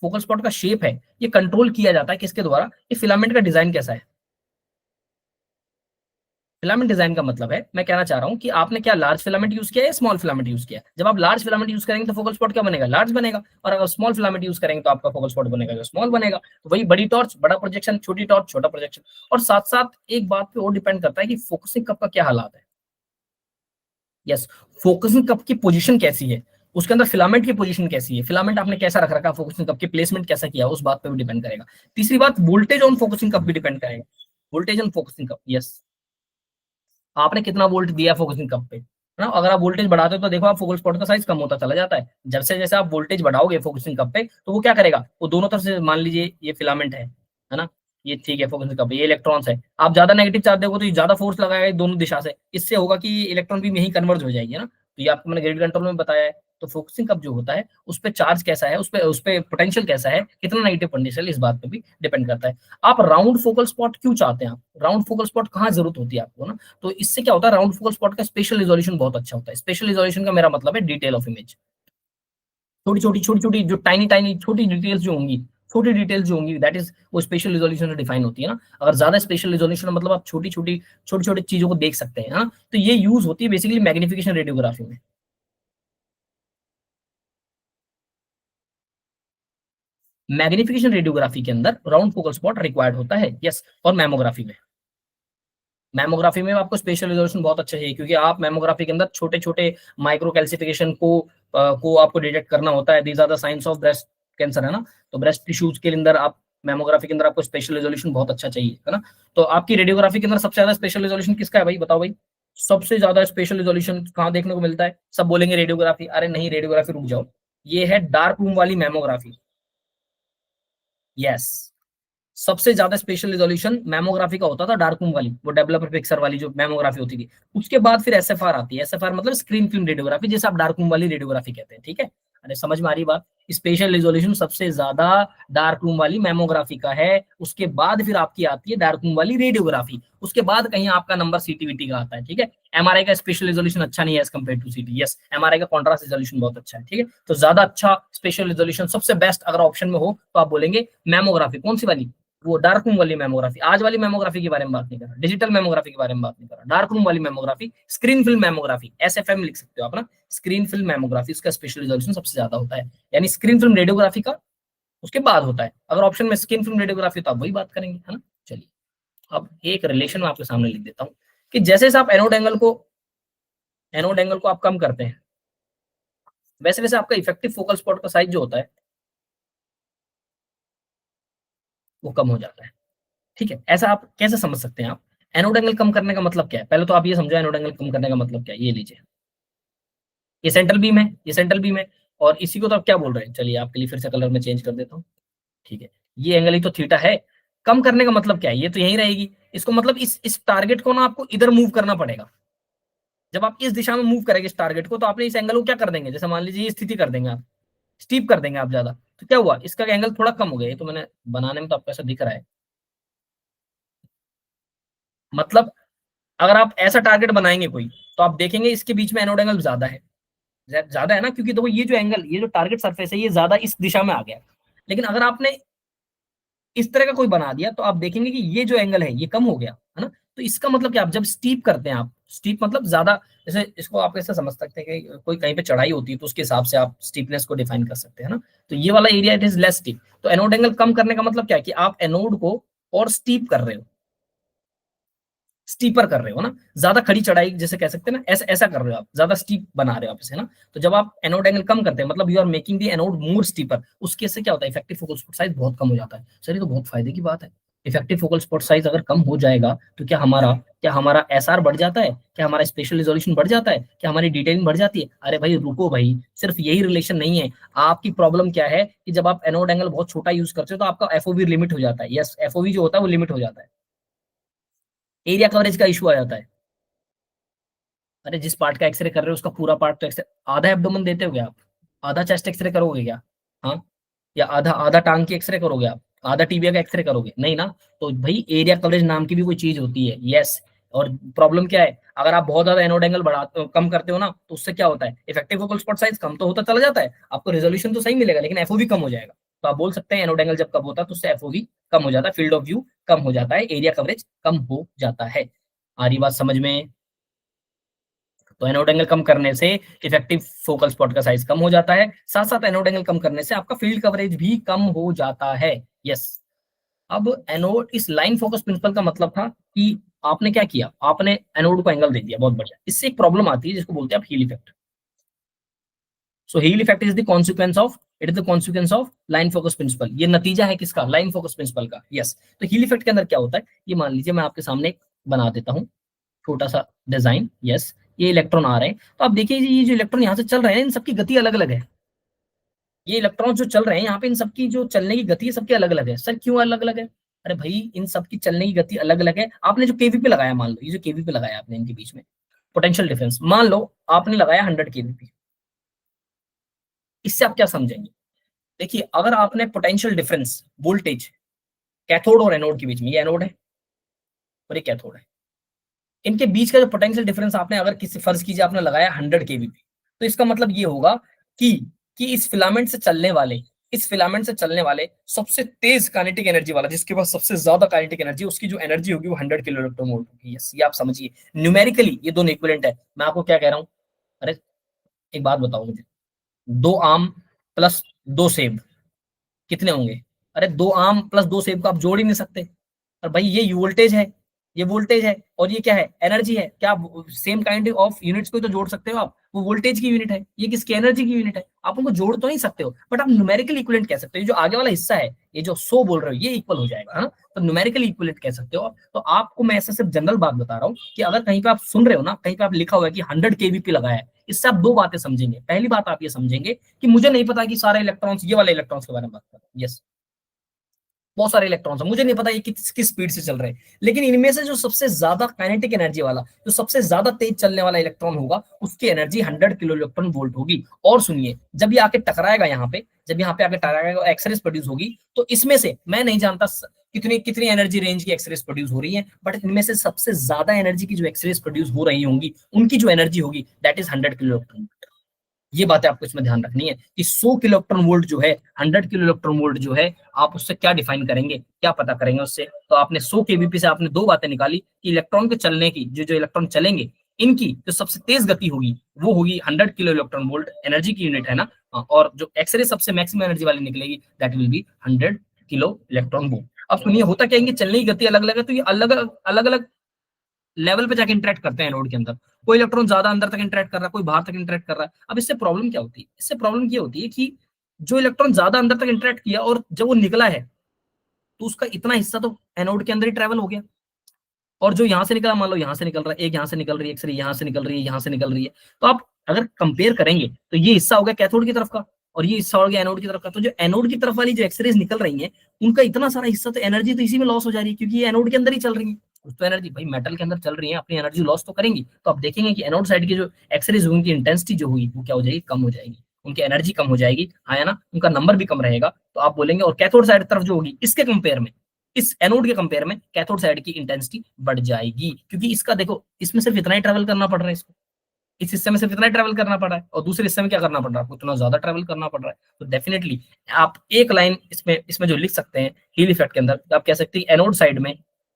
फोकल स्पॉट का शेप है ये कंट्रोल किया जाता है किसके द्वारा, ये फिलामेंट का डिजाइन कैसा है। फिलामेंट डिजाइन का मतलब है, मैं कहना चाह रहा हूं कि आपने क्या लार्ज फिलामेंट यूज किया है, स्मॉल फिलामेंट यूज किया है। जब आप लार्ज फिलामेंट यूज करेंगे तो फोकल स्पॉट क्या बनेगा, लार्ज बनेगा, और अगर स्मॉल फिलामेंट यूज करेंगे तो आपका फोकल स्पॉट बनेगा जो स्मॉल बनेगा। तो वही बड़ी टॉर्च बड़ा प्रोजेक्शन, छोटी टॉर्च छोटा प्रोजेक्शन। और साथ साथ एक बात पे और डिपेंड करता है कि फोकसिंग कप का क्या हालात है। यस, फोकसिंग कप की पोजीशन कैसी है, उसके अंदर फिलामेंट की पोजीशन कैसी है, फिलामेंट आपने कैसा रख रखा, फोकसिंग कप की प्लेसमेंट कैसा किया, उस बात पे भी डिपेंड करेगा। तीसरी बात, वोल्टेज ऑन फोकसिंग कप भी डिपेंड करेगा। Voltage on focusing cup, yes, आपने कितना वोल्ट दिया फोकसिंग कप पे, है ना। अगर आप वोल्टेज बढ़ाते हो तो देखो आप फोकल स्पॉट का साइज कम होता चला जाता है। जैसे जैसे आप वोल्टेज बढ़ाओगे फोकसिंग कप पे तो वो क्या करेगा, वो दोनों तरफ से, मान लीजिए ये फिलामेंट है ना, ये ठीक है फोकसिंग कप, ये इलेक्ट्रॉन्स है, आप ज्यादा नेगेटिव चार्ज दोगे तो ये ज्यादा फोर्स लगाएगा दोनों दिशा से, इससे होगा कि इलेक्ट्रॉन बीम यही कन्वर्ज हो जाएगी, है ना। तो ये आपको मैंने ग्रिड कंट्रोल में बताया है। तो फोकसिंग कप जो होता है उस पे चार्ज कैसा है, उस पे पोटेंशियल कैसा है, कितना नेगेटिव पोटेंशियल, इस बात पे भी डिपेंड करता है। आप राउंड फोकल स्पॉट क्यों चाहते हैं, आप राउंड फोकल स्पॉट कहाँ जरूरत होती है आपको ना। तो इससे क्या होता है, राउंड फोकल स्पॉट का स्पेशल रिजोल्यूशन बहुत अच्छा होता है। स्पेशल रिजोल्यूशन का मेरा मतलब है डिटेल ऑफ इमेज, छोटी छोटी जो टाइनी टाइनी छोटी डिटेल्स जो होंगी, छोटी डिटेल्स जो होंगी, दैट इज वो स्पेशल रिजोल्यूशन से डिफाइन होती है ना। अगर ज्यादा स्पेशल रिजोल्यूशन मतलब आप छोटी छोटी चीजों को देख सकते हैं, है ना। तो ये यूज होती है बेसिकली मैग्निफिकेशन रेडियोग्राफी में। मैग्निफिकेशन रेडियोग्राफी के अंदर राउंड फोकल स्पॉट रिक्वायर्ड होता है, यस। और मैमोग्राफी में, मैमोग्राफी में आपको स्पेशल रिजोल्यूशन बहुत अच्छा चाहिए, क्योंकि आप मैमोग्राफी के अंदर छोटे छोटे माइक्रो कैल्सिफिकेशन को आपको डिटेक्ट करना होता है। These are the science of breast cancer, है ना। तो ब्रेस्ट टिश्यूज के अंदर आप मैमोग्राफी के अंदर आपको स्पेशल रिजोल्यूशन बहुत अच्छा चाहिए, है ना। तो आपकी रेडियोग्राफी के अंदर सबसे ज्यादा स्पेशल रिजोल्यूशन किसका है भाई, बताओ भाई। सबसे ज्यादा स्पेशल रिजोल्यूशन कहाँ देखने को मिलता है, सब बोलेंगे रेडियोग्राफी, अरे नहीं रेडियोग्राफी, रुक जाओ, ये है डार्क रूम वाली मैमोग्राफी। यस, सबसे ज्यादा स्पेशल रिजोल्यूशन मैमोग्राफी का होता था, डार्क रूम वाली, वो डेवलपर पिक्सर वाली जो मैमोग्राफी होती थी। उसके बाद फिर एसएफआर आती है, एसएफआर मतलब स्क्रीन फिल्म रेडियोग्राफी, जैसे आप डार्क रूम वाली रेडियोग्राफी कहते हैं, ठीक है। अरे समझ में आ रही बात। स्पेशल रिजोल्यूशन सबसे ज्यादा डार्क रूम वाली मैमोग्राफी का है, उसके बाद फिर आपकी आती है डार्क रूम वाली रेडियोग्राफी, उसके बाद कहीं आपका नंबर सीटीवीटी का आता है, ठीक है। एमआरआई का स्पेशल रिजोल्यूशन अच्छा नहीं है एज कम्पेयर टू सीटी, यस, एमआरआई का कॉन्ट्रास्ट रिजोल्यूशन बहुत अच्छा है, ठीक है। तो ज्यादा अच्छा स्पेशल रिजोल्यूशन सबसे बेस्ट अगर ऑप्शन में हो तो आप बोलेंगे मैमोग्राफी, कौन सी वाली, वो डार्क रूम वाली मैमोग्राफी। आज वाली मैमोग्राफी के बारे में बात नहीं कर रहा, डिजिटल मैमोग्राफी के बारे में बात नहीं कर रहा, डार्क रूम वाली mammography, screen film mammography, SFM लिख सकते हो आप ना। स्क्रीन फिल्म मैमोग्राफी, उसका स्पेशल रिजोल्यूशन सबसे ज्यादा होता है, यानी स्क्रीन फिल्म रेडियोग्राफी का उसके बाद होता है। अगर ऑप्शन में स्क्रीन फिल्म रेडियोग्राफी तो आप वही बात करेंगे, है ना। चलिए, अब एक रिलेशन में आपके सामने लिख देता हूँ कि जैसे जैसे आप एनोड एंगल को आप कम करते हैं, वैसे वैसे आपका इफेक्टिव फोकल स्पॉट का साइज जो होता है वो कम हो जाता है, ठीक है। ऐसा आप कैसे समझ सकते हैं आप, एनोड एंगल कम करने का मतलब क्या है, पहले तो आप ये समझो एनोड एंगल कम करने का मतलब क्या है। ये लीजिए, ये सेंट्रल बीम है, ये सेंट्रल बीम है, और इसी को तो आप क्या बोल रहे हैं, चलिए आपके लिए फिर से कलर में चेंज कर देता हूँ, ठीक है। ये एंगल ही तो थीटा है। कम करने का मतलब क्या है, ये तो यही रहेगी, इसको मतलब इस टारगेट को ना आपको इधर मूव करना पड़ेगा। जब आप इस दिशा में मूव करेंगे इस टारगेट को, तो आपने इस एंगल को क्या कर देंगे, जैसे मान लीजिए ये स्थिति कर देंगे आप, स्टीप कर देंगे आप ज्यादा, तो क्या हुआ, इसका एंगल थोड़ा कम हो गया। ये तो मैंने बनाने में तो आपको ऐसा दिख रहा है, मतलब अगर आप ऐसा टारगेट बनाएंगे कोई, तो आप देखेंगे इसके बीच में एनोड एंगल ज्यादा है, ज्यादा है ना, क्योंकि देखो ये जो एंगल, ये जो टारगेट सरफेस है ये ज्यादा इस दिशा में आ गया। लेकिन अगर आपने इस तरह का कोई बना दिया तो आप देखेंगे कि ये जो एंगल है ये कम हो गया, है ना। तो इसका मतलब कि आप जब स्टीप करते हैं, आप स्टीप मतलब ज्यादा, जैसे इसको आप ऐसे समझ सकते हैं कि कोई कहीं पे चढ़ाई होती है तो उसके हिसाब से आप स्टीपनेस को डिफाइन कर सकते हैं ना। तो ये वाला area it is less steep. तो एनोड एंगल कम करने का मतलब क्या है कि आप एनोड को और स्टीप कर रहे हो, स्टीपर कर रहे हो ना, ज्यादा खड़ी चढ़ाई जैसे कह सकते हैं ना, ऐसा ऐसा कर रहे हो आप, ज्यादा स्टीप बना रहे हो आप इसे ना। तो जब आप एनोड एंगल कम करते हैं मतलब you are making the anode more steeper, उसके से क्या होता है, इफेक्टिव फोकल साइज बहुत कम हो जाता है। सर ये तो बहुत फायदे की बात है। इफेक्टिव फोकल स्पॉट साइज अगर कम हो जाएगा तो क्या हमारा एसआर बढ़ जाता है, क्या हमारा स्पेशल रिजोल्यूशन बढ़ जाता है, क्या हमारी डिटेलिंग बढ़ जाती है? अरे भाई रुको भाई, सिर्फ यही रिलेशन नहीं है। आपकी प्रॉब्लम क्या है कि जब आप एनोड एंगल बहुत छोटा यूज करते हो तो आपका एफओवी लिमिट हो जाता है। यस, एफओवी जो होता है वो लिमिट हो जाता है, एरिया कवरेज का इशू आ जाता है। अरे जिस पार्ट का एक्सरे कर रहे हो उसका पूरा पार्ट तो एक्सरे, आधा एब्डोमेन देते हो क्या आप? आधा चेस्ट एक्सरे करोगे क्या? हाँ, या आधा आधा टांग की एक्सरे करोगे आप? आधा टीबिया का एक्सरे करोगे? नहीं ना। तो भाई एरिया कवरेज नाम की भी कोई चीज होती है। यस। और प्रॉब्लम क्या है, अगर आप बहुत ज्यादा एनोड एंगल कम करते हो ना तो उससे क्या होता है, इफेक्टिव फोकल स्पॉट साइज कम तो होता चला जाता है, आपको रेजोल्यूशन तो सही मिलेगा लेकिन एफओवी कम हो जाएगा। तो आप बोल सकते हैं एनोड एंगल जब कम होता है तो उससे एफओवी कम हो जाता है, फील्ड ऑफ व्यू कम हो जाता है, एरिया कवरेज कम हो जाता है। आ रही बात समझ में? तो एनोड एंगल कम करने से इफेक्टिव फोकल स्पॉट का साइज कम हो जाता है, साथ साथ एनोड एंगल कम करने से आपका फील्ड कवरेज भी कम हो जाता है। यस। अब एनोड, इस लाइन फोकस प्रिंसिपल का मतलब था कि आपने क्या किया, आपने एनोड को एंगल दे दिया, बहुत बढ़िया। इससे एक प्रॉब्लम आती है जिसको बोलते हैं आप heel effect. So heel effect is the consequence of, it is the consequence of line focus principle. ये नतीजा है किसका? लाइन फोकस प्रिंसिपल का। यस। तो हील इफेक्ट के अंदर क्या होता है, ये मान लीजिए मैं आपके सामने बना देता हूँ छोटा सा डिजाइन। यस। ये इलेक्ट्रॉन आ रहे हैं, तो आप देखिए ये जो इलेक्ट्रॉन यहाँ से चल रहे हैं इन सबकी गति अलग अलग है। ये इलेक्ट्रॉन जो चल रहे हैं यहाँ पे, इन सबकी जो चलने की गति है सबकी अलग अलग है। सर क्यों अलग अलग है? अरे भाई इन सबकी चलने की गति अलग अलग है। आपने जो केवीपी लगाया, मान लो ये जो केवीपी लगाया आपने इनके बीच में, पोटेंशियल डिफरेंस मान लो आपने लगाया 100 केवीपी। इससे आप क्या समझेंगे? देखिए अगर आपने पोटेंशियल डिफरेंस वोल्टेज कैथोड और एनोड के बीच में, ये एनोड है और ये कैथोड है, इनके बीच का जो पोटेंशियल डिफरेंस आपने अगर किसी, फर्ज कीजिए आपने लगाया 100 केवीपी, तो इसका मतलब ये होगा कि इस फिलामेंट से चलने वाले, इस फिलामेंट से चलने वाले सबसे तेज काइनेटिक एनर्जी वाला, जिसके पास सबसे ज्यादा काइनेटिक एनर्जी, उसकी जो एनर्जी होगी वो 100 किलो इलेक्ट्रॉन वोल्ट होगी। यस, ये आप समझिए न्यूमेरिकली ये दोनों इक्विवेलेंट है। मैं आपको क्या कह रहा हूँ, अरे एक बात बताओ मुझे, 2 आम प्लस 2 सेब कितने होंगे? अरे 2 आम प्लस 2 सेब को आप जोड़ ही नहीं सकते। और भाई ये वोल्टेज है, ये वोल्टेज है और ये क्या है, एनर्जी है। क्या आप सेम काइंड ऑफ यूनिट्स को तो जोड़ सकते हो आप? वो वोल्टेज की यूनिट है, ये किसकी, एनर्जी की यूनिट है। आप उनको जोड़ तो नहीं सकते हो, बट आप न्यूमेरिकल इक्विवेलेंट कह सकते हो। ये जो आगे वाला हिस्सा है, ये जो 100 बोल रहे हो, ये इक्वल हो जाएगा, हाँ? तो न्यूमेरिकल इक्विवेलेंट कह सकते हो। तो आपको मैं ऐसा सिर्फ जनरल बात बता रहा हूँ कि अगर कहीं पे आप सुन रहे हो ना, कहीं पे आप लिखा हुआ है कि 100 केवीपी लगाया है, इससे आप दो बातें समझेंगे। पहली बात आप ये समझेंगे कि मुझे नहीं पता कि सारे इलेक्ट्रॉन्स, ये वाले इलेक्ट्रॉन्स के बारे में बात कर रहा हूँ। यस, बहुत सारे इलेक्ट्रॉन्स हैं, मुझे नहीं पता ये किस किस स्पीड से चल रहे हैं, लेकिन इनमें से जो सबसे ज्यादा काइनेटिक एनर्जी वाला, जो सबसे ज्यादा तेज चलने वाला इलेक्ट्रॉन होगा, उसकी एनर्जी 100 किलो इलेक्ट्रॉन वोल्ट होगी। और सुनिए, जब ये आके टकराएगा यहाँ पे, जब यहाँ पे आके टकराएगा, एक्सरेस प्रोड्यूस होगी, तो इसमें से मैं नहीं जानता कितनी कितनी एनर्जी रेंज की एक्सरेस प्रोड्यूस हो रही है, बट इनमें से सबसे ज्यादा एनर्जी की जो एक्सरेस प्रोड्यूस हो रही होंगी, उनकी जो एनर्जी होगी दैट इज 100 किलो इलेक्ट्रॉन। ये बातें आपको इसमें ध्यान रखनी है कि 100 किलो इलेक्ट्रॉन वोल्ट जो है, 100 किलो इलेक्ट्रॉन वोल्ट जो है, आप उससे क्या डिफाइन करेंगे, क्या पता करेंगे उससे? तो आपने 100 केवीपी से आपने दो बातें निकाली कि इलेक्ट्रॉन के चलने की, जो जो इलेक्ट्रॉन चलेंगे, इनकी जो सबसे तेज गति होगी वो होगी 100 किलो इलेक्ट्रॉन वोल्ट, एनर्जी की यूनिट है ना। और जो एक्सरे सबसे मैक्सिमम एनर्जी वाली निकलेगी that will be 100 kilo electron volt. अब सुनिए होता क्या है, इनकी चलने की गति अलग अलग है, तो ये अलग अलग अलग लेवल पे जाके इंटरेक्ट करते हैं नोड के अंदर। कोई इलेक्ट्रॉन ज्यादा अंदर तक इंटरेक्ट कर रहा है, कोई बाहर तक इंटरेक्ट कर रहा है। अब इससे प्रॉब्लम क्या होती है? इससे प्रॉब्लम ये होती है कि जो इलेक्ट्रॉन ज्यादा अंदर तक इंटरेक्ट किया और जब वो निकला है, तो उसका इतना हिस्सा तो एनोड के अंदर ही ट्रेवल हो गया। और जो यहाँ से निकला, मान लो यहाँ से निकल रहा है, एक यहाँ से निकल रही है एक्सरे, यहाँ से निकल रही है, यहाँ से निकल रही है, तो आप अगर कंपेयर करेंगे तो ये हिस्सा हो गया कैथोड की तरफ का और ये हिस्सा हो गया एनोड की तरफ का। तो जो एनोड की तरफ वाली जो एक्सरेज निकल रही है, उनका इतना सारा हिस्सा, तो एनर्जी तो इसी में लॉस हो जा रही है, क्योंकि ये एनोड के अंदर ही चल रही है। कुछ तो एनर्जी भाई मेटल के अंदर चल रही है, अपनी एनर्जी लॉस तो करेंगी। तो आप देखेंगे कि एनोड साइड की जो एक्सरेज, उनकी इंटेंसिटी जो हुई वो क्या हो जाएगी, कम हो जाएगी, उनकी एनर्जी कम हो जाएगी, है ना, उनका नंबर भी कम रहेगा। तो आप बोलेंगे, और कैथोड साइड तरफ जो होगी इसके कंपेयर में, इस एनोड के कंपेयर में कैथोड साइड की इंटेंसिटी बढ़ जाएगी, क्योंकि इसका देखो, इसमें सिर्फ इतना ही ट्रेवल करना पड़ रहा है इसको, इस हिस्से में सिर्फ इतना ही ट्रेवल करना पड़ रहा है, और दूसरे हिस्से में क्या करना पड़ रहा है, आपको इतना ज्यादा ट्रेवल करना पड़ रहा है। तो डेफिनेटली आप एक लाइन इसमें जो लिख सकते हैं हील इफेक्ट के अंदर, तो आप कह सकते हैं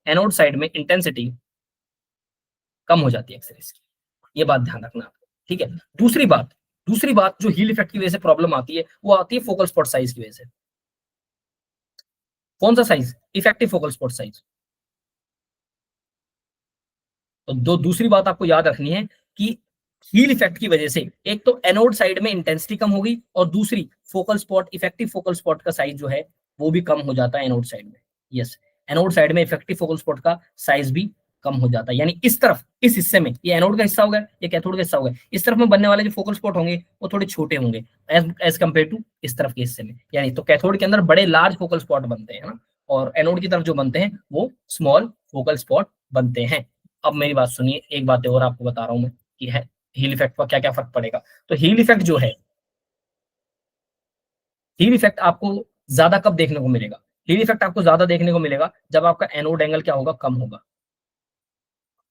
एनोड साइड में इंटेंसिटी कम हो जाती है एक्सरेज की। ये बात ध्यान रखना आपको, ठीक है? दूसरी बात जो हील इफेक्ट की वजह से प्रॉब्लम आती है, वो आती है फोकल स्पॉट साइज की वजह से। कौन सा size? Effective focal spot size. तो दूसरी बात आपको याद रखनी है कि हील इफेक्ट की वजह से एक तो एनोड साइड में इंटेंसिटी कम होगी, और दूसरी focal spot, effective focal spot का साइज जो है वो भी कम हो जाता है एनोड साइड में। यस, एनोड साइड में इफेक्टिव फोकल स्पॉट का साइज भी कम हो जाता है। यानी इस तरफ, इस हिस्से में, ये एनोड का हिस्सा हो गया, ये कैथोड का हिस्सा हो गया, इस तरफ में बनने वाले जो फोकल स्पॉट होंगे वो थोड़े छोटे होंगे एज कम्पेयर टू इस तरफ के हिस्से में। यानी तो कैथोड के अंदर बड़े लार्ज फोकल स्पॉट बनते हैं ना, और एनोड की तरफ जो बनते हैं वो स्मॉल फोकल स्पॉट बनते हैं। अब मेरी बात सुनिए, एक बात और आपको बता रहा हूं मैं कि है हील इफेक्ट का क्या क्या फर्क पड़ेगा। तो हील इफेक्ट जो है, हील इफेक्ट आपको ज्यादा कब देखने को मिलेगा? हील इफेक्ट आपको ज्यादा देखने को मिलेगा जब आपका एनोड एंगल क्या होगा, कम होगा।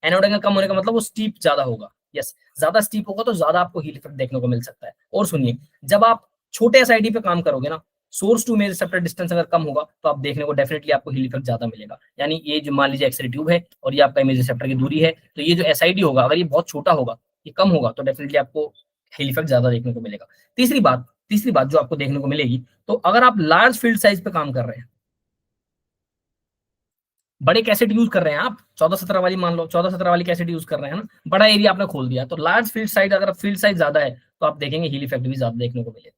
एनोड एंगल कम होने का मतलब वो स्टीप ज्यादा होगा। यस, ज्यादा स्टीप होगा तो ज्यादा आपको हील इफेक्ट देखने को मिल सकता है। और सुनिए, जब आप छोटे एसआईडी पे काम करोगे ना, source to image receptor distance अगर कम होगा तो आप देखने को डेफिनेटली आपको हील इफेक्ट ज्यादा मिलेगा। यानी ये जो मान लीजिए एक्सरे ट्यूब है और ये आपका इमेज रिसेप्टर की दूरी है, तो ये जो एसआईडी होगा अगर ये बहुत छोटा होगा, ये कम होगा, तो डेफिनेटली आपको हील इफेक्ट ज्यादा देखने को मिलेगा। तीसरी बात जो आपको देखने को मिलेगी, तो अगर आप लार्ज फील्ड साइज पे काम कर रहे हैं, बड़े कैसेट यूज कर रहे हैं आप, 14-17 वाली मान लो, 14-17 वाली कैसेट यूज कर रहे हैं ना, बड़ा एरिया आपने खोल दिया, तो लार्ज फील्ड साइज, अगर फील्ड साइज ज्यादा है तो आप देखेंगे हील इफेक्ट भी ज्यादा देखने को मिलेगा।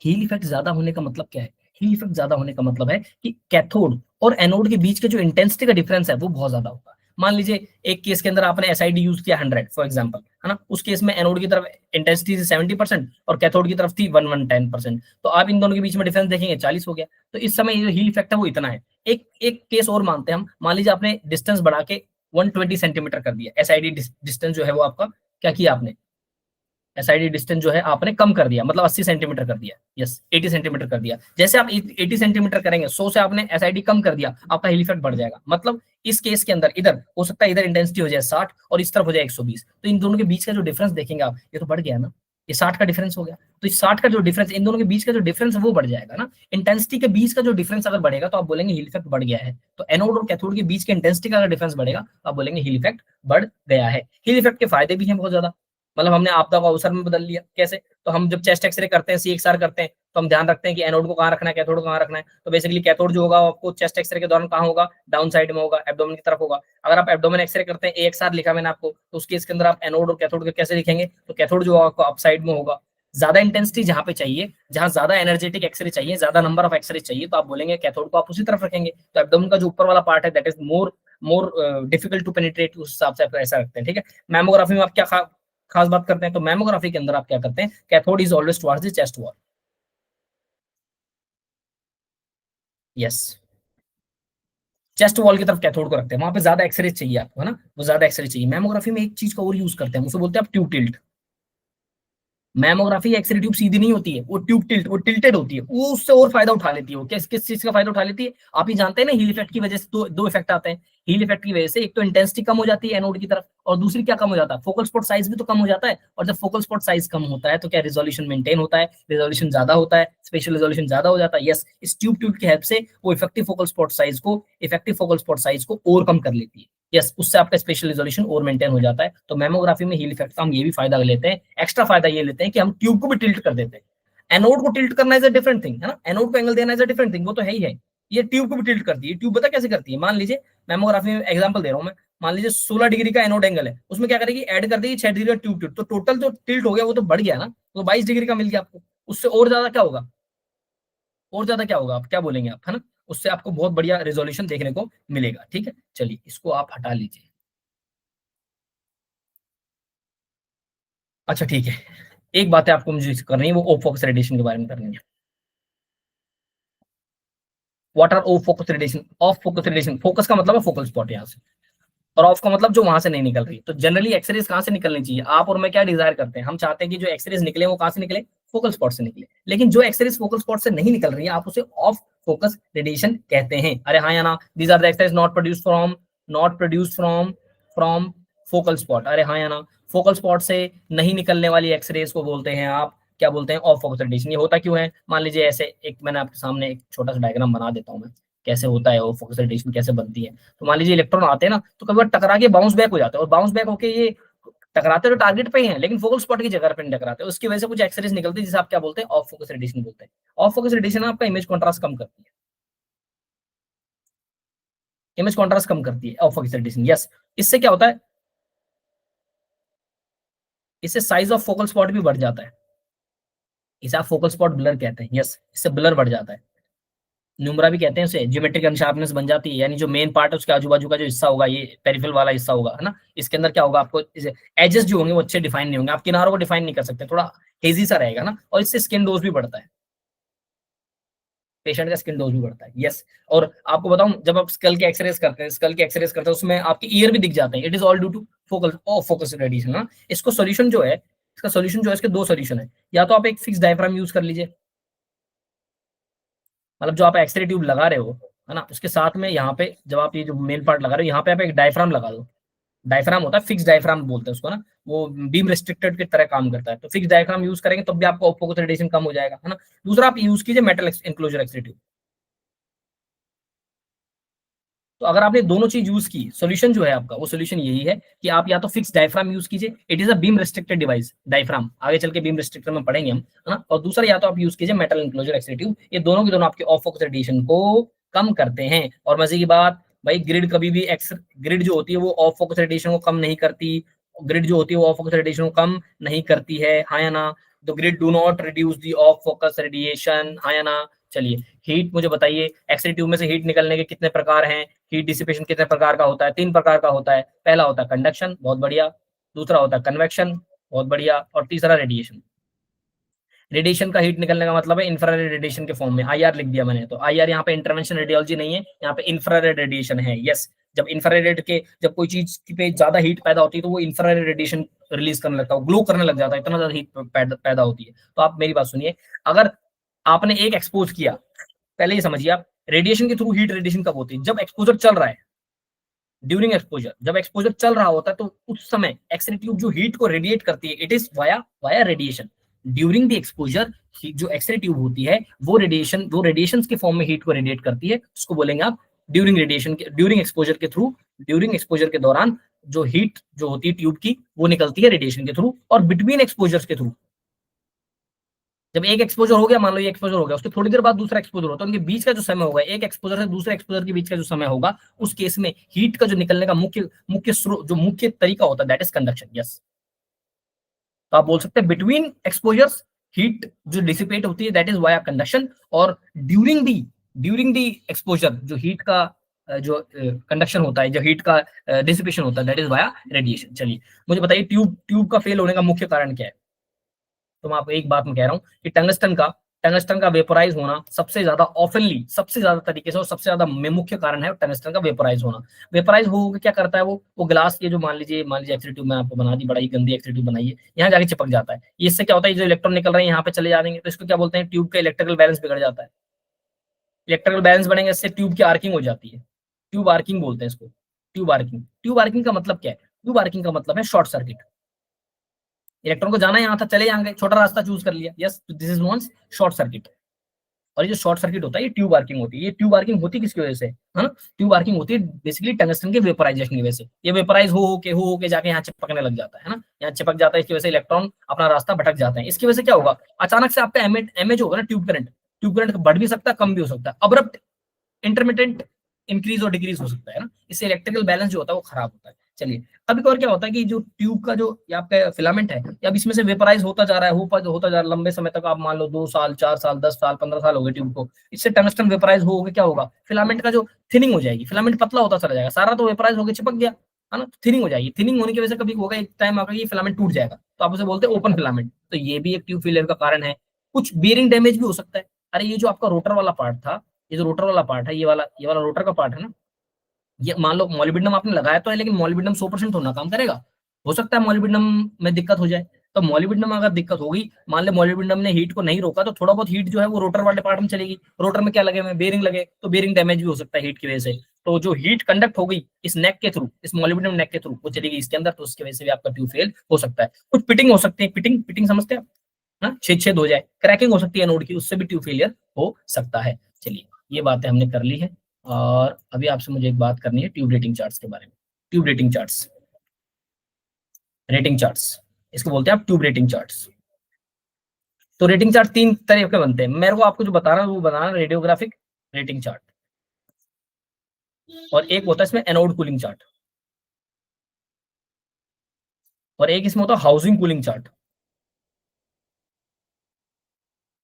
हील इफेक्ट ज्यादा होने का मतलब क्या है? हील इफेक्ट ज्यादा होने का मतलब है कि कैथोड और एनोड के बीच के जो इंटेंसिटी का डिफरेंस है वो बहुत ज्यादा होता है। मान लीजिए एक केस के अंदर आपने एसआईडी यूज किया 100 फॉर एग्जांपल, है ना, उस केस में एनोड की तरफ इंटेंसिटी थी 70% और कैथोड की तरफ थी 110%, तो आप इन दोनों के बीच में डिफरेंस देखेंगे 40 हो गया। तो इस समय ये जो हील इफेक्ट है वो इतना है। एक एक केस और मानते हैं हम, मान लीजिए आपने डिस्टेंस बढ़ा के 120 सेंटीमीटर कर दिया, एसआईडी डिस्टेंस जो है वो आपका क्या किया आपने, एसआईडी डिस्टेंस जो है आपने कम कर दिया, मतलब 80 सेंटीमीटर कर दिया, यस 80 सेंटीमीटर कर दिया। जैसे आप 80 सेंटीमीटर करेंगे, 100 से आपने एसआईडी कम कर दिया, आपका हील इफेक्ट बढ़ जाएगा। मतलब इस केस के अंदर इधर हो सकता है, इधर इंटेंसिटी हो जाए 60 और इस तरफ हो जाए 120, तो इन दोनों के बीच का जो डिफरेंस देखेंगे आप, ये तो बढ़ गया ना, ये 60 का डिफरेंस हो गया। तो इस 60 का जो डिफरेंस, इन दोनों के बीच का जो डिफरेंस है वो बढ़ जाएगा ना। इंटेंसिटी के बीच का जो डिफरेंस अगर बढ़ेगा तो आप बोलेंगे हील इफेक्ट बढ़ गया है। तो एनोड और कैथोड के बीच के इंटेंसिटी का अगर डिफरेंस बढ़ेगा तो आप बोलेंगे हील इफेक्ट बढ़ गया है। हील इफेक्ट के फायदे भी हैं बहुत ज्यादा, मतलब हमने आपदा को अवसर में बदल लिया। कैसे? तो हम जब चेस्ट एक्सरे करते हैं, सीएक्सआर करते हैं, तो हम ध्यान रखते हैं कि एनोड को कहाँ रखना है, कैथोड को कहाँ रखना है। तो बेसिकली कैथोड जो होगा वो आपको चेस्ट एक्सरे के दौरान कहाँ होगा, डाउन साइड में होगा, एब्डोमेन की तरफ होगा। अगर आप एब्डोमेन एक्सरे करते हैं, एएक्सआर लिखा मैंने आपको, तो उसके इसके अंदर आप एनोड और कैथोड को कैसे लिखेंगे, तो कैथोड जो आपको अप साइड में होगा। ज्यादा इंटेंसिटी जहां पे चाहिए, जहां ज्यादा एनर्जेटिक एक्सरे चाहिए, ज्यादा नंबर ऑफ एक्सरे चाहिए, तो आप बोलेंगे कैथोड को आप उसी तरफ रखेंगे। तो एब्डोमेन का जो ऊपर वाला पार्ट है that is more more difficult to penetrate, उस हिसाब से आप ऐसा रखते हैं। ठीक है। मैमोग्राफी में आप क्या खास बात करते हैं, तो मैमोग्राफी के अंदर आप क्या करते हैं, cathode is always towards the chest wall. Yes, chest wall की तरफ कैथोड को रखते हैं, वहां पे ज्यादा एक्सरे चाहिए आपको, है ना, वो ज्यादा एक्सरे चाहिए। मैमोग्राफी में एक चीज का और यूज करते हैं, उसे बोलते हैं आप tube tilt. Mammography X ray tube सीधी नहीं होती है, वो ट्यूब टिल्ट, वो टिल्टेड होती है, वो उससे और फायदा उठा लेती है। वो किस किस चीज का फायदा उठा लेती है, आप ही जानते हैं ना, हील इफेक्ट की वजह से दो इफेक्ट आते हैं। हील इफेक्ट की वजह से एक तो इंटेंसिटी कम हो जाती है एनोड की तरफ, और दूसरी क्या कम हो जाता है, फोकल स्पॉट साइज भी तो कम हो जाता है। और जब फोकल स्पॉट साइज कम होता है तो क्या रिजोल्यूशन मेंटेन होता है, रिजोल्यूशन ज्यादा होता है, स्पेशल रिजोल्यूशन ज्यादा हो जाता है। यस, इस ट्यूब की हेल्प से वो इफेक्टिव फोकल स्पॉट साइज को ओवरकम कर लेती है। यस, उससे आपका स्पेशल रिजोल्यूशन और मेंटेन हो जाता है। तो मैमोग्राफी में हील इफेक्ट का हम ये भी फायदा लेते हैं, एक्स्ट्रा फायदा ये लेते हैं कि हम ट्यूब को भी टिल्ट कर देते हैं। एनोड को टिल्ट करना इज अ डिफरेंट थिंग, है ना, एनोड को एंगल देना इज अ डिफरेंट थिंग, वो तो है ही है। ये ट्यूब को भी टिल्ट करती है। ट्यूब पता कैसे करती है, मान लीजिए मैमोग्राफी में एग्जांपल दे रहा हूं मैं, मान लीजिए 16 डिग्री का एनोड एंगल है, उसमें क्या करेगी, ऐड कर देगी 6 डिग्री का ट्यूब टिल्ट, तो टोटल जो टिल्ट हो गया वो तो बढ़ गया ना, तो 22 डिग्री का मिल गया आपको। उससे और ज्यादा क्या होगा, और ज्यादा क्या होगा, आप क्या बोलेंगे आप, है ना, उससे आपको बहुत बढ़िया रेजोल्यूशन देखने को मिलेगा। ठीक है, चलिए इसको आप हटा लीजिए। अच्छा ठीक है, एक बात है आपको मुझे करनी है, वो ऑफ फोकस रेडिएशन के बारे में करनी है। What are off focus radiation? Off focus radiation, focus का मतलब है फोकल स्पॉट यहाँ से, और ऑफ का मतलब जो वहां से नहीं निकल रही। तो जनरली एक्सरेज कहाँ से निकलनी चाहिए, आप और मैं क्या डिजायर करते हैं, हम चाहते हैं कि जो एक्सरेज निकले वो कहाँ से निकले, फोकल स्पॉट से निकले। लेकिन जो एक्सरेज फोकल स्पॉट से नहीं निकल रही है, आप उसे ऑफ फोकस रेडिएशन कहते हैं। अरे हाँ या ना, these are the X rays not produce from focal spot. अरे हाँ या ना, फोकल स्पॉट से नहीं निकलने वाली एक्सरेज को बोलते हैं आप क्या बोलते हैं, ऑफ फोकस रेडिएशन। ये होता क्यों है, मान लीजिए ऐसे एक, मैंने आपके सामने एक छोटा सा डायग्राम बना देता हूँ मैं, कैसे होता है ऑफ फोकस रेडिएशन, कैसे बनती है। तो मान लीजिए इलेक्ट्रॉन आते हैं ना, तो कभी बार टकरा के बाउंस बैक हो जाते हैं, और बाउंस बैक होके ये टकराते तो टारगेट पे ही हैं, लेकिन फोकल स्पॉट की जगह पे नहीं टकराते, उसकी वजह से कुछ एक्सरेज निकलती है, जिसे आप क्या बोलते हैं, ऑफ फोकस रेडिएशन बोलते हैं। ऑफ फोकस रेडिएशन आपका इमेज कॉन्ट्रास्ट कम करती है, इमेज कॉन्ट्रास्ट कम करती है ऑफ फोकस रेडिएशन। यस, इससे क्या होता है, इससे साइज ऑफ फोकल स्पॉट भी बढ़ जाता है, इसे आप फोकल स्पॉट ब्लर कहते हैं। यस, इससे ब्लर बढ़ जाता है। न्यूमरा भी कहते हैं उसे, ज्योमेट्रिक अनशार्पनेस बन जाती है, यानी जो मेन पार्ट है उसके आजू बाजू का जो हिस्सा होगा, ये पेरिफेरल वाला हिस्सा होगा, है ना, इसके अंदर क्या होगा, आपको एजेस जो होंगे वो अच्छे डिफाइन नहीं होंगे, आप किनारों को डिफाइन नहीं कर सकते, थोड़ा हेजी सा रहेगा ना, और इससे स्किन डोज भी बढ़ता है, पेशेंट का स्किन डोज भी बढ़ता है। यस। और आपको बताऊं, जब आप स्कल के एक्सरेज करते हैं, उसमें आपके ईयर भी दिख जाते हैं, it is all due to focal off focus radiation ना। इसको सोल्यूशन जो है, इसका सोल्यूशन जो है, इसके दो सोल्यूशन है, या तो आप एक फिक्स डायफ्राम यूज कर लीजिए, मतलब जो आप एक्सरे ट्यूब लगा रहे हो, है ना, उसके साथ में यहाँ पे जब आप ये जो मेन पार्ट लगा रहे हो, यहाँ पे आप एक डायफ्राम लगा दो। डायफ्राम होता है, फिक्स डायफ्राम बोलते हैं उसको ना, वो बीम रेस्ट्रिक्टेड की तरह काम करता है, तो फिक्स डायफ्राम यूज करेंगे तो भी आपको फोकस रेडिएशन कम हो जाएगा, है ना। दूसरा, आप यूज कीजिए मेटल एनक्लोजर एक्सरे ट्यूब। तो अगर आपने दोनों चीज यूज की, सोल्यूशन जो है आपका, वो सोल्यूशन यही है कि आप या तो फिक्स डायफ्राम यूज कीजिए, it is a beam restricted device, diaphragm आगे चल के बीम रेस्ट्रिक्टर में पढ़ेंगे हम, है ना। और दूसरा, या तो आप यूज कीजिए मेटल एनक्लोजर एक्सरे ट्यूब, ये दोनों के दोनों आपके ऑफ फोकस रेडिएशन को कम करते हैं। और मजे की बात भाई, ग्रिड कभी भी एक्स ग्रिड जो होती है वो ऑफ फोकस रेडिएशन को कम नहीं करती, ग्रिड जो होती है वो ऑफ फोकस रेडिएशन को कम नहीं करती है, हाँ या ना। The grid do not reduce the of focus radiation, हाँ या ना। चलिए, हीट मुझे बताइए, एक्सरे ट्यूब में से हीट निकलने के कितने प्रकार हैं, हीट डिसिपेशन कितने प्रकार का होता है, तीन प्रकार का होता है। पहला होता है कंडक्शन, बहुत बढ़िया। दूसरा होता है कन्वेक्शन, बहुत बढ़िया। और तीसरा रेडिएशन। रेडिएशन का हीट निकलने का मतलब है इंफ्रारेड रेडिएशन के फॉर्म में, आईआर लिख दिया मैंने, तो आईआर यहाँ पे इंटरवेंशन रेडियोलॉजी नहीं है, यहाँ पे इंफ्रारेड रेडिएशन है। यस। जब कोई चीज पे ज्यादा हीट पैदा होती है तो वो इंफ्रारेड रेडिएशन रिलीज करने लगता है, ग्लो करने लग जाता है, इतना ज्यादा हीट पैदा होती है। तो आप मेरी बात सुनिए, अगर आपने एक एक्सपोज किया, पहले ये समझिए आप, रेडिएशन के थ्रू हीट रेडिएशन कब होती है, जब एक्सपोजर चल रहा है, ड्यूरिंग एक्सपोजर, जब एक्सपोजर चल रहा होता है तो उस समय एक्सरे ट्यूब जो हीट को रेडिएट करती है, it is via via radiation. During the exposure जो एक्सरे ट्यूब होती है वो रेडिएशन के फॉर्म में हीट को रेडिएट करती है, उसको बोलेंगे आप ड्यूरिंग एक्सपोजर के दौरान जो हीट जो होती है ट्यूब की, वो निकलती है रेडिएशन के थ्रू, और बिटवीन एक्सपोजर्स के थ्रू, जब एक एक्सपोजर हो गया, मान लो ये एक्सपोजर हो गया, उसके थोड़ी देर बाद दूसरा एक्सपोजर होता है, उनके बीच का जो समय होगा, एक एक्सपोजर से दूसरे एक्सपोजर के बीच का जो समय होगा, उस केस में हीट का जो निकलने का मुख्य मुख्य स्रोत, जो मुख्य तरीका होता है, दैट इज कंडक्शन। यस। तो आप बोल सकते हैं बिटवीन एक्सपोजर्स हीट जो डिसिपेट होती है, दैट इज वाया कंडक्शन। और ड्यूरिंग दी एक्सपोजर जो हीट का जो कंडक्शन होता है, जो हीट का डिसिपेशन होता है, दैट इज वाया रेडिएशन। चलिए, मुझे बताइए, ट्यूब का फेल होने का मुख्य कारण क्या है। तो मैं आपको एक बात में कह रहा हूँ कि टंगस्टन का वेपोराइज होना सबसे ज्यादा ऑफनली, सबसे ज्यादा तरीके से, और सबसे ज्यादा मुख्य कारण है टंगस्टन का वेपोराइज होना। वेपोराइज हो क्या करता है वो ग्लास, ये जो मान लीजिए एक्सरे ट्यूब में आपको बना दी, बड़ा ही गंदी एक्सरे ट्यूब बनाई है, यहाँ जाके चिपक जाता है, इससे क्या होता है, जो इलेक्ट्रॉन निकल रहे हैं यहाँ पे चले जाएंगे, तो इसको क्या बोलते हैं, ट्यूब का इलेक्ट्रिकल बैलेंस बिगड़ जाता है। इलेक्ट्रिकल बैलेंस बढ़ेंगे, इससे ट्यूब की आर्किंग हो जाती है, ट्यूब आर्किंग बोलते हैं इसको। ट्यूब आर्किंग का मतलब क्या है, ट्यूब आर्किंग का मतलब है शॉर्ट सर्किट। इलेक्ट्रॉन को जाना यहाँ था, चले जाएंगे, छोटा रास्ता चूज कर लिया, yes, this is non short circuit. और ये जो शॉर्ट सर्किट होता है, ये ट्यूब आर्किंग होती है। ये ट्यूब आर्किंग होती किसकी वजह से, है ना, ट्यूब आर्किंग होती है बेसिकली टंगस्टन के वेपोराइजेशन की वजह से। ये वेपोराइज हो के जाके यहाँ चिपकने लग जाता है ना, यहाँ चिपक जाता है, इसकी वजह से इलेक्ट्रॉन अपना रास्ता भटक जाते हैं। इसकी वजह से क्या होगा, अचानक से आपका एमए जो होगा ना, ट्यूब करंट बढ़ भी सकता है, कम भी हो सकता है, अब्रप्ट इंटरमिटेंट इंक्रीज और डिक्रीज हो सकता है ना, इससे इलेक्ट्रिकल बैलेंस जो होता है वो खराब होता है। चलिए, अब एक और क्या होता है कि जो ट्यूब का जो ये आपका फिलामेंट है, ये अब इसमें से वेपराइज होता जा रहा है, होता जा रहा है लंबे समय तक, आप मान लो 2 साल, 4 साल, 10 साल, 15 साल हो गए ट्यूब को, इससे टंगस्टन वेपराइज हो गया, क्या होगा, फिलामेंट का जो थिनिंग हो जाएगी, फिलामेंट पतला होता चला जाएगा, सारा तो वेपराइज होकर चिपक गया, है ना, थिनिंग हो जाएगी। थिनिंग होने की वजह से कभी होगा, एक टाइम आकर ये फिलामेंट टूट जाएगा, तो आप उसे बोलते हैं ओपन फिलामेंट। तो ये भी एक ट्यूब फेलियर का कारण है। कुछ बेरिंग डैमेज भी हो सकता है। अरे ये जो आपका रोटर वाला पार्ट था, ये जो रोटर वाला पार्ट है, ये वाला रोटर का पार्ट है ना, ये मान लो मॉलिब्डेनम आपने लगाया तो है, लेकिन मॉलिब्डेनम 100% होना काम करेगा, हो सकता है मॉलिब्डेनम में दिक्कत हो जाए। तो मॉलिब्डेनम में अगर दिक्कत होगी, मान ले मॉलिब्डेनम ने हीट को नहीं रोका, तो थोड़ा बहुत हीट जो है वो रोटर वाले पार्ट में चलेगी। रोटर में क्या लगे हुए, बेरिंग लगे, तो बेरिंग डैमेज भी हो सकता है हीट की वजह से। तो जो हीट कंडक्ट हो गई इस नेक के थ्रू, इस मॉलिब्डेनम नेक के थ्रू, वो चलेगी इसके अंदर, तो उसकी वजह से भी आपका ट्यूब फेल हो सकता है। कुछ पिटिंग हो सकती है, पिटिंग पिटिंग समझते हैं आप, ना, छेद छेद हो जाए, क्रैकिंग हो सकती है नोड की, उससे भी ट्यूब फेलियर हो सकता है। चलिए, ये बातें हमने कर ली है। और अभी आपसे मुझे एक बात करनी है ट्यूब रेटिंग चार्ट्स के बारे में। ट्यूब रेटिंग चार्ट्स, इसको बोलते हैं आप ट्यूब रेटिंग चार्ट्स। तो रेटिंग चार्ट तीन तरह के बनते हैं, मेरे को आपको जो बता रहा हूँ वो बनाना, रेडियोग्राफिक रेटिंग चार्ट, और एक होता है इसमें एनोड कूलिंग चार्ट, और एक इसमें होता है हाउसिंग कूलिंग चार्ट।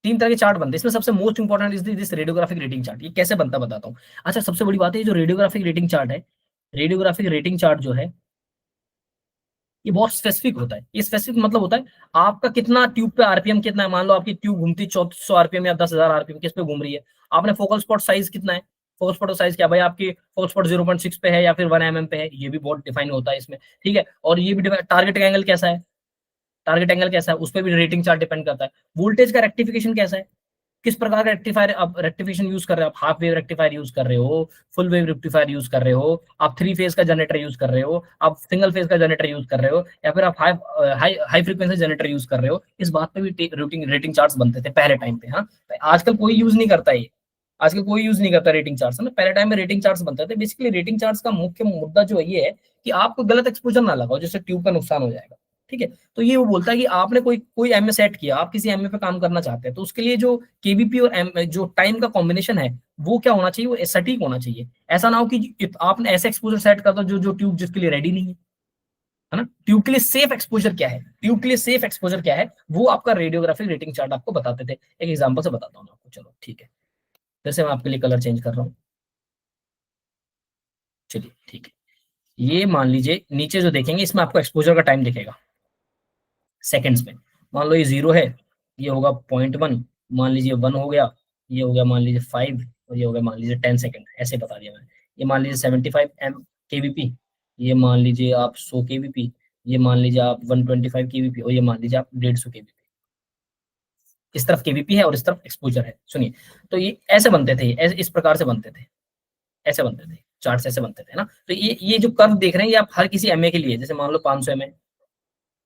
तीन तरह के चार्ट बनते हैं, इसमें सबसे most important is this radiographic rating chart. ये कैसे बनता है बताता हूँ। अच्छा, सबसे बड़ी बात है जो रेडियोग्राफिक रेटिंग चार्ट है, रेडियोग्राफिक रेटिंग चार्ट जो है ये बहुत स्पेसिफिक होता है। ये स्पेसिफिक मतलब होता है आपका कितना ट्यूब पे आरपीएम कितना है। मान लो आपकी ट्यूब घूमती 3400 आरपीएम या 10,000 आरपीएम, किस पे घूम रही है। आपने फोकल स्पॉट साइज कितना है, फोकल स्पॉट साइज क्या भाई, आपकी फोकल स्पॉट 0.6 पे है या फिर 1 mm पे है, ये भी बहुत डिफाइन होता है इसमें, ठीक है। और ये भी टारगेट एंगल कैसा है, टारगेट एंगल कैसा है, उस पर भी रेटिंग चार्ट डिपेंड करता है। वोल्टेज का रेक्टिफिकेशन कैसा है, किस प्रकार का रेक्टिफायर आप रेक्टिफिकेशन यूज कर रहे हो, आप हाफ वेव रेक्टिफायर यूज कर रहे हो, फुल वेव रेक्टिफायर यूज कर रहे हो, आप 3 फेज का जनरेटर यूज कर रहे हो, आप सिंगल फेज का जनरेटर यूज कर रहे हो, या फिर आप high high frequency generator use कर रहे हो। इस बात पे भी रेटिंग रेटिंग चार्ट्स बनते थे पहले टाइम पे। हाँ, आजकल कोई यूज नहीं करता ये, आजकल कोई यूज नहीं करता रेटिंग चार्ट्स, है ना। पहले टाइम में रेटिंग चार्ट्स बनते थे। बेसिकली रेटिंग चार्ट्स का मुख्य मुद्दा जो है ये है कि आपको गलत एक्सपोजर ना लगाओ जिससे ट्यूब का नुकसान हो जाएगा, ठीक है। तो ये वो बोलता है कि आपने कोई कोई एमए सेट किया, आप किसी एमए पे काम करना चाहते हैं, तो उसके लिए जो केवीपी और एम जो टाइम का कॉम्बिनेशन है वो क्या होना चाहिए, वो सटीक होना चाहिए। ऐसा ना हो कि आपने ऐसे एक्सपोजर सेट कर दो जो ट्यूब जिसके लिए रेडी नहीं है ना। ट्यूब के लिए सेफ एक्सपोजर क्या है, ट्यूब के लिए सेफ एक्सपोजर क्या है, वो आपका रेडियोग्राफिक रेटिंग चार्ट आपको बताते थे। एक एग्जांपल से बताता हूँ आपको, चलो ठीक है। जैसे मैं आपके लिए कलर चेंज कर रहा हूँ, चलिए ठीक है। ये मान लीजिए नीचे जो देखेंगे इसमें आपको एक्सपोजर का टाइम दिखेगा सेकंड्स में। मान लो ये 0 है, ये होगा 0.1, मान लीजिए 1 हो गया, ये हो गया मान लीजिए 5, और ये हो गया मान लीजिए 10 सेकंड, ऐसे बता दिया मैंने। ये मान लीजिए 75 केवीपी, ये मान लीजिए आप 100 केवीपी, ये मान लीजिए आप 125 केवीपी, और ये मान लीजिए आप 150 केवीपी। इस तरफ केवीपी है और इस तरफ एक्सपोजर है, सुनिए। तो ये ऐसे बनते थे, इस प्रकार से बनते थे, ऐसे बनते थे चार्ट्स, ऐसे बनते थे ना। तो ये जो कर्व देख रहे हैं ये आप हर किसी एमए के लिए, जैसे मान लो 500 एमए,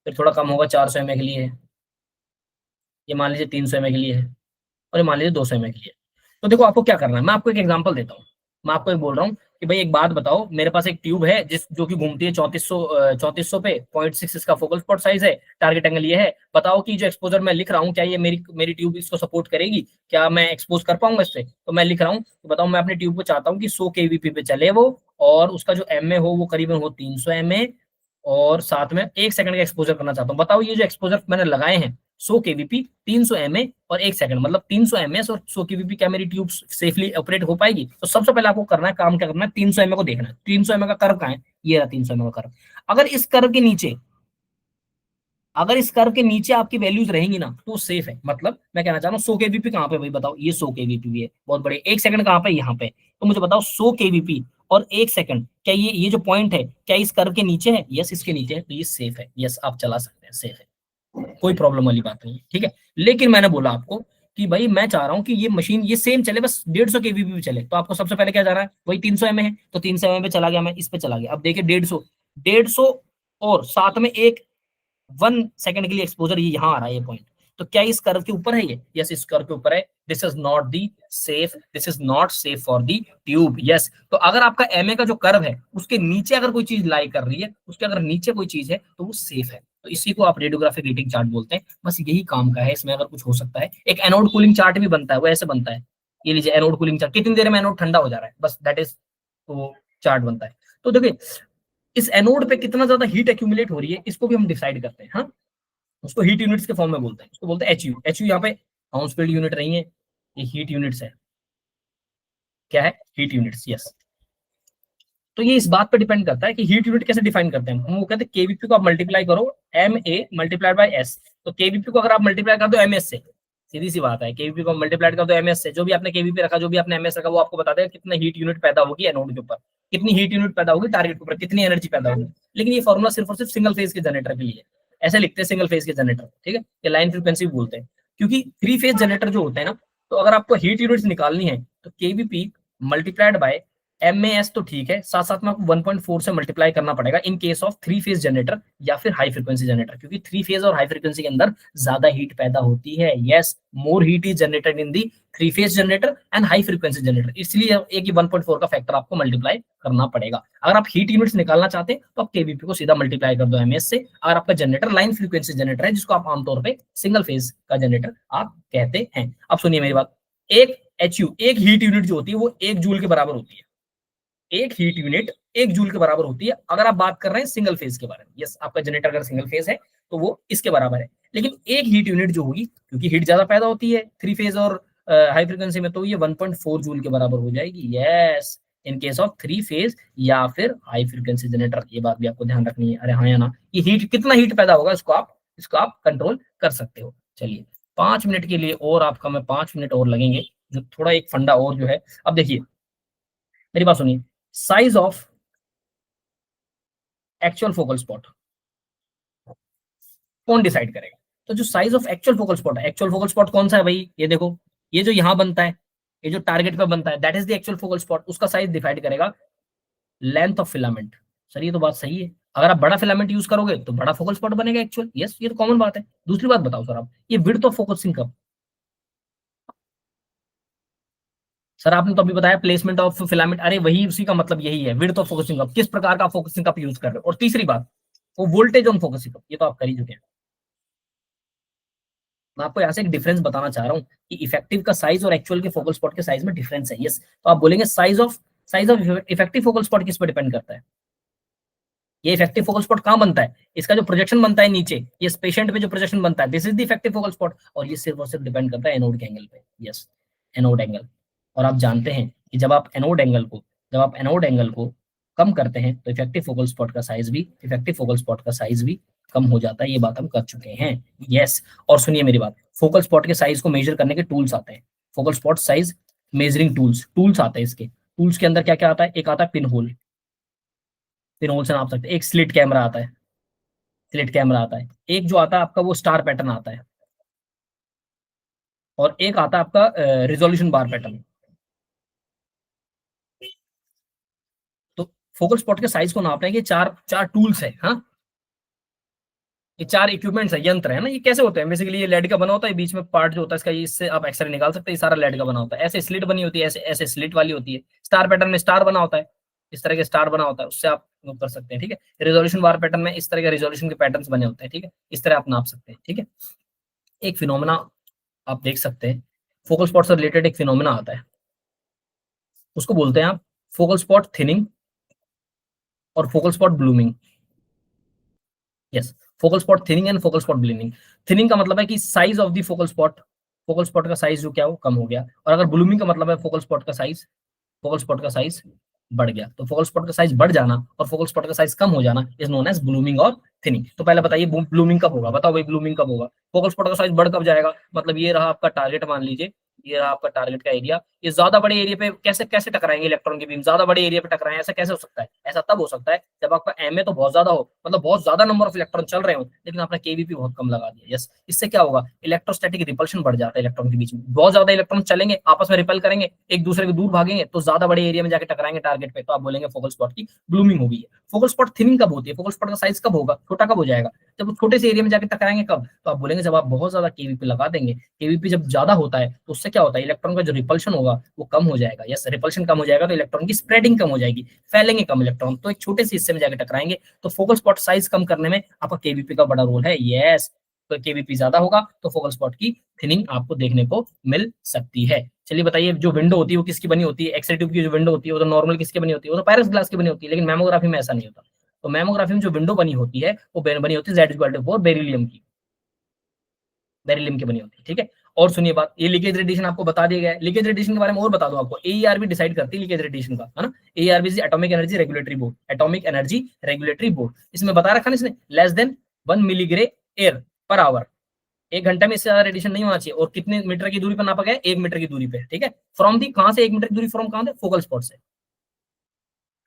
फिर थोड़ा कम होगा 400 एमए के लिए है, ये मान लीजिए 300 एमए के लिए है, और ये मान लीजिए 200 एमए के लिए। तो देखो आपको क्या करना है, मैं आपको एक एग्जांपल देता हूँ। मैं आपको एक बोल रहा हूँ कि भाई एक बात बताओ, मेरे पास एक ट्यूब है जिस जो कि घूमती है 3400 पे, 0.6 इसका फोकल स्पॉट साइज है, टारगेट एंगल ये है। बताओ कि जो एक्सपोजर मैं लिख रहा हूँ क्या ये मेरी मेरी ट्यूब इसको सपोर्ट करेगी, क्या मैं एक्सपोज कर पाऊंगा इससे। तो मैं लिख रहा हूँ, तो बताओ मैं अपनी ट्यूब को चाहता हूँ कि 100 केवीपी पे चले वो, और उसका जो एमए हो वो करीबन हो 300 एमए, और साथ में 1 सेकंड का एक्सपोजर करना चाहता हूँ। बताओ ये जो एक्सपोजर मैंने लगाए हैं 100 केवीपी, 300 एमए और 1 सेकंड, मतलब 300 एमएस और 100 केवीपी, क्या मेरी ट्यूब सेफली ऑपरेट हो पाएगी। तो सबसे पहले आपको करना है, काम क्या करना है, 300 एमए को देखना है। 300 एमए का कर्व कहाँ है, ये रहा 300 एमए का कर्व। अगर इस कर्व के नीचे, अगर इस कर्व के नीचे आपकी वैल्यूज रहेंगी ना तो सेफ है। मतलब मैं कहना चाह रहा हूँ 100 केवीपी कहाँ पे भाई बताओ, ये 100 केवीपी भी है बहुत बड़े। 1 सेकंड कहाँ पे, यहाँ पे। तो मुझे बताओ 100 केवीपी और 1 सेकंड, क्या ये जो पॉइंट है क्या इस कर्व के नीचे है, यस इसके नीचे है, तो ये सेफ है, यस आप चला सकते हैं, सेफ है, कोई प्रॉब्लम वाली बात नहीं है, ठीक है। लेकिन मैंने बोला आपको कि भाई मैं चाह रहा हूँ कि ये मशीन ये सेम चले, बस 150 केवीपी भी चले, तो आपको सबसे पहले क्या जा रहा है, वही 300 एमए है, तो 300 एमए पे चला गया, मैं इस पे चला गया। अब देखिए 150, और साथ में एक 1 सेकंड के लिए एक्सपोजर, ये यहाँ आ रहा है ये पॉइंट। तो क्या इस कर्व के ऊपर है ये, यस इस कर्व के ऊपर है। This is not the safe, this is not safe for the tube, yes. तो अगर आपका एमए का जो कर्व है उसके नीचे अगर कोई चीज लाई कर रही है, उसके अगर नीचे कोई चीज है तो वो सेफ है। तो इसी को आप रेडियोग्राफिक रेटिंग चार्ट बोलते हैं। बस यही काम का है, इसमें अगर कुछ हो सकता है। एक एनोड कूलिंग चार्ट भी बनता है, वो ऐसे बनता है। ये लीजिए एनोड कूलिंग चार्ट, कितनी देर में एनोड ठंडा हो जा रहा है, बस दैट इज, तो चार्ट बनता है। तो देखिए इस एनोड पे कितना ज्यादा हीट एक्यूमुलेट हो रही है इसको भी हम डिसाइड करते हैं, हाँ। उसको हीट यूनिट्स के फॉर्म में बोलते हैं, उसको बोलते हैं एचयू। एचयू यहाँ पे हाउसफील्ड यूनिट नहीं है, ये हीट यूनिट्स है। क्या है, हीट यूनिट्स, यस। तो ये इस बात पे डिपेंड करता है कि हीट यूनिट कैसे डिफाइन करते हैं हम। वो कहते हैं केवीपी को आप मल्टीप्लाई करो M A multiplied by S. तो केवीपी को अगर आप मल्टीप्लाई कर दो एमएस से, सीधी सी बात है, केवीपी को मल्टीप्लाई कर दो एमएस से, जो भी आपने केवीपी रखा, जो भी आपने एमएस रखा, वो आपको बता देगा कितना हीट यूनिट पैदा होगी एनोड के ऊपर, कितनी हीट यूनिट पैदा होगी टारगेट के ऊपर, कितनी एनर्जी पैदा होगी। लेकिन ये फॉर्मुला सिर्फ और सिर्फ सिंगल फेज के जनरेटर के लिए, ऐसे लिखते हैं सिंगल फेज के जनरेटर, ठीक है। ये लाइन फ्रीक्वेंसी भी बोलते हैं, क्योंकि 3 फेज जनरेटर जो होते हैं ना, तो अगर आपको हीट यूनिट्स निकालनी है तो kVp multiplied by M S तो ठीक है, साथ साथ में आपको 1.4 से मल्टीप्लाई करना पड़ेगा in case of 3 phase generator या फिर हाई फ्रीक्वेंसी जनरेटर, क्योंकि 3 फेज और हाई फ्रीक्वेंसी के अंदर ज्यादा हीट पैदा होती है। Yes, more heat is generated in the 3 phase generator and high frequency generator, इसलिए एक ही 1.4 का फैक्टर आपको मल्टीप्लाई करना पड़ेगा। अगर आप हीट यूनिट्स निकालना चाहते हैं तो आप केवीपी को सीधा मल्टीप्लाई कर दो एमएस से। अगर आपका जनरेटर लाइन फ्रीक्वेंसी जनरेटर है, जिसको आप आमतौर पर सिंगल फेज का जनरेटर आप कहते हैं। अब सुनिए मेरी बात, एक एचयू, एक हीट यूनिट जो होती है वो 1 जूल के बराबर होती है। एक हीट यूनिट 1 जूल के बराबर होती है, अगर आप बात कर रहे हैं सिंगल फेज के बारे में। यस, आपका जनरेटर अगर सिंगल फेज है तो वो इसके बराबर है। लेकिन एक हीट यूनिट जो होगी, क्योंकि हीट ज्यादा पैदा होती है थ्री फेज और हाई फ्रीक्वेंसी में, तो ये 1.4 जूल के बराबर हो जाएगी। Yes, in case of three phase या फिर हाई फ्रीक्वेंसी जनरेटर, ये बात भी आपको ध्यान रखनी है। अरे हाँ या ना, ये हीट कितना हीट पैदा होगा इसको आप कंट्रोल कर सकते हो। चलिए 5 मिनट के लिए और आपका, मैं 5 मिनट और लगेंगे, जो थोड़ा एक फंडा और जो है। अब देखिए मेरी बात सुनिए, size of actual focal spot कौन डिसाइड करेगा? तो जो size of actual focal spot है, एक्चुअल फोकल स्पॉट कौन सा है भाई, ये देखो, ये जो यहाँ बनता है, ये जो टारगेट पे बनता है, that is the actual focal spot. उसका साइज डिसाइड करेगा लेंथ ऑफ फिलामेंट। सर ये तो बात सही है, अगर आप बड़ा फिलामेंट यूज करोगे तो बड़ा फोकल स्पॉट बनेगा एक्चुअल। यस, ये तो कॉमन बात है। दूसरी बात बताओ सर आप, ये विड्थ ऑफ फोकसिंग कब? सर आपने तो अभी बताया प्लेसमेंट ऑफ फिलामेंट, अरे वही, उसी का मतलब यही है, विड्थ ऑफ फोकसिंग कप, किस प्रकार का फोकसिंग कप यूज कर रहे हो। और तीसरी बात, वो वोल्टेज ऑन फोकसिंग कप, ये तो आप कर ही चुके हैं। मैं आपको यहाँ से एक डिफरेंस बताना चाह रहा हूँ कि इफेक्टिव का साइज और एक्चुअल के फोकल स्पॉट के साइज में डिफरेंस है। यस, तो आप बोलेंगे size of effective focal spot किस पर डिपेंड करता है? ये इफेक्टिव फोकल स्पॉट कहाँ बनता है? इसका जो प्रोजेक्शन बनता है नीचे, ये पेशेंट पे जो प्रोजेक्शन बनता है, this is the effective focal spot. और ये सिर्फ और सिर्फ डिपेंड करता है एनोड के एंगल पे। Yes, anode angle. और आप जानते हैं कि जब आप एनोड एंगल को कम करते हैं तो इफेक्टिव फोकल स्पॉट का साइज भी कम हो जाता है। ये बात हम कर चुके हैं। यस, और सुनिए मेरी बात, फोकल स्पॉट के साइज को मेजर करने के टूल्स आते हैं, focal spot size measuring tools आते हैं। इसके टूल्स के अंदर क्या क्या आता है? एक आता है पिन होल, पिन होल से नाप सकते हैं। एक स्लिट कैमरा आता है। एक जो आता है आपका वो स्टार पैटर्न आता है। और एक आता है आपका रिजोल्यूशन बार पैटर्न। तो फोकल स्पॉट के साइज को नापने के चार चार टूल्स है। हाँ, ये चार इक्विपमेंट्स है, यंत्र है ना। ये कैसे होते हैं? बेसिकली ये लेड का बना होता है, बीच में पार्ट जो होता है इसका, इससे आप एक्सरे निकाल सकते हैं। ये सारा लेड का बना होता है। ऐसे स्लिट बनी होती है, ऐसे ऐसे स्लिट वाली होती है। स्टार पैटर्न में स्टार बना होता है, इस तरह के स्टार बना होता है, उससे आप वो कर सकते हैं। ठीक है, रिजोल्यूशन बार पैटर्न में इस तरह के रिजोल्यूशन के पैटर्न बने होते हैं। ठीक है, इस तरह आप नाप सकते हैं। ठीक है, एक फिनोमेना आप देख सकते हैं, फोकल स्पॉट से रिलेटेड एक फिनोमेना आता है, उसको बोलते हैं आप फोकल स्पॉट थिनिंग और focal spot blooming. Yes, focal spot thinning and focal spot blooming. Thinning का मतलब है कि size of the focal spot का साइज जो क्या वो कम हो गया। और अगर ब्लूमिंग का मतलब है फोकल स्पॉट का साइज बढ़ गया। तो फोकल स्पॉट का साइज बढ़ जाना और फोकल स्पॉट का साइज कम हो जाना इज नोन एज ब्लूमिंग और थिनिंग। तो पहले बताइए ब्लूमिंग कब होगा? बताओ भाई, ब्लूमिंग कब होगा? फोकल स्पॉट का साइज बढ़ कब जाएगा? मतलब ये रहा आपका टारगेट, मान लीजिए ये रहा आपका टारगेट का एरिया। ये ज्यादा बड़े एरिया पे कैसे कैसे टकराएंगे इलेक्ट्रॉन की बीम? ज्यादा बड़े एरिया पे टकराएं, ऐसा कैसे हो सकता है? ऐसा तब हो सकता है जब आपका एमए तो बहुत ज्यादा हो, मतलब बहुत ज्यादा नंबर ऑफ इलेक्ट्रॉन चल रहे हो, लेकिन आपने केवीपी बहुत कम लगा दिया। यस, इससे क्या होगा? इलेक्ट्रोस्टैटिक रिपल्शन बढ़ जाता है इलेक्ट्रॉन के बीच में। बहुत ज्यादा इलेक्ट्रॉन चलेंगे, आपस में रिपल करेंगे, एक दूसरे के दूर भागेंगे, तो ज्यादा बड़े एरिया में जाके टकराएंगे टारगेट पे, तो आप बोलेंगे फोकल स्पॉट की ब्लूमिंग हो गई है। फोकल स्पॉट थिनिंग कब होती है? फोकल स्पॉट का साइज कब होगा? छोटा कब हो जाएगा? जब वो छोटे से एरिया में जाके टकराएंगे। कब? तो आप बोलेंगे जब आप बहुत ज्यादा केवीपी लगा देंगे। केवीपी जब ज्यादा होता है तो उससे क्या होता है? इलेक्ट्रॉन का जो रिपल्शन होगा वो कम हो जाएगा। यस, रिपल्शन कम हो जाएगा तो इलेक्ट्रॉन की स्प्रेडिंग कम हो जाएगी, फैलेंगे कम इलेक्ट्रॉन, तो एक छोटे से हिस्से में जाके टकराएंगे। तो फोकल स्पॉट साइज कम करने में आपका केवीपी का बड़ा रोल है। यस, तो केवीपी ज्यादा होगा तो फोकल स्पॉट की थिनिंग आपको देखने को मिल सकती है। चलिए बताइए, जो विंडो होती है वो किसकी बनी होती है? एक्सरे ट्यूब की जो विंडो होती है वो तो नॉर्मल किसकी बनी होती है? वो तो पायरस ग्लास की बनी होती है। लेकिन मैमोग्राफी में ऐसा नहीं होता। तो मैमोग्राफी में जो विंडो बनी होती है वो बनी होती है Z=4 बेरिलियम की, बेरिलियम की बनी होती है। ठीक है, और सुनिए बात, ये लीकेज रेडिएशन आपको बता दिया गया है। लीकेज रेडिएशन के बारे में और बता दूं आपको, एईआरबी डिसाइड करती है लीकेज रेडिएशन का, है ना। AERB is atomic energy regulatory board, atomic energy regulatory board. इसमें बता रखा ना इसने, less than 1 milligray air per hour, 1 घंटे में इससे ज्यादा रेडिएशन नहीं होना चाहिए। और कितने मीटर की दूरी पर नापा गया? 1 मीटर की दूरी पे। ठीक है, फ्रॉम दी, कहां से 1 मीटर की दूरी? फ्रॉम कहां से? फोकल स्पॉट से,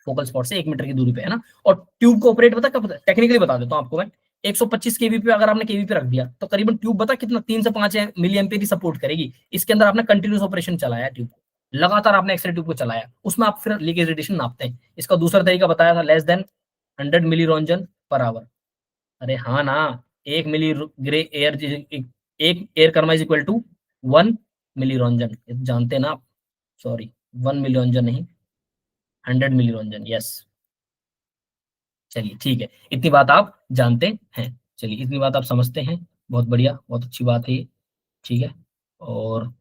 फोकल स्पॉट से 1 मीटर की दूरी पे, है ना। और ट्यूब को ऑपरेट पता कब? टेक्निकली बता देता हूं आपको मैं। 125 केवी पे अगर आपने केवी पे रख दिया तो करीबन ट्यूब बता कितना, 3 से 5 मिली एम्पियर की सपोर्ट करेगी। इसके अंदर आपने कंटिन्यूस ऑपरेशन चलाया ट्यूब को, लगातार आपने एक्सरे ट्यूब को चलाया, उसमें आप फिर लीकेज रेडिएशन नापते हैं। इसका दूसरा तरीका बताया था, less than 100 milli roentgen per hour. अरे हाँ ना, 1 मिली ग्रे एयर, एक air kerma is equal to 1 milli roentgen, जानते ना आप। सॉरी, 1 मिली रोंजन नहीं, 100 मिली रोंजन। यस, चलिए ठीक है, इतनी बात आप जानते हैं। चलिए इतनी बात आप समझते हैं, बहुत बढ़िया, बहुत अच्छी बात है ये। ठीक है, और